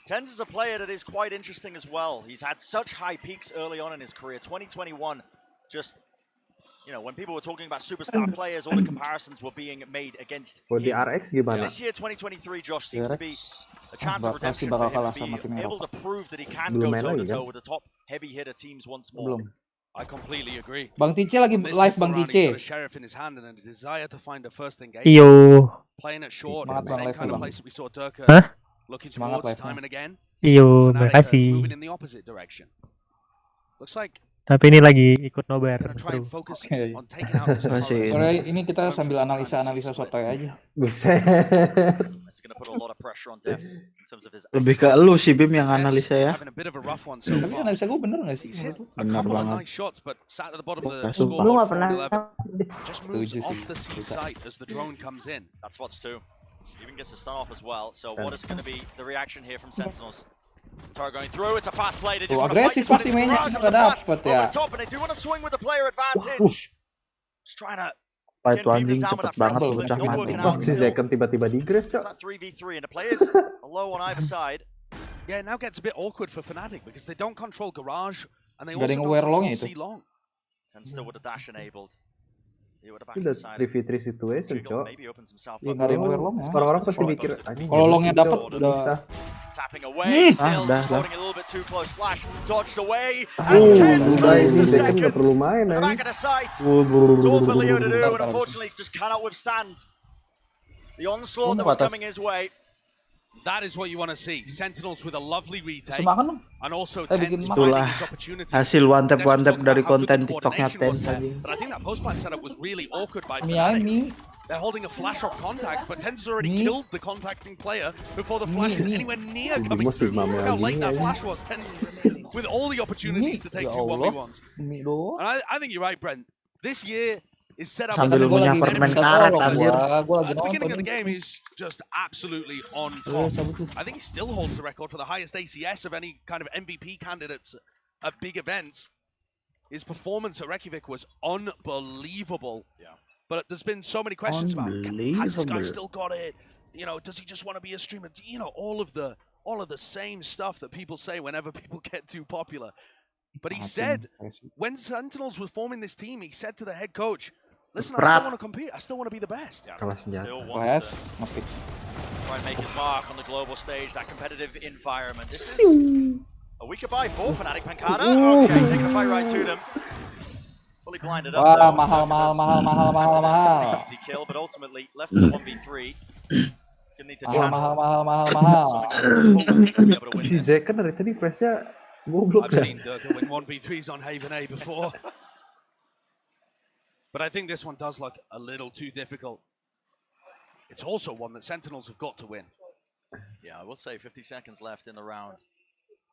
Tens is a player that is quite interesting as well. He's had such high peaks early on in his career. 2021, just, you know, when people were talking about superstar players, all the comparisons were being made against him. This year, 2023, Josh, seems to be a chance of redemption for him to be able to prove that he can go toe-to-toe with the top heavy hitter teams once more. I completely agree. Bang Tice lagi live Bang Tice. Sheriff in his hand and a desire to find a first engagement. Iyo. Playing it short, same kind of place that we saw Durka looking towards time and again. Iyo, makasih. Moving in the opposite direction. Looks like tapi ini lagi ikut nobar. Sorry, ini kita sambil analisa sotoy aja. Lebih ke lu sih Bim yang analisa ya. Tapi analisa gue bener gak sih? Bener banget. Lu gak pernah. Setuju sih. That's what's two. Even gets a stun off as well. So what is going to be the reaction here from Sentinels? Tara going through, it's a fast play. They just want to fight this with barrage on the flash over the top, and they do want to swing with the player advantage. Just trying to get people down with that frontal, but not working out. Si Zekken tiba-tiba digress, Cok. 3v3, and the players are low on either side. Yeah, it now gets a bit awkward for Fnatic because they don't control Garage, and they also don't control C-Long. And still with the dash enabled. Udah 3v3 situation, Cok. Ya, nggak ada yang aware long ya. Orang-orang pasti mikir, kalau longnya dapet udah tapping away, still just holding a little bit too close. Flash dodged away, and Tens goes the second. Nggak perlu main, the back of the site. It's all for Leo to do, and unfortunately just cannot withstand the onslaught that was coming his way. That is what you want to see. Sentinels with a lovely retake. And also itulah hasil one tap dari konten TikToknya Tens aja. But I think that post-plant setup was really awkward by Fnatic. They're holding a flash off contact, but Tens has already killed the contacting player before the flash is anywhere near coming through. Look how late that flash was. Tens with all the opportunities to take 2 1v1s. And I think you're right, Brent. This year is set up sambil punya permen karet anjir. At the beginning of the game, he's just absolutely on top. I think he still holds the record for the highest ACS of any kind of MVP candidates at big events. His performance at Reykjavik was unbelievable. Yeah. But there's been so many questions about, has this guy still got it? You know, does he just want to be a streamer? You know, all of the same stuff that people say whenever people get too popular. But he said, when Sentinels was forming this team, he said to the head coach, listen, I still want to compete. I still want to be the best. Yeah. Still wants to try and make his mark on the global stage, that competitive environment. This is a weaker buy for Fnatic. Pancada. Okay, taking a fight right to them. Fully blinded up. Mahal. Easy kill, but ultimately left to 1v3. Gonna need to mahal. Si Zekken dari tadi freshnya goblok. I've seen Durka win 1v3s on Haven A before. But I think this one does look a little too difficult. It's also one that Sentinels have got to win. Yeah, I will say 50 seconds left in the round.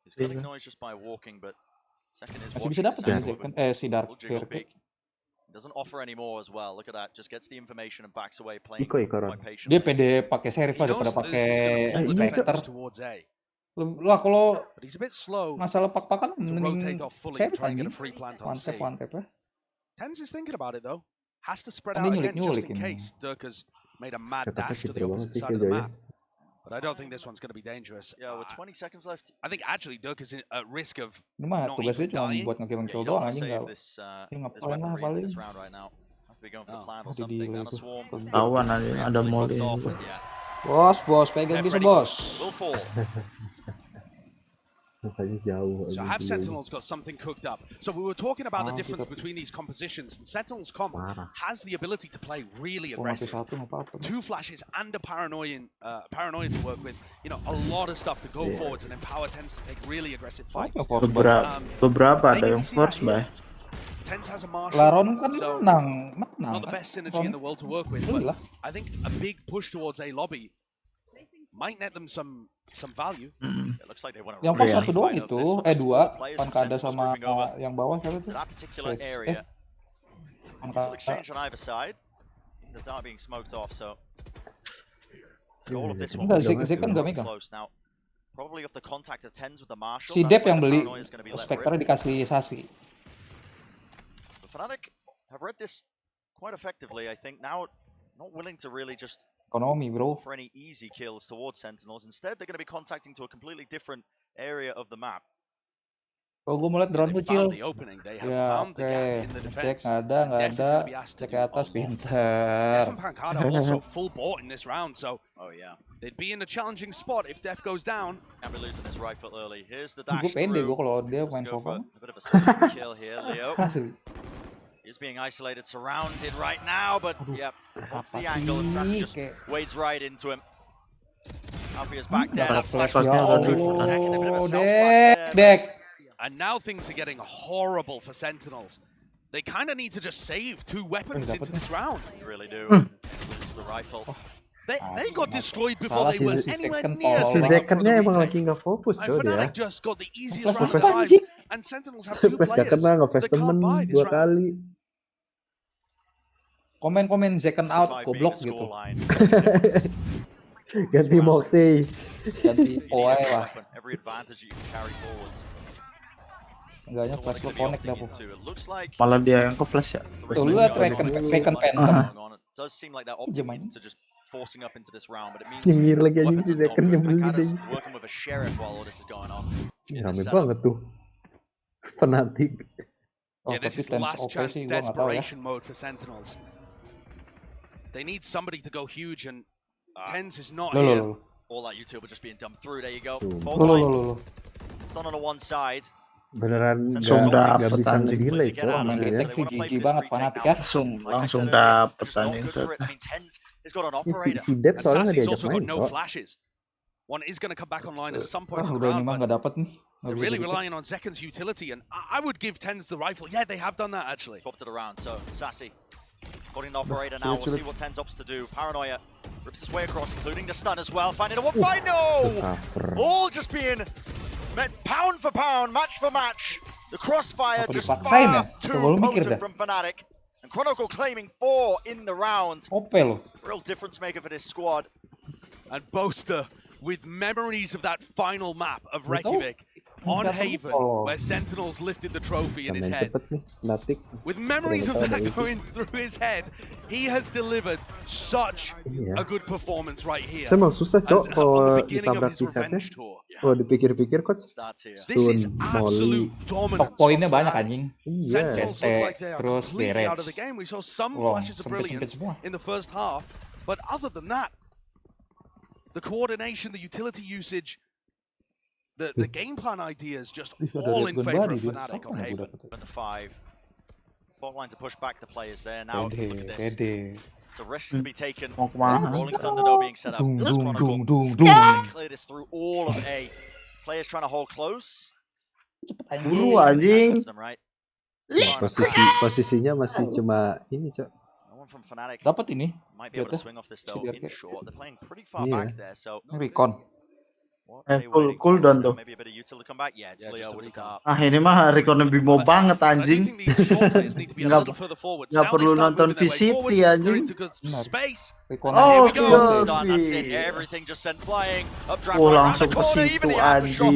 He's got acknowledged just by walking, but second is masih bisa dapat ya si Dark. Doesn't offer any more as well. Look at that. Just gets the information and backs away playing quite patiently. Dia pede pakai serif daripada pakai Spectre. Lah kalau masalah pak-pakan mending serif anjing. Mantep ya. Tens is thinking about it though. Has to spread out again just in case Durka's made a mad dash to the opposite side of the map. But I don't think this one's going to be dangerous. Yeah, with 20 seconds left. I think actually Dirk is at risk of Ini mah not tugasnya even cuma dying. buat ngekill You doang don't want to anjing save enggak. this Ngapain lah weaponry into paling. this round right now. Have to be going for the plan or Di something. delay And a itu. swarm. Tawan ada molly. Yeah. Bos, pegang gitu bos. Will fall. So have Sentinel's got something cooked up. So we were talking about the difference between these compositions, and Sentinel's comp has the ability to play really aggressive. 2 flashes and a paranoia to work with. You know, a lot of stuff to go forwards, and Empower tends to take really aggressive fights. Beberapa ada yang force, Bay. Tens has a marshal, Laron kan so menang not the best synergy in the world to work with, but I think a big push towards A lobby might net them some value. It looks like they want to Yang pas satu doang itu, dua, Pankada sama yang bawah siapa tuh? that particular area. Mutual exchange on either side. The dart being smoked off, so all of this one Enggak, Zekan enggak megang. close now. Probably off the contact of Tens with the marshal. Si Dep yang beli, Spectre dikasih Sasi. The Fnatic have read this quite effectively, I think. Now, not willing to really just Ekonomi, bro. for any easy kills towards Sentinels. Instead, they're going to be contacting to a completely different area of the map. Oh, gue mau liat drone kecil. Ya, oke. Cek nggak ada. Cek ke atas, pinter. Def and Pankada also full bought in this round, so they'd be in a challenging spot if Def goes down. Can't be losing this rifle early. Here's the dash Gue pede gue through. kalau dia Let's main go for sofa. a bit of a solo kill here, Leo. Asli. He's being isolated, surrounded right now, but yep, what's the angle? And Sassy just wades right into him. Alfie is back down. Flash for ya a second, a bit of a self-flash there. And now things are getting horrible for Sentinels. They kind of need to just save 2 weapons into this round. They really do. Lose the rifle. They got destroyed before they were anywhere near. Si Zekernya emang lagi nggak fokus coy dia. Fnatic just got the easiest round of lives, and Sentinels have 2 Flash gak players kena, nge-flash that can't temen buy 2 this round. kali. Komen Zekan out, goblok gitu. Ganti Moxie. Ganti OI lah. Every advantage you can carry forwards. Enggaknya flash lo connect dah, Malah dia yang ke flash ya. Tuh lu liat Phantom. Does seem like that option to just forcing up into this round, but it means Nyengir lagi anjing si Zeker nyebelin gitu. working with a sheriff while all this is going on. Rame banget tuh. Fnatic. Yeah, this is last chance desperation mode for Sentinels. They need somebody to go huge, and Tens is not here. All that YouTube just being dumped through. There you go. It's not on the one side. Beneran nggak bisa nge-delay itu deteksi gigi banget Fnatic ya. Langsung dapet anjing set. Si Dep soalnya nggak diajak main no flashes. One is going to come back online at some point. Udah ini mah nggak dapet nih. They're really relying on Zekan's utility, and I would give Tens the rifle. Yeah, they have done that actually. Swapped it around, so Sassy putting the operator now. We'll see what Tens opts to do. Paranoia rips his way across, including the stun as well. Finding a one by no! All just being met pound for pound, match for match. The crossfire just far too potent from Fnatic. And Chronicle claiming 4 in the round. Real difference maker for this squad. And Boaster with memories of that final map of Reykjavik on Haven, where Sentinels lifted the trophy in his head. With memories of that going through his head, he has delivered such a good performance right here. Emang susah cok kalau ditabrak resetnya. Oh dipikir-pikir coach. This is absolute dominance. Poinnya banyak anjing. Sentinels look like they are terus completely out of the game. We saw some flashes of brilliance in the first half, but other than that, the coordination, the utility usage, the game plan ideas just all in favor of Fnatic on Haven. The 5. Bot line to push back the players there now. Look at this. It's a risk to be taken. Rolling Thunder though being set up. Clear this through all of A. Players trying to hold close. Buru anjing. Posisinya masih cuma ini cok. Dapat ini. Might be able to swing off this though in short. They're playing pretty far back there, so Recon. Cooldown tuh. Maybe a bit of util to come back. Yeah, it's Leo with the dart. Ini mah Reconnya Bimo banget anjing. Nggak perlu nonton VCT anjing. Oh, that's it. Everything just sent flying. Updraft right around the corner. Even the aftershock.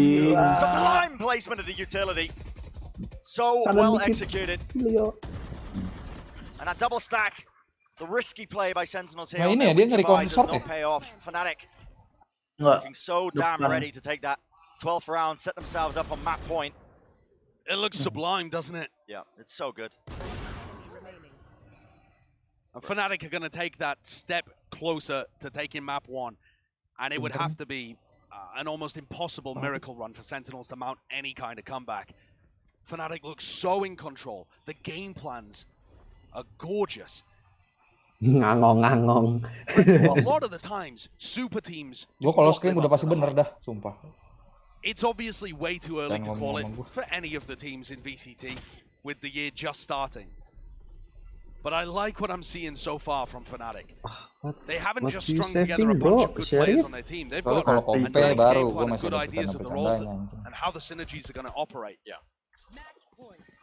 Sublime placement of the utility. So well executed. And a double stack. The risky play by Sentinels here. Nah ini ya dia nge-recon short ya? Pay off. Fnatic Looking so damn ready to take that 12th round, set themselves up on map point. It looks sublime, doesn't it? Yeah, it's so good. And Fnatic are going to take that step closer to taking map 1. And it would have to be an almost impossible miracle run for Sentinels to mount any kind of comeback. Fnatic looks so in control. The game plans are gorgeous. Ngangong. A lot of the times, super teams... Gua kalau screen udah pasti bener dah, sumpah. It's obviously way too early to call it for any of the teams in VCT with the year just starting. But I like what I'm seeing so far from Fnatic. They haven't just strung together a bunch of good players on their team. They've got a nice game plan and good ideas of the roles and how the synergies are going to operate. Yeah.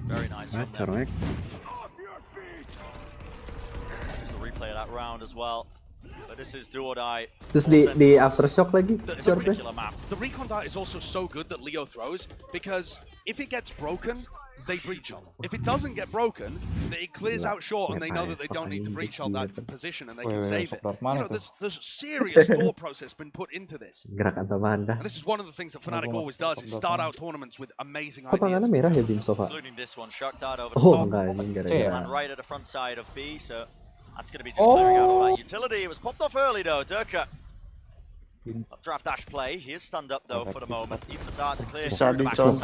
Very nice from them. There's a replay of that round as well. But this is do or die. Terus di aftershock lagi. The recon dart is also so good that Leo throws because if it gets broken, they breach on. If it doesn't get broken, it clears out short and they know that they don't need to breach on that position and they can save it. You know, there's serious thought process been put into this. And this is one of the things that Fnatic always does is start out tournaments with amazing ideas. Merah ya Bim Sofa. Including this one, Sharked out over the top. And right at the front side of B, so that's going to be just clearing out all that utility. It was popped off early though, Durka. Draft dash play. He is stunned up though for the moment. Even the darts are clear. Sentinels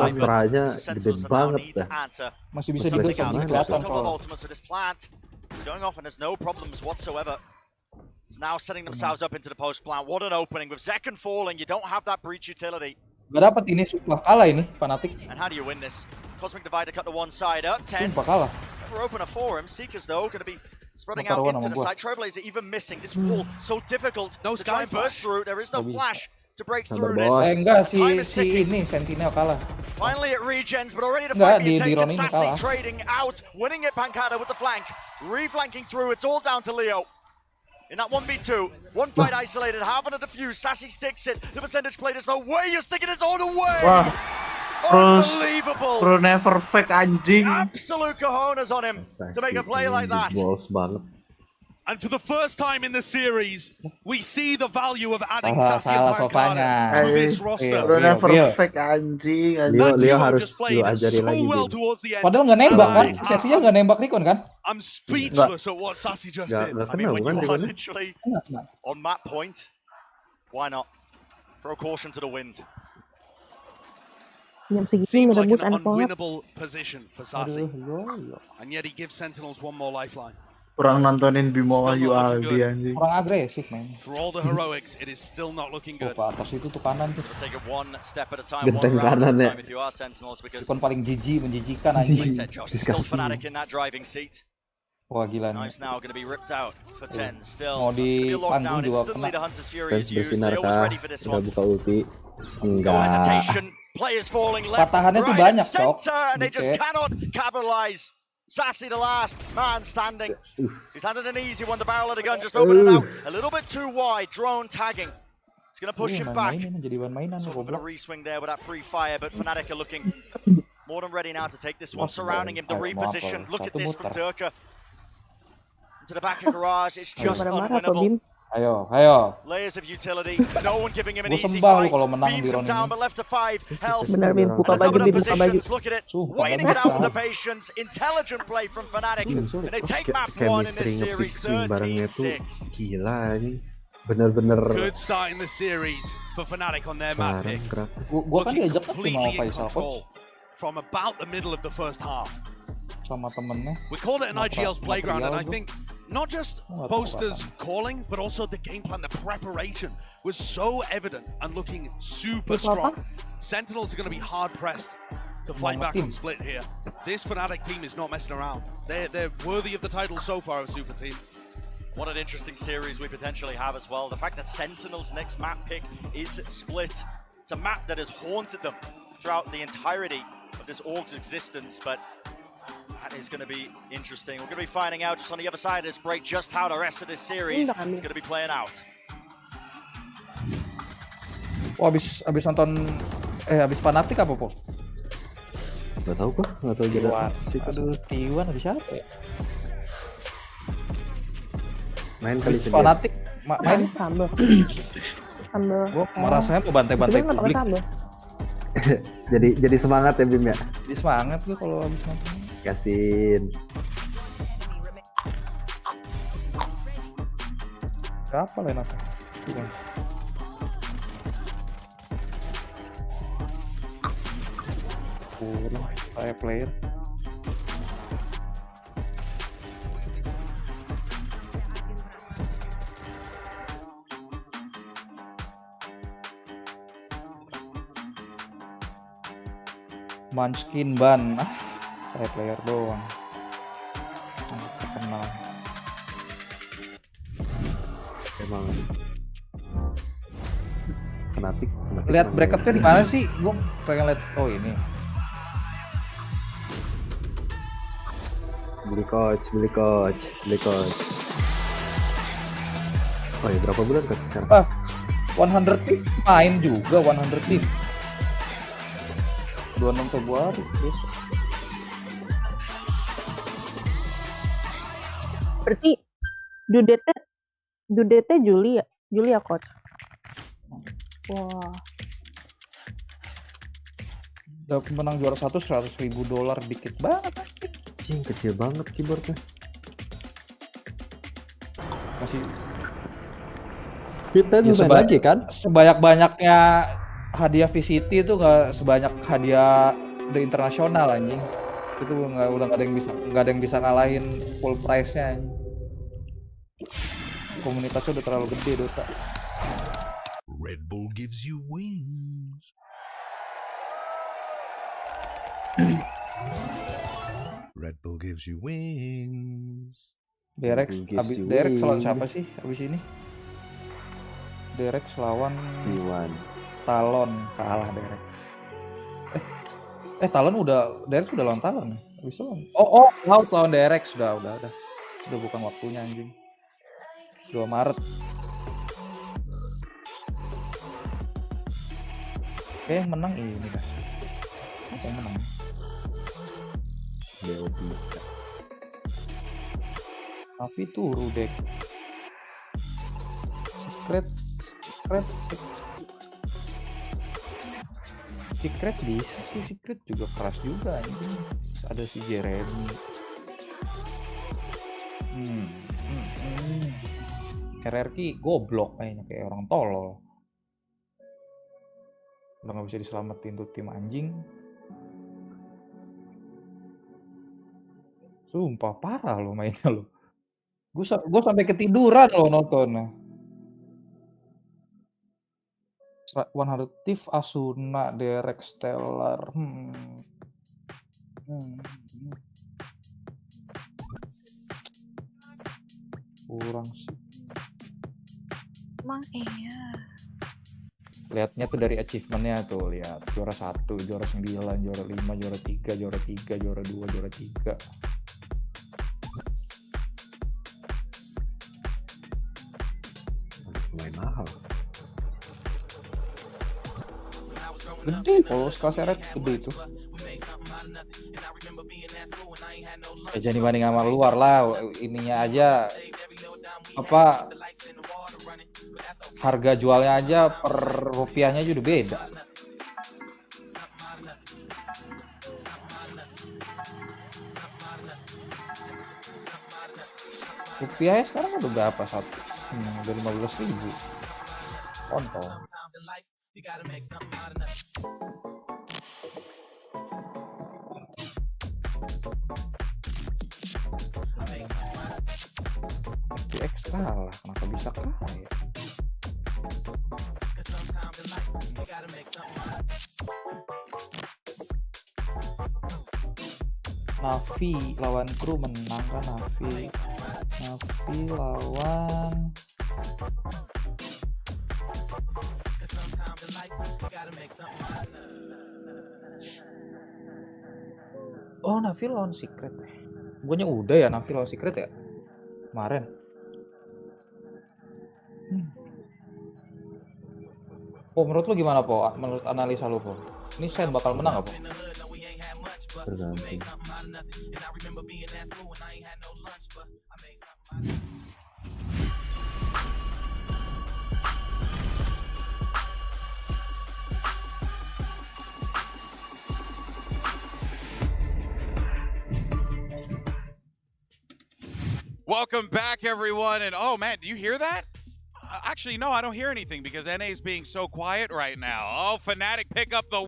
now need to answer. Masih bisa dibuat a couple of ultimates for this plant. It's going off and there's no problems whatsoever. It's now setting themselves up into the post plant. What an opening with second falling. You don't have that breach utility. Gak dapat ini, sumpah kalah ini Fnatic. And how do you win this? Cosmic Divide to cut the one side up. 10. Kalah. Never open a for him. Seekers though going to be spreading out into the side. Trailblazer even missing this wall. So difficult to try and burst through. There is no flash to break through this. Enggak, si ini Sentinel kalah. Finally it regens, but already the fight being taken. Sassy trading out, winning it Pancada with the flank. Reflanking through, it's all down to Leo. In that 1v2, one fight isolated, having a defuse. Sassy sticks it. The percentage play, there's no way you're sticking this all the way. Wah. Unbelievable. Bro never fake anjing. Absolute cojones on him to make a play like that. And for the first time in the series, we see the value of adding Sassy and Pancada to this roster. Bro never fake anjing. Leo harus lu ajarin lagi. Padahal nggak nembak kan? Sesinya nggak nembak Recon kan? I'm speechless at what Sassy just did. I mean, when you are literally on map point, why not? Throw caution to the wind. Seemed like an unwinnable position for Sassy. And yet he gives Sentinels one more lifeline. Kurang nontonin Bimo Wahyu Aldi anjing. Kurang agresif, man. For all the heroics, it is still not looking good. Atas itu tuh kanan tuh. Take it one step at a time, one round at a time if you are Sentinels because Ikon paling menjijikan anjing. Still Fnatic in that driving seat. Wah gila nih. Knives now going to be ripped out for 10. Still, mau di panggung juga instantly the Hunter's Fury is used. Bersinar They always ready for this one. buka ulti. No hesitation. Players falling left, patahannya tuh right, banyak, center, and they just cannot capitalize. Sassy, the last man standing. He's handed an easy one. The barrel of the gun just opened it out a little bit too wide. Drone tagging. It's going to push him back. So a bit of re-swing there with that pre-fire, but Fnatic are looking more than ready now to take this one. Surrounding him, the reposition. Look at this from Durka. Into the back of garage. It's just unwinnable. Ayo. Layers of utility. No one giving him an easy fight. Beams him down, but left to 5 health. Benar, Bim. Buka baju, Bim. Buka baju. Look at it. Waiting it out with the patience. Intelligent play from Fnatic. And they take map 1 in this series. 13-6. Gila ini. Bener-bener. Good start in the series for Fnatic on their map pick. Gua kan diajak tuh sama Faisal coach. From about the middle of the first half. Sama temennya. We called it an IGL's playground, and I think not just Boaster's calling, but also the game plan, the preparation was so evident and looking super strong. Sentinels are going to be hard pressed to fight back on split here. This Fnatic team is not messing around. They're worthy of the title so far of Super Team. What an interesting series we potentially have as well. The fact that Sentinel's next map pick is split. It's a map that has haunted them throughout the entirety of this org's existence, but that is going to be interesting. We're going to be finding out just on the other side of this break just how the rest of this series is going to be playing out. Oh, abis nonton abis Fnatic apa po? Gak tahu kok, gak tahu jadi. Tiwan abis siapa ya? Main kali Fnatic main sambal. sambal. Gua rasanya mau bantai-bantai publik. jadi semangat ya Bim ya. Jadi semangat gua kalau habis nonton. Kasin. Siapa lain apa? Kurang saya player. Munchkin ban, saya player doang. Terkenal. Emang Fnatic. Lihat bracketnya di mana sih? Gue pengen lihat. Oh ini. Beli coach. Oh ya berapa bulan coach sekarang? 100 Thief main juga 100 Thief. 26 Februari besok. Berarti Dudete Juli ya coach. Wah. Udah menang juara 100.000 dolar, dikit banget. Cing, kecil banget keyboardnya. Masih kita juga lagi kan? Sebanyak-banyaknya hadiah VCT itu nggak sebanyak hadiah The Internasional anjing. Itu udah nggak ada yang bisa ngalahin full price-nya anjing. Komunitasnya udah terlalu gede Dota. Red Bull gives you wings. Red Bull gives you wings. Derek lawan siapa sih abis ini? Derek lawan Iwan. Talon, kalah Derek. Talon Derek sudah lawan Talon. Abis lawan. Out lawan Derek sudah bukan waktunya anjing. 2 Maret. Oke, menang ini dah. Apa yang menang? Avi turu dek. Secret bisa sih, Secret juga keras juga anjing. Ada si Jeremy. RRQ goblok kayaknya, kayak orang tolol. Udah gak bisa diselamatin tuh tim anjing. Sumpah parah lo mainnya lo. Gue sampai ketiduran lo nonton. 100 Thief, Asuna, Derek, Stellar. Kurang sih. Emang iya. Lihatnya tuh dari achievementnya tuh, lihat juara 1, juara 9, juara 5, juara 3, juara 3, juara 2, juara 3. Lumayan mahal. Gede, kalau kelas RF gede itu. Jangan dibanding sama luar lah, ininya aja apa harga jualnya aja per rupiahnya juga beda. Rupiahnya sekarang udah berapa satu? Udah 15.000. Kontol. FTX kalah, kenapa bisa kalah ya? Navi lawan kru menang kan Navi lawan Navi lawan Secret. Guanya udah ya Navi lawan Secret ya kemarin. Menurut lu gimana Po? Menurut analisa lu Po? Ini Sen bakal menang apa? Tergantung. Welcome back, everyone. And oh man, do you hear that? Actually, no, I don't hear anything because NA is being so quiet right now. Oh, Fnatic pick up the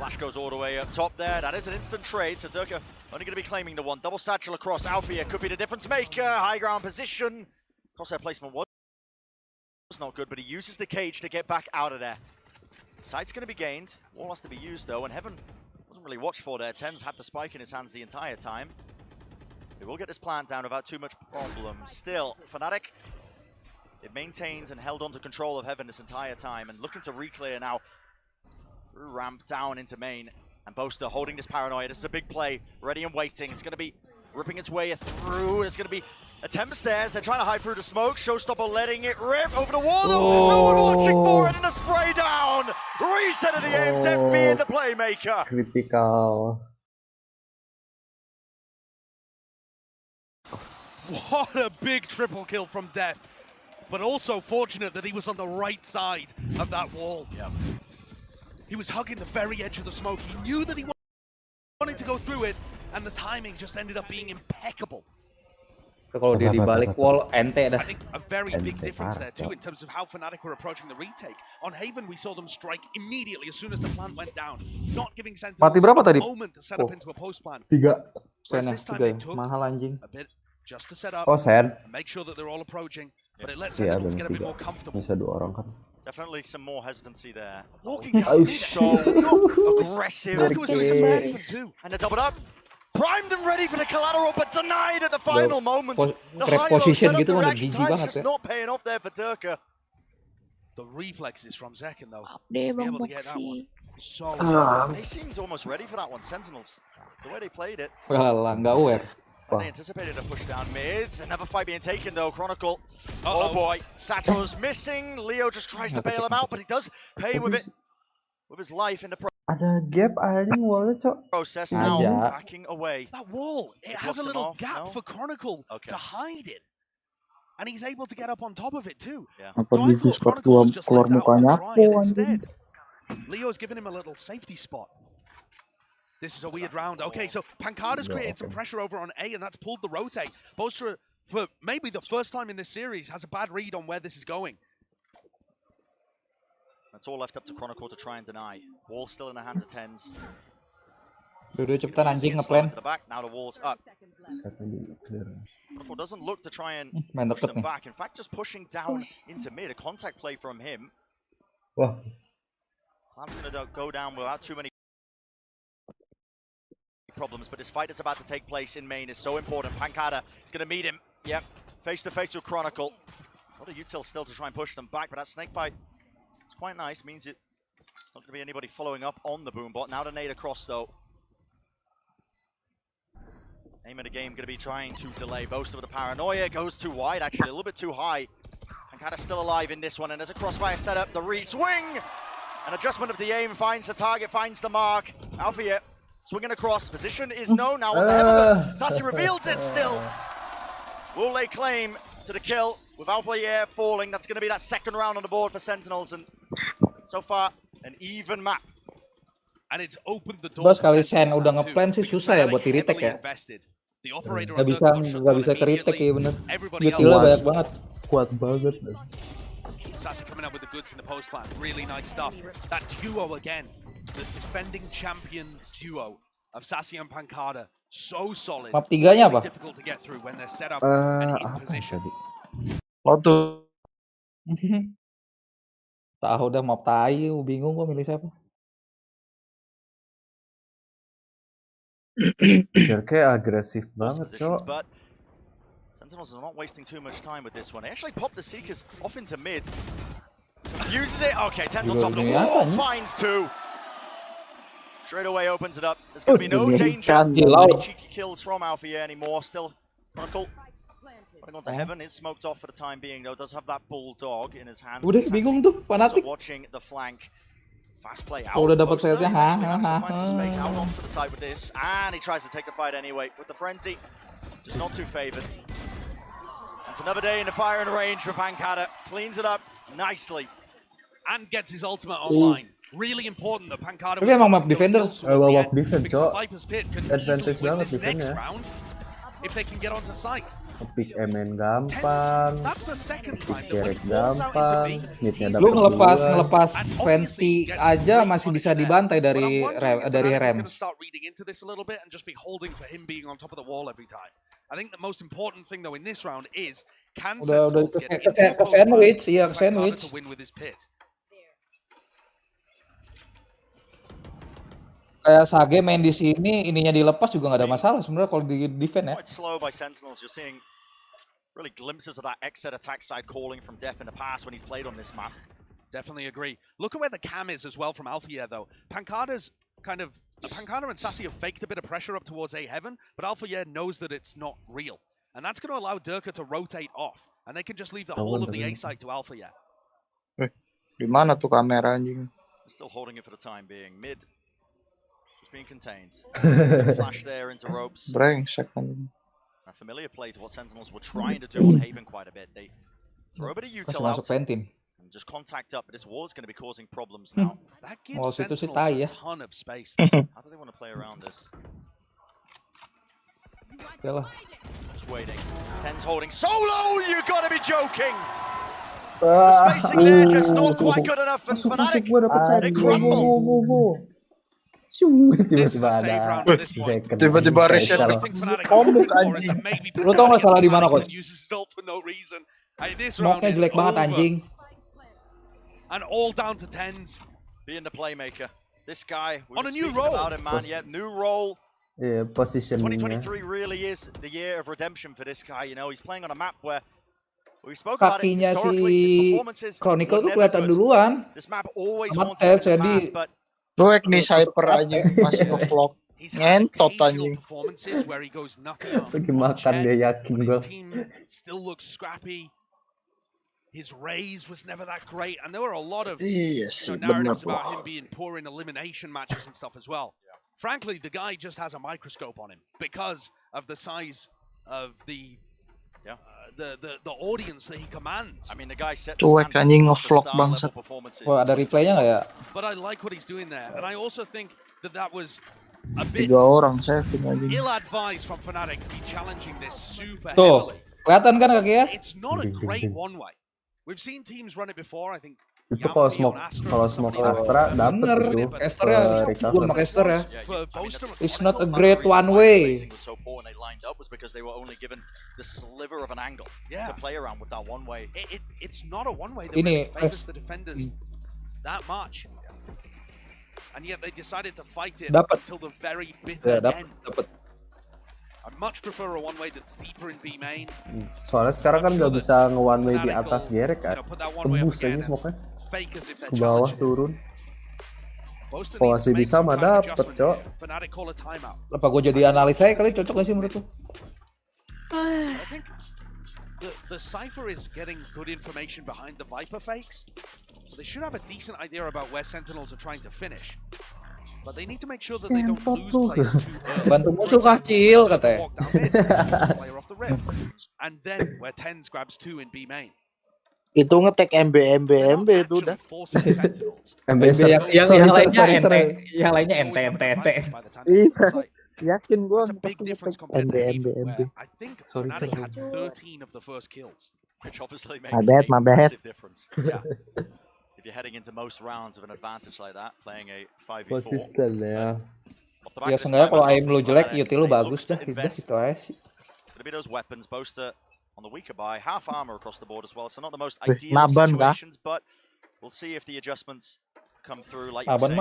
Flash goes all the way up top there. That is an instant trade, so Durka only going to be claiming the one. Double satchel across. Alfia could be the difference maker. High ground position. Crosshair placement was not good, but he uses the cage to get back out of there. Site's going to be gained. Wall has to be used though, and Heaven wasn't really watched for there. Ten's had the spike in his hands the entire time. He will get this plant down without too much problem. Still, Fnatic, they've maintained and held on to control of Heaven this entire time, and looking to re-clear now. Through ramp down into main, and Boaster holding this paranoia. This is a big play, ready and waiting. It's going to be ripping its way through. It's going to be attempts there. They're trying to hide through the smoke. Showstopper letting it rip over the wall. No one watching for it, and a spray down. Reset of the aim, Def being the playmaker. Critical. What a big triple kill from Def, but also fortunate that he was on the right side of that wall. Yep. He was hugging the very edge of the smoke. He knew that he wanted to go through it, and the timing just ended up being impeccable. Kalau dia di balik wall, ente dah. I think a very big difference there too in terms of how Fnatic were approaching the retake. On Haven, we saw them strike immediately as soon as the plant went down, not giving Sentinel a moment to set up into a post plan. 3. Whereas this time they took mahal anjing. a bit just to set up Sen. and make sure that they're all approaching, but it lets Sentinels get a bit more comfortable. Bisa 2 orang kan. Definitely some more hesitancy there. Walking down So aggressive. And they're doubled up. Primed and ready for the collateral, but denied at the final moment. The high position setup, gitu the mah reaction jijik time's banget just ya. not paying off there for Durka. The reflexes from Zekin though, Deh, to be Bang able to get that Boxy. one. So They seemed almost ready for that one, Sentinels. The way they played it. Walah, nggak aware. And they anticipated a push down mid. Another fight being taken though. Chronicle. Oh boy. Satchel's missing. Leo just tries to bail him out, but he does pay with it. With his life in the Ada gap anjing wallnya, Cok. process now. Backing away. that wall, it has a blocks him little off, gap no? for Chronicle to hide it. And he's able to get up on top of it too. Yeah. So I thought Chronicle was just left out to dry, and instead, Leo's given him a little safety spot. This is a weird round. Okay, so Pancada's created some pressure over on A, and that's pulled the rotate. Boaster, for maybe the first time in this series, has a bad read on where this is going. That's all left up to Chronicle to try and deny. Wall still in the hands of Tens. Dua-dua cepetan anjing ngeplan. To the back, now the wall's up. Chronicle doesn't look to try and main push deket them nih. back. In fact, just pushing down into mid. A contact play from him. Wah. Plan's going to go down without too many problems, but this fight that's about to take place in main is so important. Pancada is going to meet him. Yep, face to face with Chronicle. What a util still to try and push them back, but that snake bite, it's quite nice. Means it's not going to be anybody following up on the boom bot. Now the nade across though. Aim of the game going to be trying to delay. Boaster with the paranoia, goes too wide, actually a little bit too high. Pancada's still alive in this one, and there's a crossfire setup. The re-swing, an adjustment of the aim, finds the target, finds the mark. Alfia swinging across, position is known now on the heaven. Sassy reveals it still. Will lay claim to the kill with Alfia falling. That's going to be that second round on the board for Sentinels, and so far an even map. And it's opened the door. Bos kali Sen udah ngeplan sih susah ya buat di retake ya. Nggak bisa ke retake ya bener. Utilnya banyak banget. Kuat banget. Sassy coming up with the goods in the post plan. Really nice stuff. That duo again, the defending champion duo of Sassy and Pancada, so solid. Map 3-nya apa? Difficult to get through when they're set up and in position. Waktu Tahu dah map tai, bingung gua milih siapa. kayak agresif banget, Cok. But Sentinels are not wasting too much time with this one. They actually pop the Seekers off into mid. Uses it. Okay, Tens on top of the wall. Finds two. Straight away opens it up. There's going to be no danger. Any cheeky kills from Alfia anymore. Still, Chronicle running onto heaven. Is smoked off for the time being, though. Does have that bulldog in his hand. Udah bingung tuh, Fnatic. Watching the flank. Fast play out. Udah dapat setnya, Find some space out onto the side with this, and he tries to take the fight anyway with the frenzy. Just not too favored. It's another day in the firing range for Pancada. Cleans it up nicely. And gets his ultimate online. Really important that Pancada Tapi emang map defender. Map defense, Cok. Viper's Pit could Advantage easily win banget this next defense-nya. round if they can get onto site. Pick main gampang, pick carry gampang, midnya dapat. Lu ngelepas Fenty aja masih bisa dibantai dari Rams. I think the most important thing though in this round is can Udah Sentinels get into ke sandwich, iya ke sandwich. to win with his pit. Kayak Sage main di sini, ininya dilepas juga nggak ada masalah sebenarnya kalau di defend ya. Quite slow by Sentinels. You're seeing really glimpses of that exit attack side calling from Def in the past when he's played on this map. Definitely agree. Look at where the cam is as well from Alpha though. Pancada's kind of Pancada and Sassy have faked a bit of pressure up towards A Heaven, but Alpha knows that it's not real, and that's going to allow Durka to rotate off, and they can just leave the whole of the A side to Alpha. Di mana tuh kamera anjing? Still holding it for the time being. Mid just being contained. Flash there into ropes. Brengsek anjing. A familiar play to what Sentinels were trying to do on Haven quite a bit. They throw a bit of util out and just contact up, but this wall is going to be causing problems now. That gives Sentinels a ton of space. How do they want to play around this? Just waiting. Ten's holding solo. You got to be joking. The spacing there just not quite good enough for Fnatic. They crumble. Tiba-tiba reset komuk anjing. Lu tau nggak salah di mana coach? Smoke-nya jelek banget anjing. And all down to tens. Being the playmaker. This guy on a new role. About him, man. Yeah, new role. Yeah, position. 2023 really is the year of redemption for this guy. You know, he's playing on a map where we spoke about it historically. His performances Chronicle tuh kelihatan duluan. This map always wanted to pass, but Luek nih Cypher aja masih nge-vlog. Ngentot anjing. Lagi makan dia yakin gua. Still looks scrappy. His raise was never that great, and there were a lot of narratives about him being poor in elimination matches and stuff as well. Frankly, the guy just has a microscope on him because of the size of the audience that he commands. I mean, the guy set cuek anjing nge-vlog bangsat. Wah, ada replaynya nggak ya? But I like what he's doing there, and I also think that was a bit 3 orang saving anjing. ill-advised from Fnatic to be challenging this super Tuh, heavily. kelihatan kan kaki ya? It's not a great one-way. We've seen teams run it before, I think. Itu kalau smoke Astra dapet itu Caster ya, gue sama Caster ya. It's not a great one way. It's not a one way that really favors the defenders that much. And yet they decided to fight it until the very bitter end. I much prefer a one way that's deeper in B main. Soalnya sekarang kan nggak bisa nge-one way di atas Gerek kan. Tembus aja smoke-nya. Ke bawah turun. Oh masih bisa mah dapet cok. Apa gue jadi analis saya kali cocok gak sih menurut lu? I think the Cypher is getting good information behind the Viper fakes. So they should have a decent idea about where Sentinels are trying to finish. But they need to make sure that they don't lose players too early. Bantu musuh kacil katanya. And then where Tens grabs 2 in B main. Itu ngetek MB itu udah. MB yang lainnya ente. Yakin gua MB. Sorry. Had 13 of the first kills. Which obviously makes my bad. If you're heading into most rounds of an advantage like that, playing a 5v4. Konsisten ya. Ya seenggaknya kalau aim lu jelek, util lu bagus dah. Itu aja sih. Gonna be those weapons, Boaster on the weaker buy, half armor across the board as well, so not the most ideal situations, but we'll see if the adjustments come through like you're saying.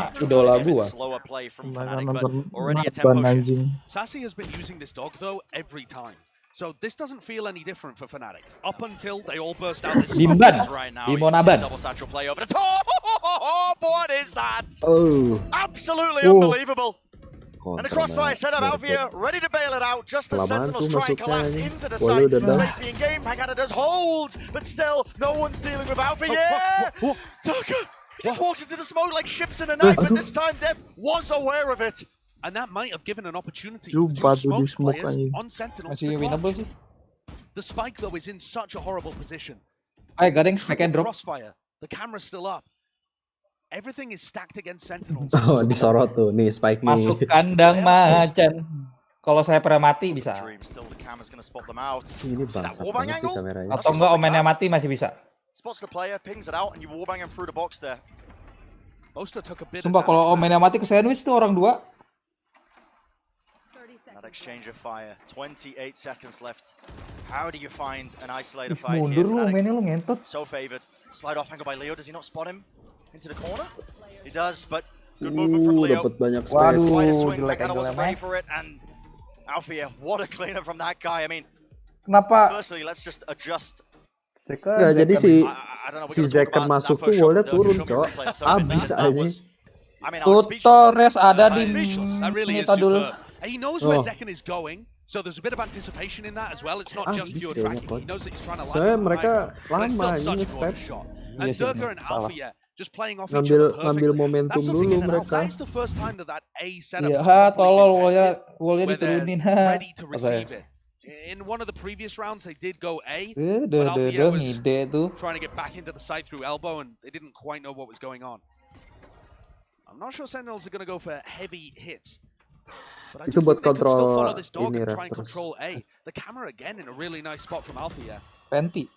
Slower play from Fnatic, but already a tempo shift. Sassy has been using this dog though every time. So this doesn't feel any different for Fnatic. Up until they all burst out this right now. Dimonaban. Double satchel play over the top. Oh, what is that? Oh. Absolutely unbelievable. And the crossfire set up Alfia, ready to bail it out, just as Sentinels try and collapse into the site. Space being gained, Pancada does hold, but still, no one's dealing with Alfia. Durka! He just walks into the smoke like ships in the night, but this time Def was aware of it. And that might have given an opportunity for 2 smoke players on Sentinels to clutch. The spike though is in such a horrible position. Crossfire. The camera's still up. Everything is stacked against Sentinels. Oh, disorot tuh nih spike nih. Masuk kandang macan. Kalau saya pernah mati bisa. Ini bangsat banget sih kameranya. Atau enggak omennya mati masih bisa. Sumpah kalau omennya mati ke sandwich tuh orang 2. Exchange of fire. 28 seconds left. How do you find an isolator fight mundur here? Lu, mainnya lu ngentot. So favored. Slide off angle by Leo. Does he not spot him into the corner? He does, but good movement from Leo. Dapat banyak space. Quite a swing. Pancada wasn't ready for it, and Alfia, what a cleanup from that guy. I mean, kenapa? Firstly, let's just adjust. Nggak, jadi si Zekan masuk tuh wallnya turun, cok. Abis aja. Torres ada di Mita dulu. He knows where Zekan is going, so there's a bit of anticipation in that as well. It's not just pure tracking. He knows that he's trying to land mereka lama ini step. And Durka and Alfia just playing off each Ngambil other momentum dulu mereka. That's the first time that A setup Iya, tolol wallnya diturunin. Ready to receive it. In one of the previous rounds, they did go A, but Alfia was trying to get back into the site through elbow, and they didn't quite know what was going on. I'm not sure Sentinels are going to go for heavy hits. But I Itu buat kontrol ini Raptors. The camera again in a really nice spot from Alfia. Penti.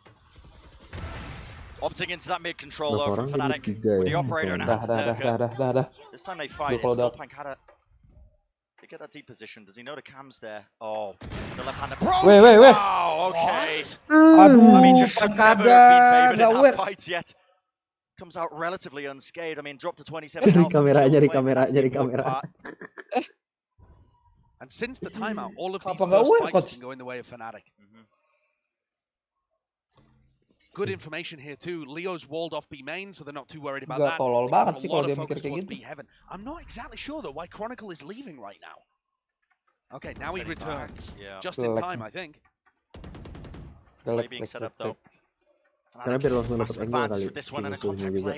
Opting into that mid control though from Fnatic with the operator and dah. This time they fight. It's still Pancada. They get that deep position. Does he know the cam's there? Oh, the left-hander. Wait. Wow, okay. I mean, just should never have been favored in that fight yet. Comes out relatively unscathed. I mean, dropped to 27. Jadi kamera. And since the timeout, all of these first fights can go in the way of Fnatic. Good information here too. Leo's walled off B main, so they're not too worried about that. Tolol banget sih kalau dia mikir kayak gitu. I'm not exactly sure though why Chronicle is leaving right now. Okay, now he returns. Just in time, I think. Being set up though. Karena biar langsung dapat angle kali.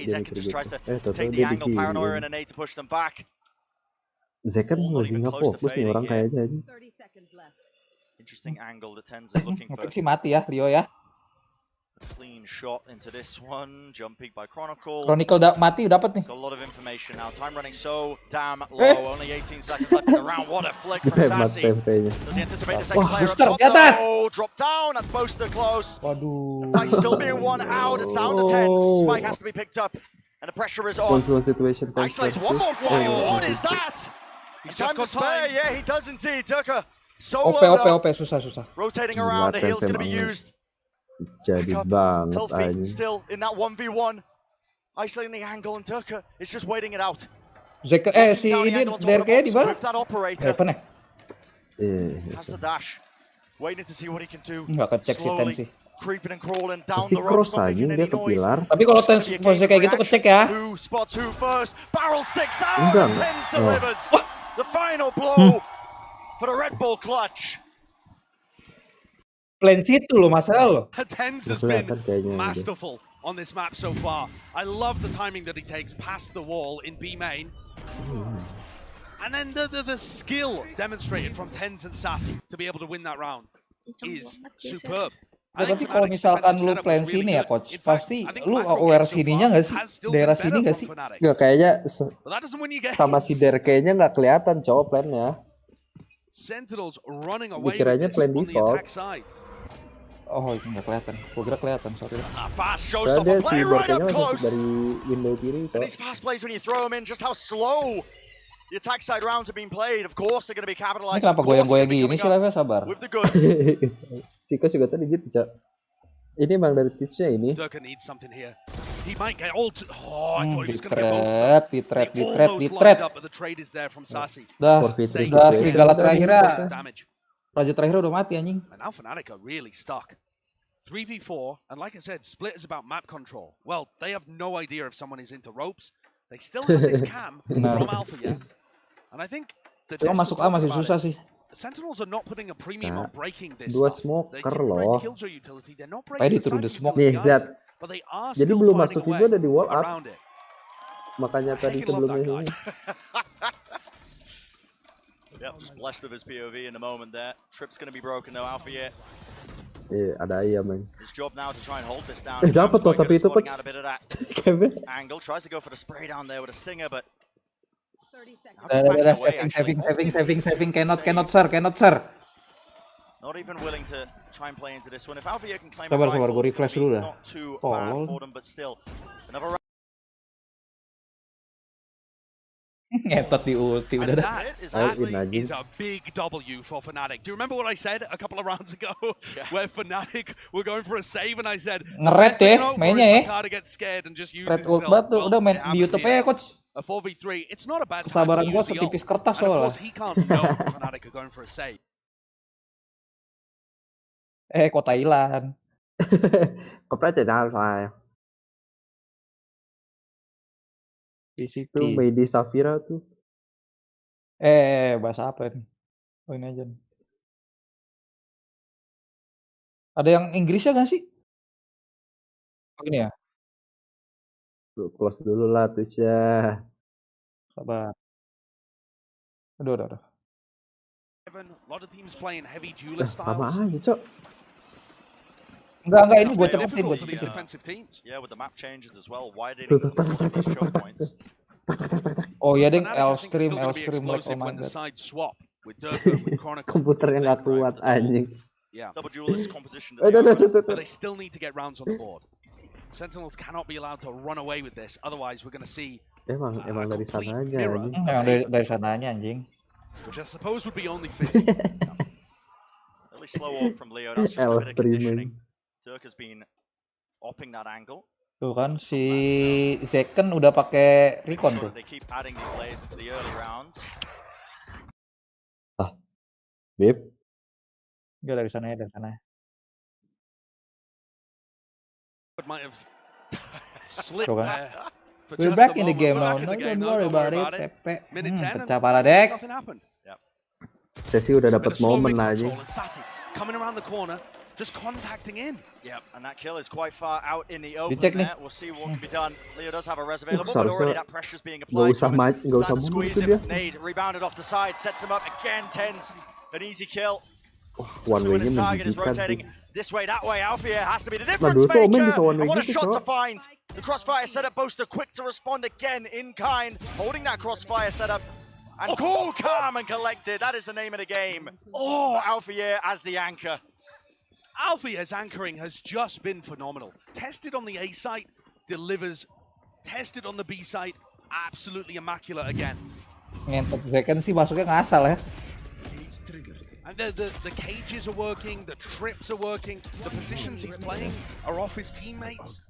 Dia mikir gitu. Total dia di kiri. Zekan lagi nggak fokus nih orang kayaknya aja. Interesting angle that Tens is looking for. Mungkin sih mati ya Leo ya. Clean shot into this one. Jumping by Chronicle. Chronicle mati dapat nih. Got a lot of information now. Time running so damn low. Only 18 seconds left in the round. What a flick from Sassy. Does he anticipate the second player up top? Oh, drop down. That's Boaster close. Waduh. Fight still being one out. It's down to Tens. Spike has to be picked up. And the pressure is on. One situation. Isolates one more fire. What is that? He's just got spare. Yeah, he does indeed. Durka solo. OP, susah. Rotating around. The heal's going to be used. Jadi banget aja. Still in that 1v1. Isolating the angle and Durka is just waiting it out. Si ini DRK di mana? Heaven ya? Has the dash. Waiting to see what he can do. Nggak kecek sih Tensi. Creeping and crawling down the rope. Pasti cross aja dia ke pilar. Tapi kalau Tensi posisi kayak gitu kecek ya. Spots who first. Barrel sticks out. Tens delivers. The final blow for the Red Bull clutch. Plan situ loh masalah loh. Tens has been masterful on this map so far. I love the timing that he takes past the wall in B main. And then the skill demonstrated from Tens and Sassy to be able to win that round is superb. Tapi kalau misalkan lu plan sini ya coach, pasti lu aware sininya nggak sih? Daerah sini nggak sih? Nggak, kayaknya sama si DRK-nya nggak kelihatan cowok plannya. Dikiranya plan default. Oh, itu nggak kelihatan. Gua kira kelihatan, sorry. Soalnya si DRK-nya masuk dari window kiri. The attack side rounds have been played. Of course, they're going to be capitalizing. Kenapa goyang-goyang gini sih, Level sabar. Sika juga tadi gitu, Cak. Ini emang dari tipsnya ini. Durka needs something here. He might get all I thought he was going to get both. Di trade. But the trade is there from Sassy. Dah serigala terakhirnya. Raja terakhir udah mati anjing. And now Fnatic are really stuck. 3v4, and like I said, split is about map control. Well, they have no idea if someone is into ropes. They still have this cam from Alpha yet. And I think masuk A masih susah sih. Sentinels are not putting a premium on breaking this. Dua smoker loh. Kayak dituruh the smoke. Nih, lihat. Jadi belum masuk itu ada di wall up. Makanya tadi sebelumnya ini. Yep, just blessed of his POV in the moment there. Trip's going to be broken though, Alpha yet. Ada ayam man. His job now to try and hold this down. Dapat tuh tapi itu coach. Angle tries to go for the spray down there with a stinger, but Saving, cannot sir. Not even willing to try and play into this one. If Alvia can claim Sabar, a gue refresh dulu dah. not too bad for them, but still another round. Ngetot di ulti udah dah. That is a big W for Fnatic. Do you remember what I said a couple of rounds ago where Fnatic were going for a save and I said ngeret ya mainnya ya. Red ult banget tuh udah main di YouTube ya coach. A 4v3. It's not a bad kesabaran gua setipis kertas soalnya. He can't know Fnatic are going for a save. Kok Thailand. Có thể nào phải PCT. Tuh Medi Safira tuh. Bahasa apa ini? Oh ini aja nih. Ada yang Inggrisnya gak sih? Oh ini ya? Lu close dulu lah Twitch-nya. Sabar. Udah. Sama aja, Cok. Enggak, ini gue cepetin. Yeah, with the map changes as well, widening Tuh. choke points. Oh iya deng, L-stream like oh my god. Komputernya nggak kuat anjing. Double duelist composition. But they still need to get rounds on the board. Sentinels cannot be allowed to run away with this, otherwise we're going to see. Emang dari sananya anjing. Emang dari sananya anjing. Which I suppose would be only fair. Really slow walk from Leo. That's just a bit of conditioning. Turk has been opping that angle. Tuh kan si Zeken udah pakai recon tuh. They keep adding these layers into the early rounds. Beb. Enggak dari sana. Might have slipped Tuh kan. there. We're back in the game now. No, don't worry about it. Pepe. Pecah pala dek. Sesi udah dapat momen aja. Coming around the corner, just contacting in. Yep, and that kill is quite far out in the open there. We'll see what can be done. Leo does have a res available, but already that pressure's being applied. Nggak usah squeeze itu dia. Nade rebounded off the side, sets him up again. Tens an easy kill. One way-nya menjijikan sih. This way, that way. Alfia has to be the difference maker. And what a shot to find. The crossfire setup boaster quick to respond again in kind, holding that crossfire setup. And cool, calm and collected. That is the name of the game. Alfia as the anchor. Alfia's anchoring has just been phenomenal. Tested on the A site, delivers. Tested on the B site, absolutely immaculate again. Ngentot Zeken sih masuknya ngasal ya. And the cages are working, the trips are working, the positions he's playing are off his teammates.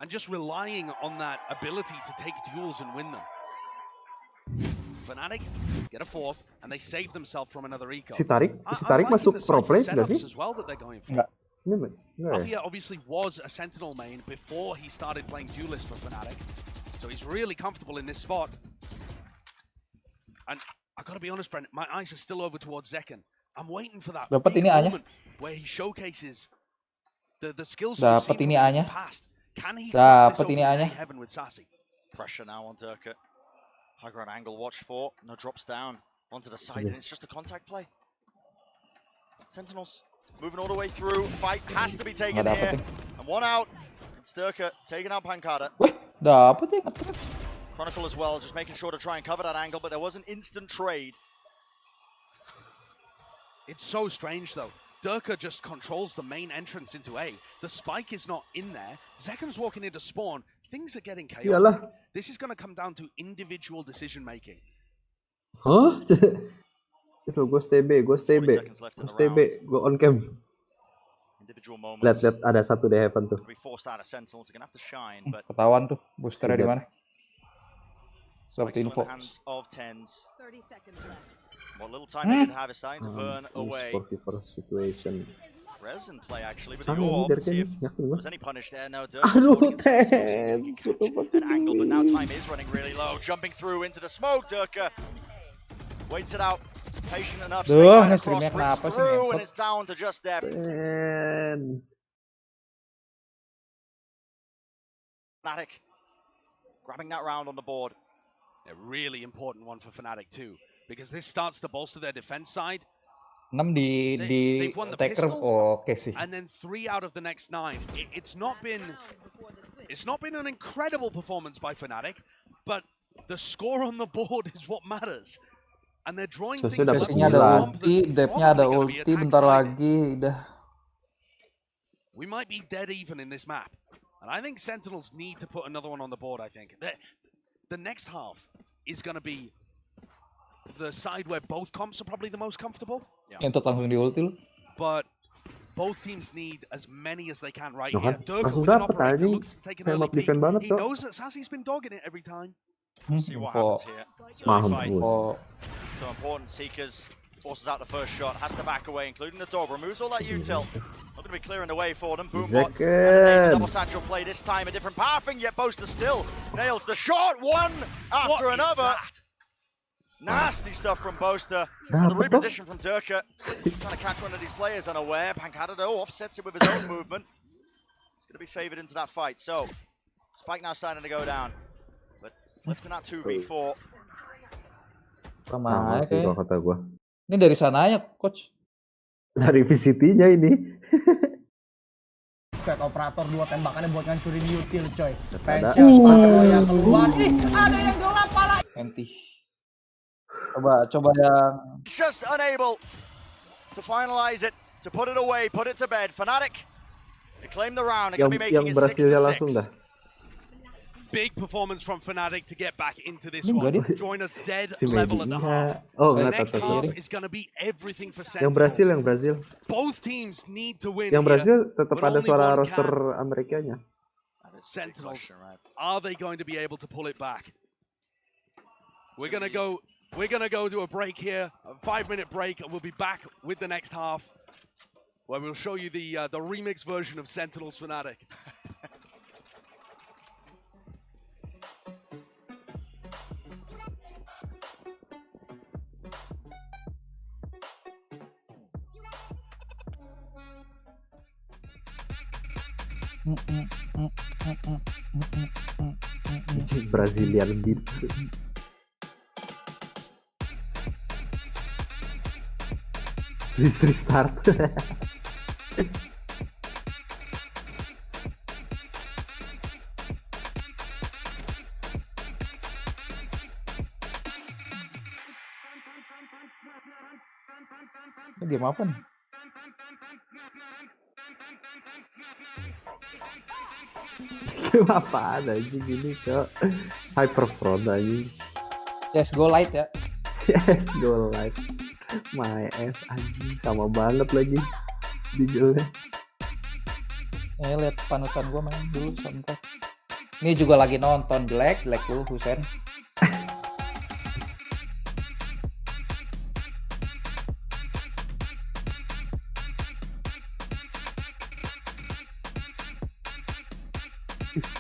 And just relying on that ability to take duels and win them. Fnatic get a fourth, and they save themselves from another eco. Si Tarik masuk pro place nggak sih? As well that they're going for. Alfia obviously was a Sentinel main before he started playing duelist for Fnatic, so he's really comfortable in this spot. And I gotta be honest, Brent, my eyes are still over towards Zeken. I'm waiting for that moment where he showcases the skills we've seen in the past. Can he put this over heaven with Sassy? Pressure now on Turka. High ground angle, watch for. No, drops down onto the side, and it's just a contact play. Sentinels moving all the way through. Fight has to be taken here. And one out. It's Turka taking out Pankada. Dapat ya. Chronicle as well, just making sure to try and cover that angle, but there was an instant trade. It's so strange though. Durka just controls the main entrance into A. The spike is not in there. Zeken's walking into spawn. Things are getting chaotic. Yalah. This is going to come down to individual decision making. Huh? Gue stay B, gue on cam. Lihat, ada satu di heaven tuh. Ketahuan tuh, boosternya di mana? Dapat info. What little time they did have is starting to burn away. Situation. Resin play actually with the orb. See if there's any punish there. No, Aduh, Tens. An angle, but now time is running really low. Jumping through into the smoke. Durka waits it out. Patient enough. Snake across, rips through, and it's down to just there. Fnatic grabbing that round on the board. A really important one for Fnatic too, because this starts to bolster their defense side. 6 di attacker oke sih. And then 3 out of the next 9. It's not been an incredible performance by Fnatic, but The score on the board is what matters. And they're drawing things Sesinya ada ulti, Depnya ada ulti bentar lagi udah. We might be dead even in this map. And I think Sentinels need to put another one on the board, I think. The next half is going to be the side where both comps are probably the most comfortable. Yang langsung di ulti lu. But both teams need as many as they can right Nah, here. Durka langsung with an dapet operator anjing. looks to take an Kayak early map defend banget, peek. He Cok. knows that Sassy's been dogging it every time. See what happens here. Mampus. So important, Seekers forces out the first shot, has to back away, including the dog, removes all that util. Not going to be clearing the way for them. Boombot, double satchel play this time, a different pathing, yet Boaster still nails the shot, one after another. Nasty stuff from Boaster. The reposition from Durka, trying to catch one of these players unaware. Pankata though offsets it with his own movement. He's going to be favored into that fight. So, Spike now starting to go down. But lifting that 2v4. Sama sih kalau kata gua. Ini dari sananya, coach. Dari VCT-nya ini. Set operator 2 tembakannya buat ngancurin util, coy. Ada. Yang keluar. Ada yang gelap pala. Anti. Coba yang Just unable to finalize it, to put it away, put it to bed. Fnatic, they claim the round. They're going to be making it 6-6. Langsung dah. Big performance from Fnatic to get back into this one. Join us dead level at the half. The next half is going to be everything for Sentinels. Yang Brazil. Both teams need to win. Yang Brazil tetap ada suara roster Amerikanya. Sentinels, are they going to be able to pull it back? We're going to go to a break here, a 5-minute break, and we'll be back with the next half, where we'll show you the remix version of Sentinels Fnatic. Brazilian beats. Please restart. Ini game apa nih? Game apaan anjing gini, Cok? Hyperfront anjing. CSGO Lite ya. CSGO Lite. My ass anjing, sama banget lagi judulnya. Lihat panutan gua main dulu sebentar. Ini juga lagi nonton jelek lu Husen.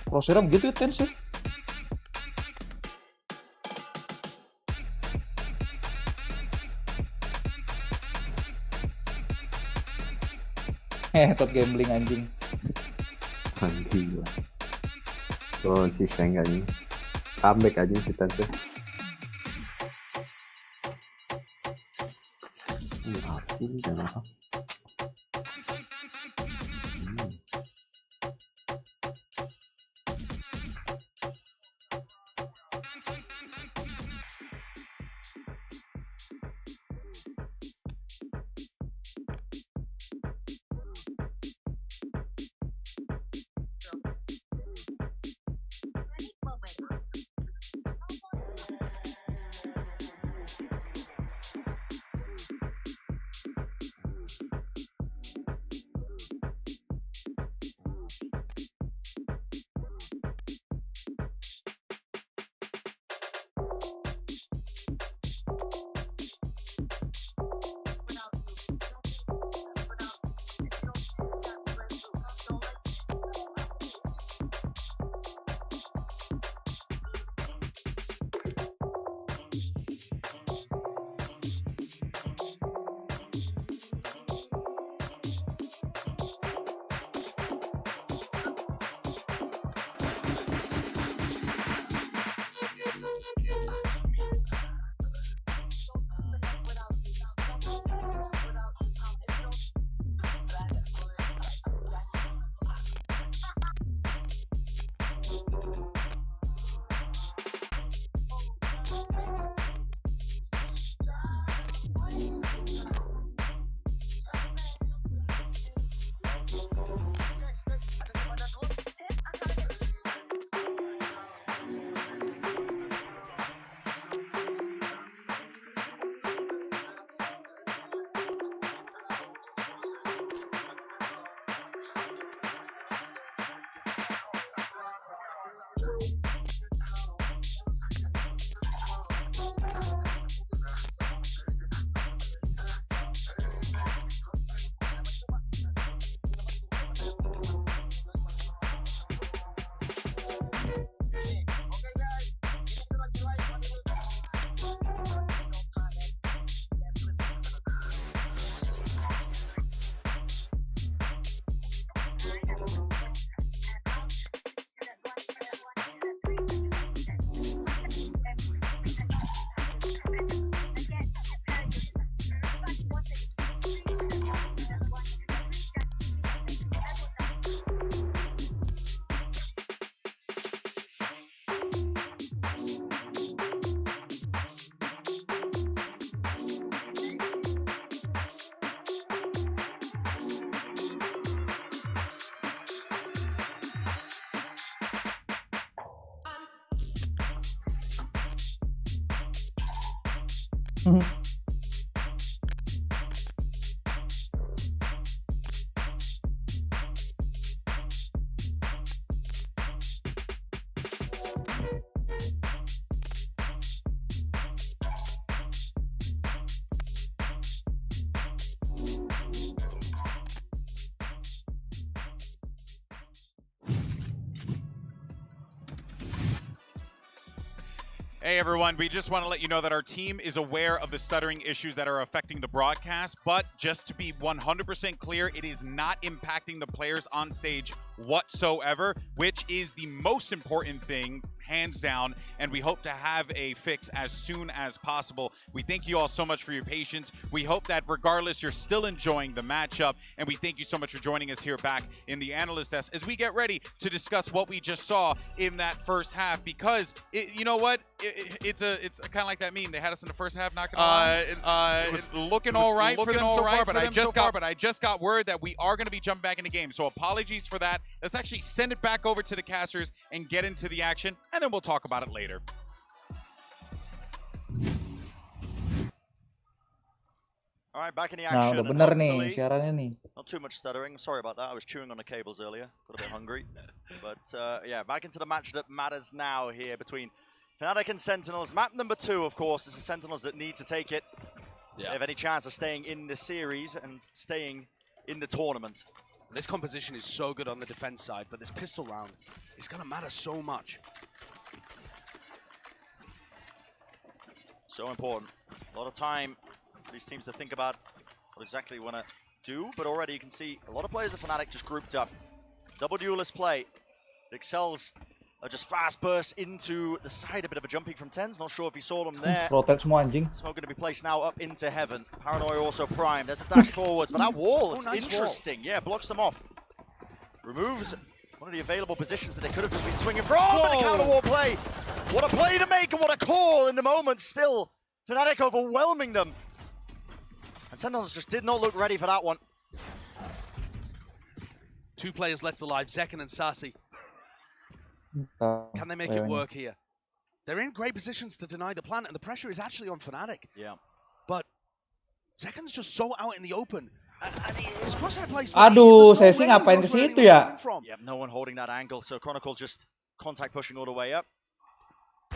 Crosshair begitu ya tense ya? Tot gambling anjing. Anjing lah. Oh si Sheng anjing. Comeback anjing si tense. Ini apa sih ini apa? Hey everyone, we just want to let you know that our team is aware of the stuttering issues that are affecting the broadcast, but just to be 100% clear, it is not impacting the players on stage whatsoever, which is the most important thing, hands down, and we hope to have a fix as soon as possible. We thank you all so much for your patience. We hope that regardless, you're still enjoying the matchup, and we thank you so much for joining us here back in the Analyst Desk as we get ready to discuss what we just saw in that first half, because you know what? It's kind of like that meme. They had us in the first half, not gonna lie. It was looking all right for them so far, but I just got word that we are going to be jumping back in the game. So apologies for that. Let's actually send it back over to the casters and get into the action, and then we'll talk about it later. All right, back in the Nah, action. udah bener nih siarannya nih. Not too much stuttering. Sorry about that. I was chewing on the cables earlier. Got a bit hungry. But yeah, back into the match that matters now here between Fnatic and Sentinels. Map number 2, of course, is the Sentinels that need to take it. Yeah. They have any chance of staying in the series and staying in the tournament. This composition is so good on the defense side, but this pistol round is going to matter so much. So important. A lot of time for these teams to think about what exactly you want to do, but already you can see a lot of players of Fnatic just grouped up. Double duelist play. The Excels are just fast bursts into the side. A bit of a jumping from Tens. Not sure if he saw them there. Protect semua anjing. Smoke going to be placed now up into heaven. Paranoia also primed. There's a dash forwards, but that wall, it's nice interesting. Wall. Yeah, blocks them off. Removes one of the available positions that they could have just been swinging from. But the counter wall play. What a play to make and what a call in the moment. Still, Fnatic overwhelming them. And Sentinels just did not look ready for that one. 2 players left alive, Zekken and Sassy. Can they make it work here? They're in great positions to deny the plant, and the pressure is actually on Fnatic. Yeah. But Zekken's just so out in the open. And his crosshair placement. Aduh, saya sih ngapain ke situ ya? Yeah, no one holding that angle, so Chronicle just contact pushing all the way up.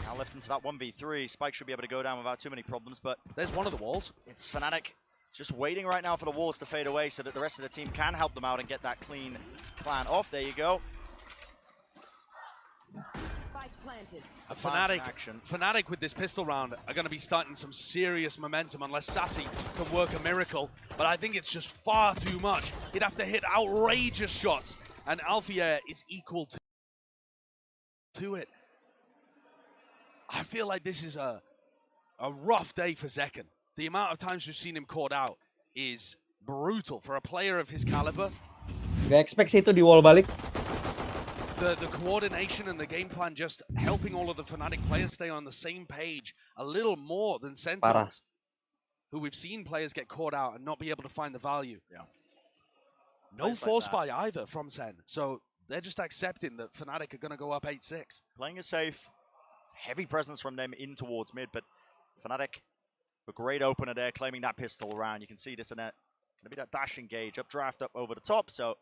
Now left into that 1v3. Spike should be able to go down without too many problems, but there's one of the walls. It's Fnatic just waiting right now for the walls to fade away so that the rest of the team can help them out and get that clean plan off. There you go. Fnatic with this pistol round are going to be starting some serious momentum unless Sassy can work a miracle. But I think it's just far too much. He'd have to hit outrageous shots, and Alfier is equal to it. I feel like this is a rough day for Zekken. The amount of times we've seen him caught out is brutal for a player of his caliber. Gak expect sih itu di wall balik. The coordination and the game plan just helping all of the Fnatic players stay on the same page a little more than Sentinels, who we've seen players get caught out and not be able to find the value. Yeah. No force buy either from Sen, so they're just accepting that Fnatic are going to go up 8-6. Playing it safe, heavy presence from them in towards mid, but Fnatic, a great opener there, claiming that pistol round. You can see this in that, going to be that dash engage, up draft up over the top, so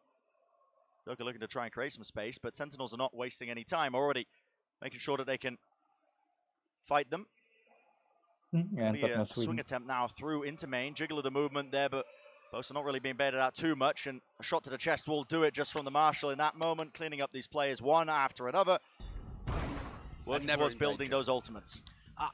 Doka looking to try and create some space, but Sentinels are not wasting any time, already making sure that they can fight them. Yeah, a swing attempt now through into main, jiggle of the movement there, but both are not really being baited out too much, and a shot to the chest will do it just from the Marshal in that moment, cleaning up these players one after another, working towards building those ultimates.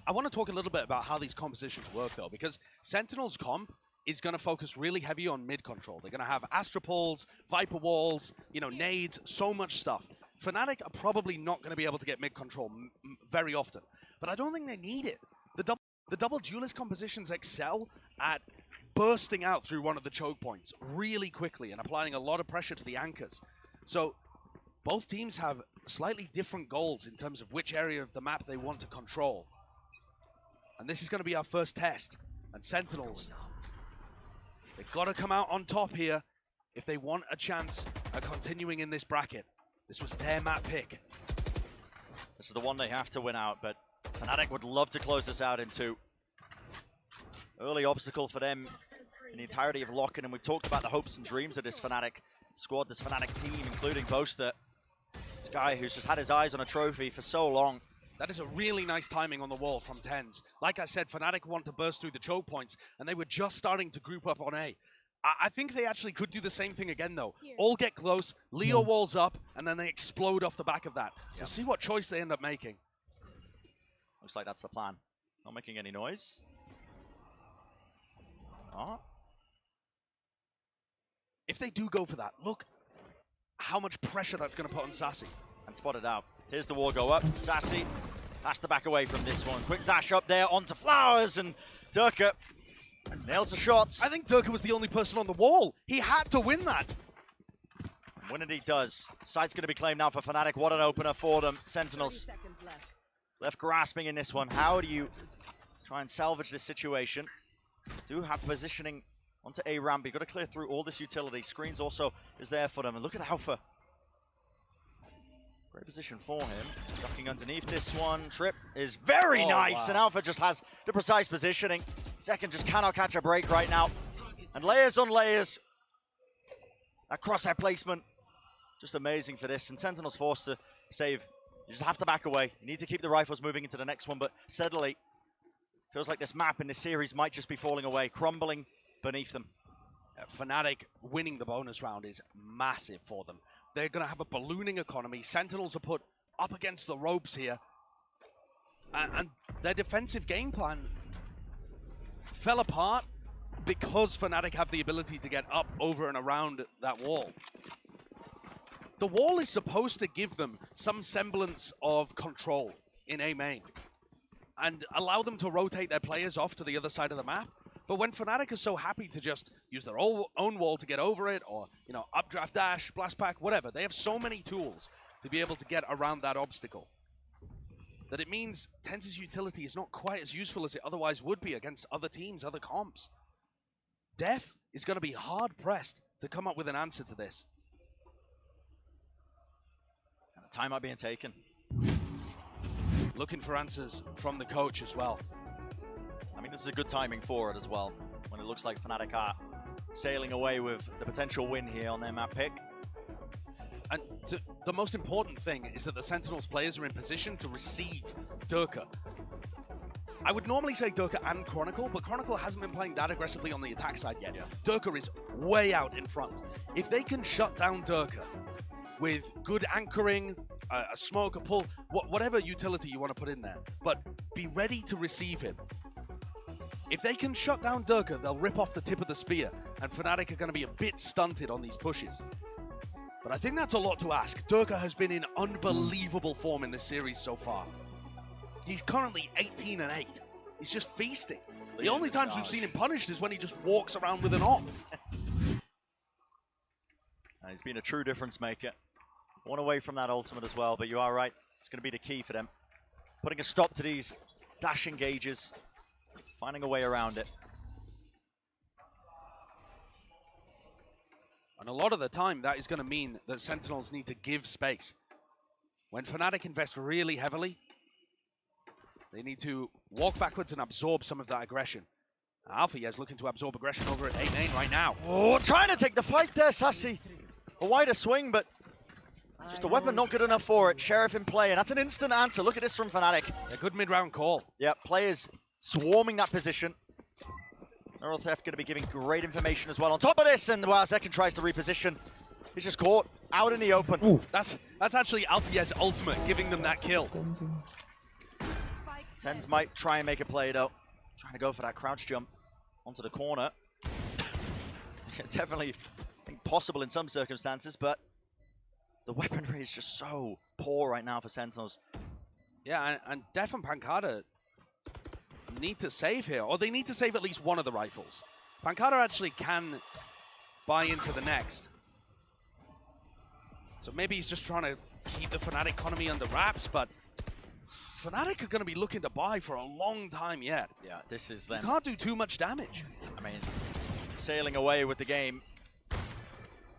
I want to talk a little bit about how these compositions work, though, because Sentinel's comp is going to focus really heavy on mid control. They're going to have Astropols, Viper Walls, you know, nades, so much stuff. Fnatic are probably not going to be able to get mid control very often, but I don't think they need it. The double duelist compositions excel at bursting out through one of the choke points really quickly and applying a lot of pressure to the anchors. So both teams have slightly different goals in terms of which area of the map they want to control. And this is going to be our first test. And Sentinels, they've got to come out on top here if they want a chance at continuing in this bracket. This was their map pick. This is the one they have to win out, but Fnatic would love to close this out in 2. early obstacle for them in the entirety of Locken, and we've talked about the hopes and dreams of this Fnatic squad, this Fnatic team, including Boaster. This guy who's just had his eyes on a trophy for so long. That is a really nice timing on the wall from TenZ. Like I said, Fnatic want to burst through the choke points, and they were just starting to group up on A. I think they actually could do the same thing again, though. All get close, Leo walls up, and then they explode off the back of that. So see what choice they end up making. Looks like that's the plan. Not making any noise. Oh. If they do go for that, look how much pressure that's going to put on Sassy. And spot it out. Here's the wall go up. Sassy has to back away from this one. Quick dash up there onto Flowers, and Durka nails the shots. I think Durka was the only person on the wall. He had to win that. When he does, site's going to be claimed now for Fnatic. What an opener for them. Sentinels left grasping in this one. How do you try and salvage this situation? Do have positioning onto A ramp. You've got to clear through all this utility. Screens also is there for them. And look at Alpha. Great position for him. Ducking underneath this one. Trip is very nice. Wow. And Alpha just has the precise positioning. Second just cannot catch a break right now. And layers on layers. That crosshair placement. Just amazing for this. And Sentinel's forced to save. You just have to back away. You need to keep the rifles moving into the next one. But steadily, feels like this map in this series might just be falling away. Crumbling beneath them. Fnatic winning the bonus round is massive for them. They're going to have a ballooning economy. Sentinels are put up against the ropes here. And their defensive game plan fell apart because Fnatic have the ability to get up, over, and around that wall. The wall is supposed to give them some semblance of control in A main and allow them to rotate their players off to the other side of the map. But when Fnatic are so happy to just use their own wall to get over it, or, you know, updraft dash, blast pack, whatever, they have so many tools to be able to get around that obstacle that it means TenZ's utility is not quite as useful as it otherwise would be against other teams, other comps. Def is going to be hard-pressed to come up with an answer to this. Timeout being taken. Looking for answers from the coach as well. I mean, this is a good timing for it as well, when it looks like Fnatic are sailing away with the potential win here on their map pick. And the most important thing is that the Sentinels players are in position to receive Durka. I would normally say Durka and Chronicle, but Chronicle hasn't been playing that aggressively on the attack side yet. Durka is way out in front. If they can shut down Durka with good anchoring, a smoke, a pull, whatever utility you want to put in there, but be ready to receive him. If they can shut down Durka, they'll rip off the tip of the spear, and Fnatic are going to be a bit stunted on these pushes. But I think that's a lot to ask. Durka has been in unbelievable form in this series so far. He's currently 18-8. He's just feasting. The only times we've seen him punished is when he just walks around with an op. He's been a true difference maker. One away from that ultimate as well, but you are right. It's going to be the key for them. Putting a stop to these dash engages. Finding a way around it. And a lot of the time, that is going to mean that Sentinels need to give space. When Fnatic invest really heavily, they need to walk backwards and absorb some of that aggression. Alpha is looking to absorb aggression over at A main right now. Oh, trying to take the fight there, Sassy. A wider swing, but just a weapon not good enough for it. Sheriff in play, and that's an instant answer. Look at this from Fnatic. A good mid-round call. Yeah, players swarming that position. Neural Theft going to be giving great information as well on top of this, and while Zekin tries to reposition, he's just caught out in the open. Ooh. That's actually Alfie's ultimate, giving them that kill. TenZ might try and make a play though. Trying to go for that crouch jump onto the corner. Definitely impossible in some circumstances, but the weaponry is just so poor right now for Sentinels. Yeah, and Def and Pancada need to save here, or they need to save at least one of the rifles. Pancada actually can buy into the next. So maybe he's just trying to keep the Fnatic economy under wraps, but Fnatic are going to be looking to buy for a long time yet. Yeah, this is them. You can't do too much damage. I mean, sailing away with the game.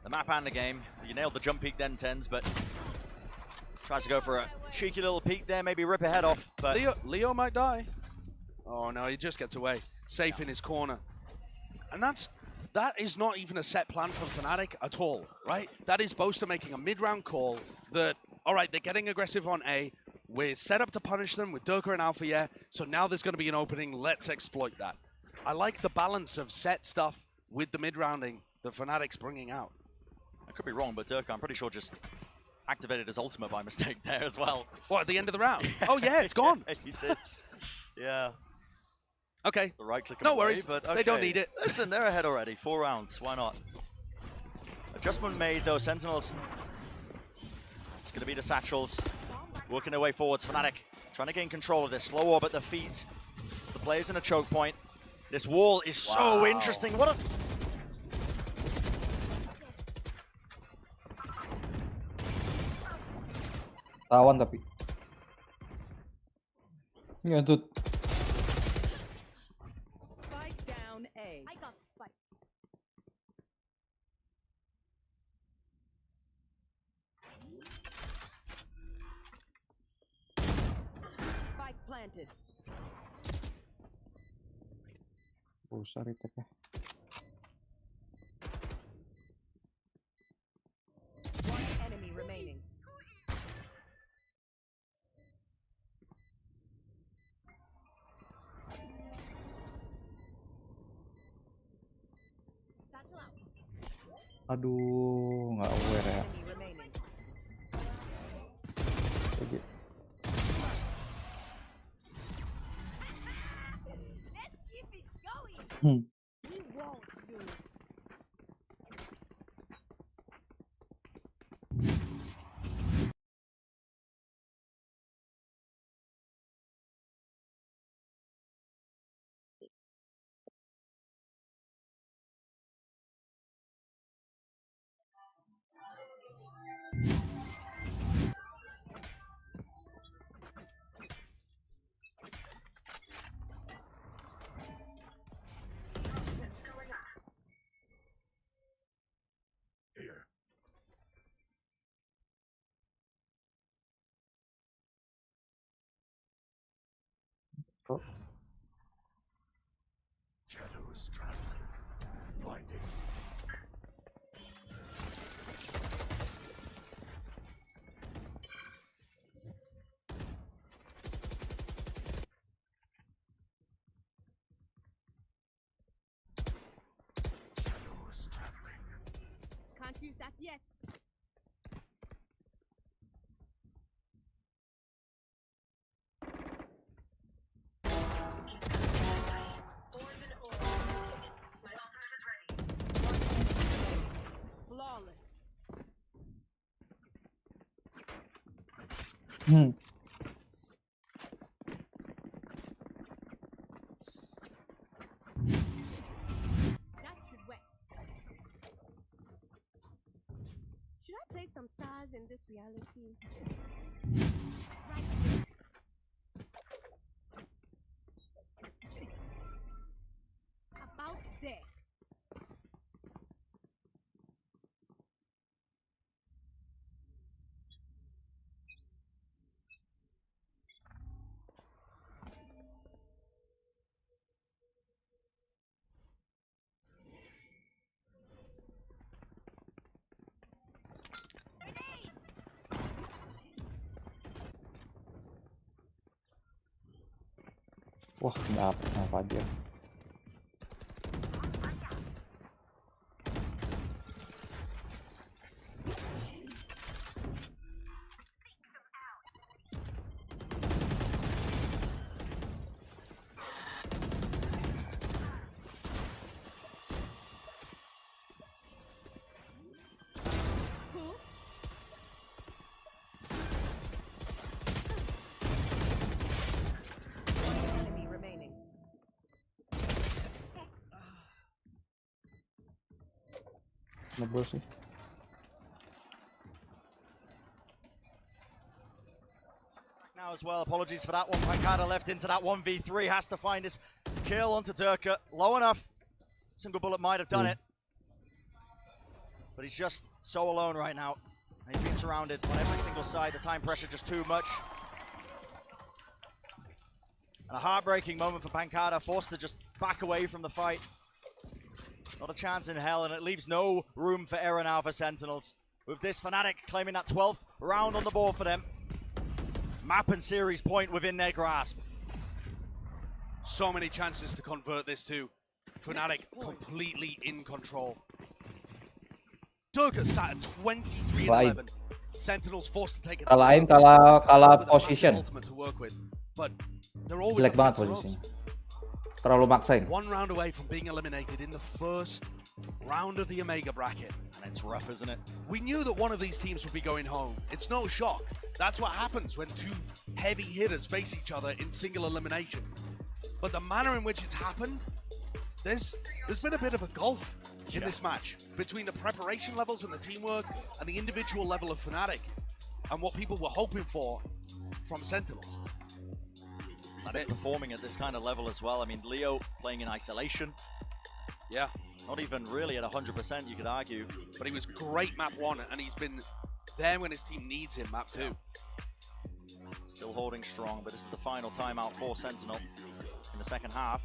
The map and the game. You nailed the jump peek then, TenZ, but tries to go for a cheeky little peek there, maybe rip a head off, but Leo might die. Oh no, he just gets away, safe in his corner. And that is not even a set plan from Fnatic at all, right? That is Boaster making a mid-round call that, all right, they're getting aggressive on A. We're set up to punish them with Durka and Alpha, yeah. So now there's going to be an opening. Let's exploit that. I like the balance of set stuff with the mid-rounding that Fnatic's bringing out. I could be wrong, but Durka, I'm pretty sure, just activated his ultimate by mistake there as well. What, at the end of the round? Oh yeah, it's gone. He did. Yeah. Okay. The right click. No away, worries. But okay. They don't need it. Listen, they're ahead already. 4 rounds. Why not? Adjustment made though. Sentinels. It's going to be the satchels working their way forwards. Fnatic trying to gain control of this. Slow orb at the feet. The players in a choke point. This wall is so interesting. What a... Tawan tapi. Nyantut. Spike down A. I got the spike. Spike planted. Besar itu ya. One enemy remaining. Aduh, nggak aware ya. Oh. Shadows traveling, blinding. Shadows traveling. Can't use that yet. That should work. Should I play some stars in this reality? Right there. About there. Wah, dapet apa dia? Nobar sih. Now as well, apologies for that one. Pancada left into that 1v3, has to find his kill onto Durka. Low enough. Single bullet might have done it. But he's just so alone right now. He's been surrounded on every single side. The time pressure just too much. And a heartbreaking moment for Pancada, forced to just back away from the fight. Not a chance in hell, and it leaves no room for error now for Sentinels. With this, Fnatic claiming that 12th round on the board for them. Map and series point within their grasp. So many chances to convert this too. Fnatic completely in control. Durga sat at 23-11. Sentinels forced to take it. Kalahin kalah position. To work with, but they're always Jelek banget posisinya. Terlalu maksain. One round away from being eliminated in the first round of the Omega bracket. And it's rough, isn't it? We knew that one of these teams would be going home. It's no shock. That's what happens when two heavy hitters face each other in single elimination. But the manner in which it's happened, there's been a bit of a gulf in this match between the preparation levels and the teamwork and the individual level of Fnatic and what people were hoping for from Sentinels. Fnatic performing at this kind of level as well. I mean, Leo playing in isolation. Yeah. Not even really at 100%, you could argue. But he was great map 1, and he's been there when his team needs him map 2. Still holding strong, but this is the final timeout for Sentinel in the second half.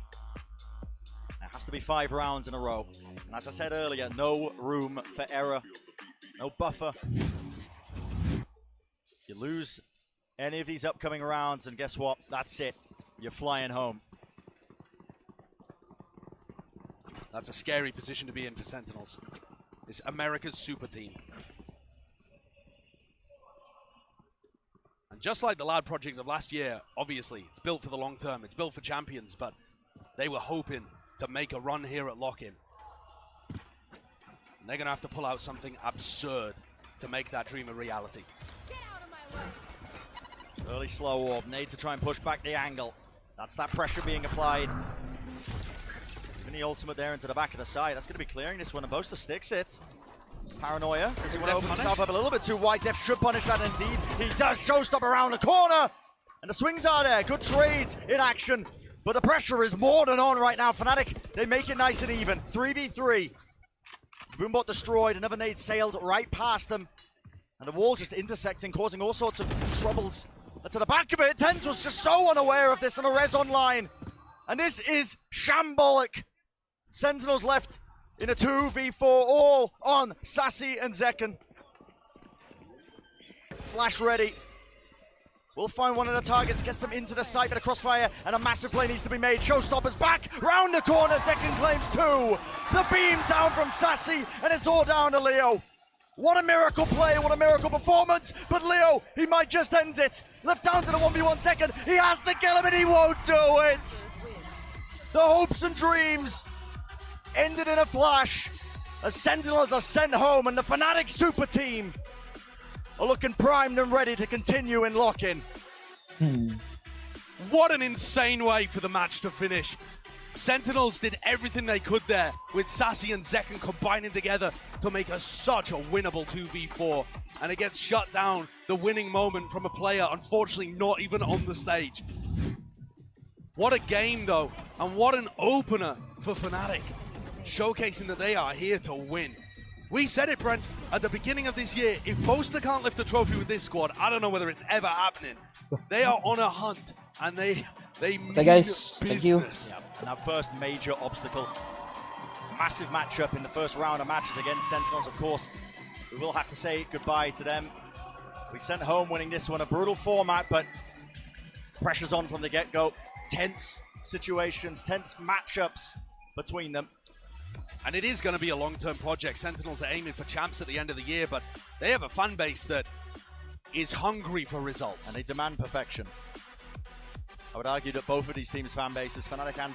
It has to be 5 rounds in a row. And as I said earlier, no room for error, no buffer. You lose any of these upcoming rounds, and guess what? That's it. You're flying home. That's a scary position to be in for Sentinels. It's America's super team. And just like the Loud project of last year, obviously, it's built for the long term. It's built for champions, but they were hoping to make a run here at lock-in. And they're going to have to pull out something absurd to make that dream a reality. Early slow orb, need to try and push back the angle. That's that pressure being applied. Even the ultimate there into the back of the side. That's going to be clearing this one, and Boaster sticks it. Paranoia, does he want to open himself up a little bit too wide? Def should punish that indeed. He does. Showstop around the corner. And the swings are there. Good trades in action. But the pressure is more than on right now. Fnatic, they make it nice and even. 3v3. Boombot destroyed. Another nade sailed right past them. And the wall just intersecting, causing all sorts of troubles. And to the back of it, Tens was just so unaware of this and a res online. And this is shambolic. Sentinels left in a 2v4, all on Sassy and Zekken. Flash ready. We'll find one of the targets, gets them into the site, but a crossfire and a massive play needs to be made. Showstopper's back, round the corner, Zekken claims 2. The beam down from Sassy, and it's all down to Leo. What a miracle play, what a miracle performance, but Leo, he might just end it. Left down to the 1v1 Zekken, he has to kill him and he won't do it. The hopes and dreams ended in a flash as Sentinels are sent home and the Fnatic super team are looking primed and ready to continue in lock-in. What an insane way for the match to finish. Sentinels did everything they could there with Sassy and Zekken combining together to make such a winnable 2v4. And it gets shut down, the winning moment from a player unfortunately not even on the stage. What a game though, and what an opener for Fnatic, showcasing that they are here to win. We said it, Brent, at the beginning of this year, if Boaster can't lift a trophy with this squad, I don't know whether it's ever happening. They are on a hunt, and they mean guys, business. thank you. Yeah, and our first major obstacle. Massive matchup in the first round of matches against Sentinels, of course. We will have to say goodbye to them. We sent home winning this one, a brutal format, but pressure's on from the get-go. Tense situations, tense matchups between them. And it is going to be a long-term project. Sentinels are aiming for champs at the end of the year, but they have a fan base that is hungry for results. And they demand perfection. I would argue that both of these teams' fan bases, Fnatic and